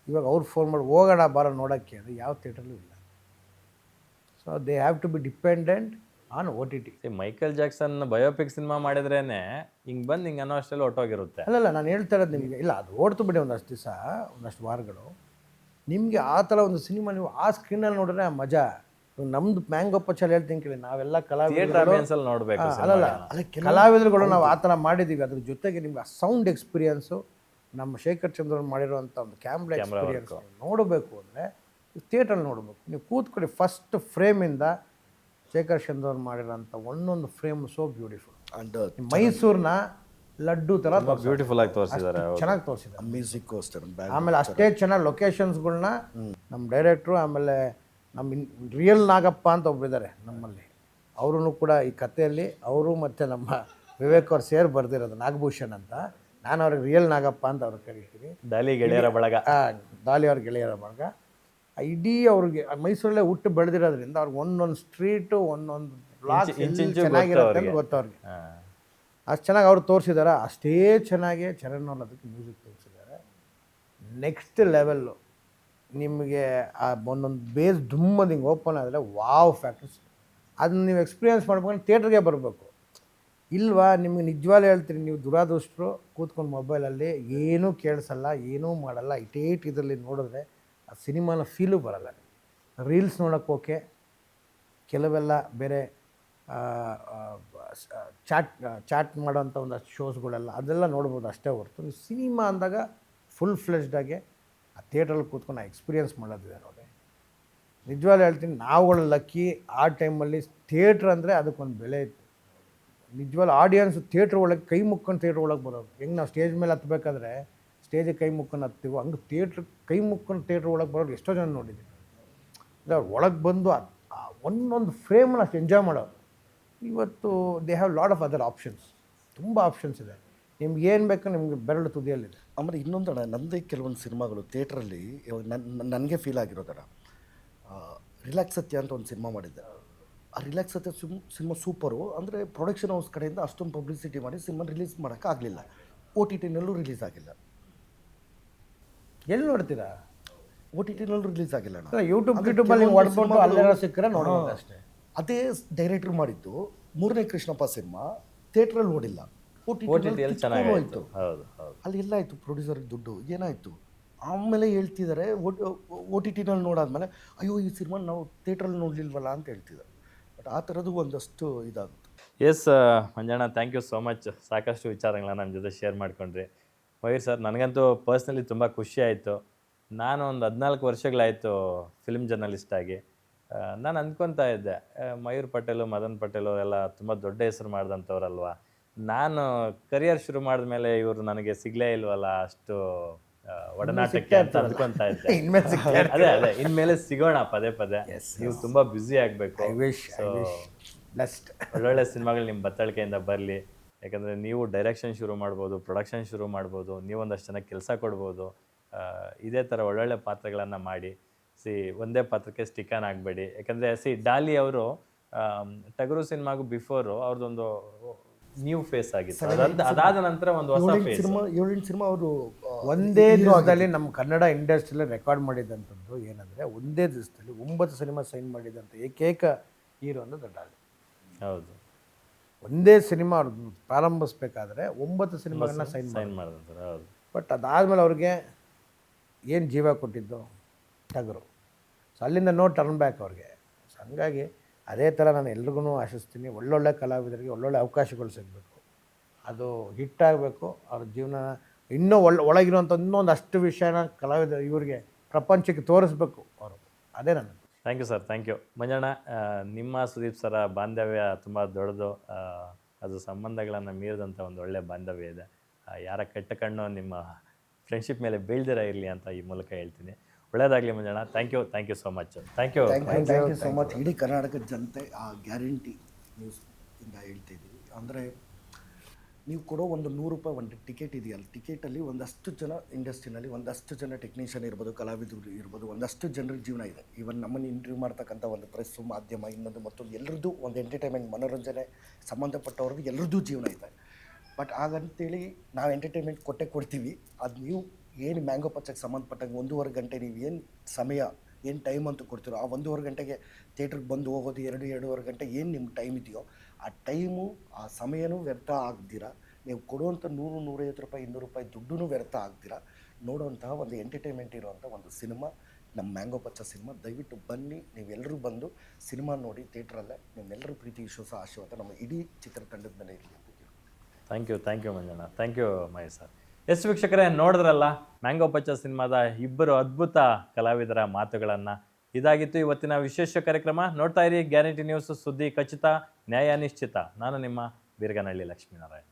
ಇವಾಗ ಅವ್ರು ಫೋನ್ ಮಾಡಿ ಹೋಗೋಣ ಬಾರ ನೋಡೋಕ್ಕೆ ಅಂದರೆ ಯಾವ ಥಿಯೇಟ್ರಲ್ಲೂ ಇಲ್ಲ. So they have to be dependent on OTT. Michael Jackson biopic cinema ಮಾಡಿದ್ರೇನೆ ಹಿಂಗೆ ಬಂದು ಹಿಂಗೆ ಅನ್ನೋ ಅಷ್ಟೆಲ್ಲ ಹೊಟ್ಟೋಗಿರುತ್ತೆ. ಅಲ್ಲಲ್ಲ, ನಾನು ಹೇಳ್ತಾ ಇರೋದು ನಿಮಗೆ, ಇಲ್ಲ ಅದು ಓಡ್ತು ಬಿಡಿ ಒಂದಷ್ಟು ದಿವಸ, ಒಂದಷ್ಟು ವಾರಗಳು. ನಿಮಗೆ ಆ ಥರ ಒಂದು ಸಿನಿಮಾ ನೀವು ಆ ಸ್ಕ್ರೀನಲ್ಲಿ ನೋಡಿದ್ರೆ ಆ ಮಜಾ. ನಮ್ದು ಮ್ಯಾಂಗೋ ಪಚ್ಚಲ್ಲಿ ಹೇಳ್ತೀನಿ ಕೇಳಿ, ನಾವೆಲ್ಲ ಕಲಾವಿದರು ನೋಡಬೇಕು. ಅಲ್ಲಲ್ಲ, ಕಲಾವಿದರುಗಳು ನಾವು ಆ ಥರ ಮಾಡಿದ್ದೀವಿ. ಅದ್ರ ಜೊತೆಗೆ ನಿಮ್ಗೆ ಆ ಸೌಂಡ್ ಎಕ್ಸ್ಪೀರಿಯನ್ಸು, ನಮ್ಮ ಶೇಖರ್ ಚಂದ್ರನ್ ಮಾಡಿರೋಂಥ ಒಂದು ಕ್ಯಾಮ್ರಾ ಎಕ್ಸ್ಪೀರಿಯನ್ಸ್ ನೋಡಬೇಕು ಅಂದರೆ ಥಿಯೇಟ್ರಲ್ಲಿ ನೋಡಬೇಕು. ನೀವು ಕೂತ್ಕೊಳ್ಳಿ, ಫಸ್ಟ್ ಫ್ರೇಮಿಂದ ಶೇಖರ್ ಚಂದ್ರನ್ ಮಾಡಿರೋಂಥ ಒಂದೊಂದು ಫ್ರೇಮ್ ಸೋ ಬ್ಯೂಟಿಫುಲ್. ಅಂಡ್ ಮೈಸೂರಿನ ಲಡ್ಡು ಥರ ಬ್ಯೂಟಿಫುಲ್ ಆಗಿ ತೋರಿಸಿದ್ದಾರೆ, ಚೆನ್ನಾಗಿ ತೋರಿಸಿದ್ದಾರೆ. ಮ್ಯೂಸಿಕ್ ಅಷ್ಟೇ, ಆಮೇಲೆ ಅಷ್ಟೇ ಚೆನ್ನಾಗಿ ಲೊಕೇಶನ್ಸ್ಗಳ್ನ ನಮ್ಮ ಡೈರೆಕ್ಟ್ರು, ಆಮೇಲೆ ನಮ್ಮ ರಿಯಲ್ ನಾಗಪ್ಪ ಅಂತ ಒಬ್ಬರಿದ್ದಾರೆ ನಮ್ಮಲ್ಲಿ, ಅವರು ಕೂಡ ಈ ಕಥೆಯಲ್ಲಿ ಅವರು ಮತ್ತು ನಮ್ಮ ವಿವೇಕ್ ಅವ್ರು ಸೇರಿ ಬರ್ದಿರೋದು, ನಾಗಭೂಷಣ್ ಅಂತ. ನಾನು ಅವ್ರಿಗೆ ರಿಯಲ್ ನಾಗಪ್ಪ ಅಂತ ಅವ್ರಿಗೆ ಕರಿತೀನಿ. ದಾಲಿ ಗೆಳೆಯರ ಬಳಗ, ದಾಲಿ ಅವ್ರ ಗೆಳೆಯರ ಬಳಗ. ಇಡೀ ಅವ್ರಿಗೆ ಮೈಸೂರಲ್ಲೇ ಹುಟ್ಟು ಬೆಳೆದಿರೋದ್ರಿಂದ ಅವ್ರಿಗೆ ಒಂದೊಂದು ಸ್ಟ್ರೀಟು, ಒಂದೊಂದು ಬ್ಲಾಕ್ ಚೆನ್ನಾಗಿರುತ್ತೆ ಅಂತ ಗೊತ್ತವ್ರಿಗೆ. ಅಷ್ಟು ಚೆನ್ನಾಗಿ ಅವ್ರು ತೋರಿಸಿದ್ದಾರೆ. ಅಷ್ಟೇ ಚೆನ್ನಾಗಿ ಚರಣ್ ಅವ್ರು ಅದಕ್ಕೆ ಮ್ಯೂಸಿಕ್ ತೋರಿಸಿದ್ದಾರೆ. ನೆಕ್ಸ್ಟ್ ಲೆವೆಲ್ಲು ನಿಮಗೆ ಆ ಒಂದೊಂದು ಬೇಸ್ ದುಮ್ಮದು ಹಿಂಗೆ ಓಪನ್ ಆದರೆ ವಾವ್ ಫ್ಯಾಕ್ಟರ್ಸ್. ಅದನ್ನ ನೀವು ಎಕ್ಸ್ಪೀರಿಯೆನ್ಸ್ ಮಾಡ್ಬೇಕಂದ್ರೆ ಥಿಯೇಟ್ರಿಗೆ ಬರಬೇಕು. ಇಲ್ವಾ, ನಿಮಗೆ ನಿಜವಾಗ್ಲೂ ಹೇಳ್ತೀರಿ, ನೀವು ದುರಾದೃಷ್ಟರು ಕೂತ್ಕೊಂಡು ಮೊಬೈಲಲ್ಲಿ ಏನೂ ಕೇಳಿಸಲ್ಲ, ಏನೂ ಮಾಡಲ್ಲ, ಇಟೇಟ್ ಇದರಲ್ಲಿ ನೋಡಿದ್ರೆ ಆ ಸಿನಿಮಾನ ಫೀಲು ಬರಲ್ಲ. ರೀಲ್ಸ್ ನೋಡೋಕ್ಕೆ ಓಕೆ, ಕೆಲವೆಲ್ಲ ಬೇರೆ ಚಾಟ್ ಮಾಡೋಂಥ ಒಂದಷ್ಟು ಶೋಸ್ಗಳೆಲ್ಲ ಅದೆಲ್ಲ ನೋಡ್ಬೋದು ಅಷ್ಟೇ ಹೊರತು, ನೀವು ಸಿನಿಮಾ ಅಂದಾಗ ಫುಲ್ ಫ್ಲೆಜ್ಡಾಗೆ ಆ ಥಿಯೇಟ್ರಲ್ಲಿ ಕೂತ್ಕೊಂಡು ಆ ಎಕ್ಸ್ಪೀರಿಯೆನ್ಸ್ ಮಾಡೋದಿದೆ ನೋಡಿ. ನಿಜವಾಗ್ಲೂ ಹೇಳ್ತೀನಿ, ನಾವುಗಳು ಲಕ್ಕಿ. ಆ ಟೈಮಲ್ಲಿ ಥಿಯೇಟ್ರ್ ಅಂದರೆ ಅದಕ್ಕೊಂದು ಬೆಲೆ ಇತ್ತು. ನಿಜವಾಗ್ಲೂ ಆಡಿಯನ್ಸ್ ಥಿಯೇಟ್ರ್ ಒಳಗೆ ಕೈ ಮುಕ್ಕೊಂಡು ಥಿಯೇಟ್ರ್ ಒಳಗೆ ಬರೋದು. ಹೆಂಗೆ ನಾವು ಸ್ಟೇಜ್ ಮೇಲೆ ಹತ್ತಬೇಕಾದ್ರೆ ಸ್ಟೇಜಿಗೆ ಕೈ ಮುಕ್ಕೊಂಡು ಹತ್ತೀವೋ, ಹಂಗೆ ಥಿಯೇಟ್ರ್ ಕೈ ಮುಕ್ಕೊಂಡು ಥಿಯೇಟ್ರ್ ಒಳಗೆ ಬರೋರು ಎಷ್ಟೋ ಜನ ನೋಡಿದ್ದೀನಿ. ಅವ್ರು ಒಳಗೆ ಬಂದು ಒಂದೊಂದು ಫ್ರೇಮನ್ನ ಅಷ್ಟು ಎಂಜಾಯ್ ಮಾಡೋರು. ಇವತ್ತು they have lot of other options, ತುಂಬ ಆಪ್ಷನ್ಸ್ ಇದೆ. ನಿಮ್ಗೆ ಏನು ಬೇಕು ನಿಮಗೆ ಬೆರಳು ತುದಿಯಲ್ಲಿದೆ. ಆಮೇಲೆ ಇನ್ನೊಂದಣ, ನನ್ನದೇ ಕೆಲವೊಂದು ಸಿನಿಮಾಗಳು ಥಿಯೇಟ್ರಲ್ಲಿ ಇವಾಗ ನನಗೆ ಫೀಲ್ ಆಗಿರೋದಣ. ರಿಲ್ಯಾಕ್ಸ್ ಸತ್ಯ ಅಂತ ಒಂದು ಸಿನಿಮಾ ಮಾಡಿದ್ದೆ. ಆ ರಿಲ್ಯಾಕ್ಸ್ ಸತ್ಯ ಸಿನಿಮಾ ಸೂಪರು. ಅಂದರೆ ಪ್ರೊಡಕ್ಷನ್ ಹೌಸ್ ಕಡೆಯಿಂದ ಅಷ್ಟೊಂದು ಪಬ್ಲಿಸಿಟಿ ಮಾಡಿ ಸಿನಿಮಾ ರಿಲೀಸ್ ಮಾಡೋಕ್ಕಾಗಲಿಲ್ಲ. OTTನಲ್ಲೂ ರಿಲೀಸ್ ಆಗಿಲ್ಲ. ಎಲ್ಲಿ ನೋಡ್ತೀರಾ? OTTನಲ್ಲೂ ರಿಲೀಸ್ ಆಗಿಲ್ಲ. ಯೂಟ್ಯೂಬಲ್ಲಿ ಹೊಡ್ಬಿಟ್ಟು ಅಲ್ಲೆಲ್ಲ ಸಿಕ್ಕರೆ ನೋಡೋದು ಅಷ್ಟೇ. ಅದೇ ಡೈರೆಕ್ಟ್ರ್ ಮಾಡಿದ್ದು 3ನೇ ಕೃಷ್ಣಪ್ಪ ಸಿನಿಮಾ ಥಿಯೇಟ್ರಲ್ಲಿ ಓಡಿಲ್ಲ, OTTಯಲ್ಲಿ ಚೆನ್ನಾಗಿತ್ತು. ಅಲ್ಲಿ ಎಲ್ಲ ಆಯಿತು, ಪ್ರೊಡ್ಯೂಸರ್ಗೆ ದುಡ್ಡು ಏನಾಯಿತು. ಆಮೇಲೆ ಹೇಳ್ತಿದ್ದಾರೆ OTTನಲ್ಲಿ ನೋಡಾದ್ಮೇಲೆ, ಅಯ್ಯೋ ಈ ಸಿನಿಮಾ ನಾವು ಥಿಯೇಟ್ರಲ್ಲಿ ನೋಡಲಿಲ್ವಲ್ಲ ಅಂತ ಹೇಳ್ತಿದ್ದಾರೆ. ಬಟ್ ಆ ಥರದ್ದು ಒಂದಷ್ಟು ಇದಾಗುತ್ತೆ. Yes Manjanna, thank you so much. ಸಾಕಷ್ಟು ವಿಚಾರಗಳನ್ನ ನಮ್ಮ ಜೊತೆ ಶೇರ್ ಮಾಡ್ಕೊಂಡ್ರಿ. ಮಯೂರ್ ಸರ್, ನನಗಂತೂ ಪರ್ಸ್ನಲಿ ತುಂಬ ಖುಷಿ ಆಯಿತು. ನಾನು ಒಂದು 14 ವರ್ಷಗಳಾಯಿತು ಫಿಲ್ಮ್ ಜರ್ನಲಿಸ್ಟ್ ಆಗಿ. ನಾನು ಅಂದ್ಕೊತಾ ಇದ್ದೆ, ಮಯೂರ್ ಪಟೇಲು, ಮದನ್ ಪಟೇಲು ಎಲ್ಲ ತುಂಬ ದೊಡ್ಡ ಹೆಸರು ಮಾಡಿದಂಥವ್ರಲ್ವ, ನಾನು ಕರಿಯರ್ ಶುರು ಮಾಡಿದ್ಮೇಲೆ ಇವರು ನನಗೆ ಸಿಗ್ಲೇ ಇಲ್ವಲ್ಲ ಅಷ್ಟು ಒಡನಾಟಕ್ಕೆ ಅಂತ ಅಂದ್ಕೊಂತಾ ಇದ್ದೆ. ಇನ್ಮೇಲೆ ಸಿಗ್ತಾ ಅದೇ ಅದೇ ಇನ್ಮೇಲೆ ಸಿಗೋಣ ಪದೇ ಪದೇ. ನೀವು ತುಂಬಾ ಬ್ಯುಸಿ ಆಗ್ಬೇಕು. I wish blessed. ಒಳ್ಳೊಳ್ಳೆ ಸಿನಿಮಾಗಳು ನಿಮ್ಮ ಬತ್ತಳಿಕೆಯಿಂದ ಬರಲಿ. ಯಾಕಂದರೆ ನೀವು ಡೈರೆಕ್ಷನ್ ಶುರು ಮಾಡ್ಬೋದು, ಪ್ರೊಡಕ್ಷನ್ ಶುರು ಮಾಡ್ಬೋದು, ನೀವೊಂದಷ್ಟು ಜನಕ್ಕೆ ಕೆಲಸ ಕೊಡ್ಬೋದು. ಇದೇ ಥರ ಒಳ್ಳೊಳ್ಳೆ ಪಾತ್ರಗಳನ್ನು ಮಾಡಿ. ಒಂದೇ ಪಾತ್ರಕ್ಕೆ ಸ್ಟಿಕನ್ ಆಗಬೇಡಿ. ಯಾಕಂದರೆ ಡಾಲಿ ಅವರು ಟಗರು ಸಿನಿಮಾಗೂ ಬಿಫೋರು ಅವ್ರದ್ದೊಂದು ನ್ಯೂ ಫೇಸ್ ಆಗಿತ್ತು. ಅದಾದ ನಂತರ ಒಂದು ಹೊಸ ಫೇಸ್. ಏಳೆಂಟು ಸಿನಿಮಾ ಅವರು ಒಂದೇ ದಿವಸದಲ್ಲಿ ನಮ್ಮ ಕನ್ನಡ ಇಂಡಸ್ಟ್ರಿಯಲ್ಲಿ ರೆಕಾರ್ಡ್ ಮಾಡಿದಂಥದ್ದು ಏನಂದರೆ, ಒಂದೇ ದಿವಸದಲ್ಲಿ 9 ಸಿನಿಮಾ ಸೈನ್ ಮಾಡಿದಂಥ ಏಕೈಕ ಹೀರೋ ಅಂದರೆ ದೊಡ್ಡಾಳಿ. ಹೌದು, ಒಂದೇ ಸಿನಿಮಾ ಅವ್ರು ಪ್ರಾರಂಭಿಸ್ಬೇಕಾದ್ರೆ 9 ಸಿನಿಮಾಗಳನ್ನ ಸೈನ್ ಮಾಡಿದ್ರು. ಹೌದು. ಬಟ್ ಅದಾದಮೇಲೆ ಅವ್ರಿಗೆ ಏನು ಜೀವ ಕೊಟ್ಟಿದ್ದು ಟಗರು. ಸೊ ಅಲ್ಲಿಂದ ನೋ ಟರ್ನ್ ಬ್ಯಾಕ್ ಅವ್ರಿಗೆ. ಸೊ ಹಂಗಾಗಿ ಅದೇ ಥರ ನಾನು ಎಲ್ರಿಗೂ ಆಶಿಸ್ತೀನಿ, ಒಳ್ಳೊಳ್ಳೆ ಕಲಾವಿದರಿಗೆ ಒಳ್ಳೊಳ್ಳೆ ಅವಕಾಶಗಳು ಸಿಗಬೇಕು, ಅದು ಹಿಟ್ಟಾಗಬೇಕು. ಅವ್ರ ಜೀವನ ಇನ್ನೂ ಒಳಗಿರುವಂಥ ಇನ್ನೊಂದು ಅಷ್ಟು ವಿಷಯನ ಕಲಾವಿದ ಇವ್ರಿಗೆ ಪ್ರಪಂಚಕ್ಕೆ ತೋರಿಸ್ಬೇಕು ಅವರು. ಅದೇ ನನ್ನ. Thank you sir, thank you. Manjanna, ನಿಮ್ಮ ಸುದೀಪ್ ಸರ ಬಾಂಧವ್ಯ ತುಂಬ ದೊಡ್ಡದು. ಅದು ಸಂಬಂಧಗಳನ್ನು ಮೀರಿದಂಥ ಒಂದು ಒಳ್ಳೆಯ ಬಾಂಧವ್ಯ ಇದೆ. ಯಾರ ಕೆಟ್ಟ ಕಣ್ಣು ನಿಮ್ಮ ಫ್ರೆಂಡ್ಶಿಪ್ ಮೇಲೆ ಬೀಳ್ದಿರ ಇರಲಿ ಅಂತ ಈ ಮೂಲಕ ಹೇಳ್ತೀನಿ. ಒಳ್ಳೆಯದಾಗಲಿ Manjanna. Thank you so much. Thank you so much. ಇಡೀ ಕರ್ನಾಟಕದ ಜನತೆ ಆ ಗ್ಯಾರಂಟಿ ನ್ಯೂಸ್ ಇಂದ ಹೇಳ್ತಿದ್ದೀವಿ. ಅಂದರೆ ನೀವು ಕೊಡೋ ಒಂದು ₹100 ಒಂದು ಟಿಕೆಟ್ ಇದೆಯಲ್ಲ, ಟಿಕೆಟಲ್ಲಿ ಒಂದಷ್ಟು ಜನ ಇಂಡಸ್ಟ್ರಿನಲ್ಲಿ ಒಂದಷ್ಟು ಜನ ಟೆಕ್ನಿಷಿಯನ್ ಇರ್ಬೋದು, ಕಲಾವಿದರು ಇರ್ಬೋದು, ಒಂದಷ್ಟು ಜನರ ಜೀವನ ಇದೆ. ಈವನ್ ನಮ್ಮನ್ನು ಇಂಟರ್ವ್ಯೂ ಮಾಡ್ತಕ್ಕಂಥ ಒಂದು ಪ್ರೆಸ್ಸು, ಮಾಧ್ಯಮ, ಇನ್ನೊಂದು ಮತ್ತೊಂದು ಎಲ್ಲರದ್ದು ಒಂದು ಎಂಟರ್ಟೈನ್ಮೆಂಟ್, ಮನೋರಂಜನೆ ಸಂಬಂಧಪಟ್ಟವ್ರದ್ದು ಎಲ್ಲರದ್ದು ಜೀವನ ಇದೆ. ಬಟ್ ಹಾಗಂತೇಳಿ ನಾವು ಎಂಟರ್ಟೈನ್ಮೆಂಟ್ ಕೊಡ್ತೀವಿ. ಅದು ನೀವು ಏನು ಮ್ಯಾಂಗೋ ಪಚ್ಚಕ್ಕೆ ಸಂಬಂಧಪಟ್ಟಂಗೆ 1.5 ಗಂಟೆ ನೀವು ಏನು ಸಮಯ, ಏನು ಟೈಮ್ ಅಂತ ಕೊಡ್ತೀರೋ, ಆ 1.5 ಗಂಟೆಗೆ ಥಿಯೇಟ್ರಿಗೆ ಬಂದು ಹೋಗೋದು 2-2.5 ಗಂಟೆ ಏನು ನಿಮ್ಮ ಟೈಮ್ ಇದೆಯೋ, ಆ ಟೈಮು ಆ ಸಮಯನೂ ವ್ಯರ್ಥ ಆಗ್ದಿರ, ನೀವು ಕೊಡುವಂಥ ₹100, ₹150, ದುಡ್ಡೂ ವ್ಯರ್ಥ ಆಗ್ದಿರ ನೋಡುವಂತಹ ಒಂದು ಎಂಟರ್ಟೈನ್ಮೆಂಟ್ ಇರುವಂಥ ಒಂದು ಸಿನಿಮಾ ನಮ್ಮ ಮ್ಯಾಂಗೋ ಪಚ್ಚ ಸಿನಿಮಾ. ದಯವಿಟ್ಟು ಬನ್ನಿ, ನೀವೆಲ್ಲರೂ ಬಂದು ಸಿನಿಮಾ ನೋಡಿ ಥಿಯೇಟ್ರಲ್ಲೇ. ನಿಮ್ಮೆಲ್ಲರೂ ಪ್ರೀತಿ, ವಿಶ್ವಾಸ, ಆಶೀರ್ವಾದ ನಮ್ಮ ಇಡೀ ಚಿತ್ರತಂಡದ ಮೇಲೆ ಇರಲಿ ಅಂತ ಕೇಳ್ತೀನಿ. Thank you Manjanna. Thank you Mahesh sir. Yes ವೀಕ್ಷಕರೇ, ನೋಡಿದ್ರಲ್ಲ ಮ್ಯಾಂಗೋ ಪಚ್ಚ ಸಿನಿಮಾದ ಇಬ್ಬರು ಅದ್ಭುತ ಕಲಾವಿದರ ಮಾತುಗಳನ್ನು. ಇದಾಗಿತ್ತು ಇವತ್ತಿನ ವಿಶೇಷ ಕಾರ್ಯಕ್ರಮ. ನೋಡ್ತಾ ಇರಿ ಗ್ಯಾರಂಟಿ ನ್ಯೂಸ್, ಸುದ್ದಿ ಖಚಿತ, ನ್ಯಾಯ ನಿಶ್ಚಿತ. ನಾನು ನಿಮ್ಮ ಬೀರ್ಗನಹಳ್ಳಿ ಲಕ್ಷ್ಮೀನಾರಾಯಣ.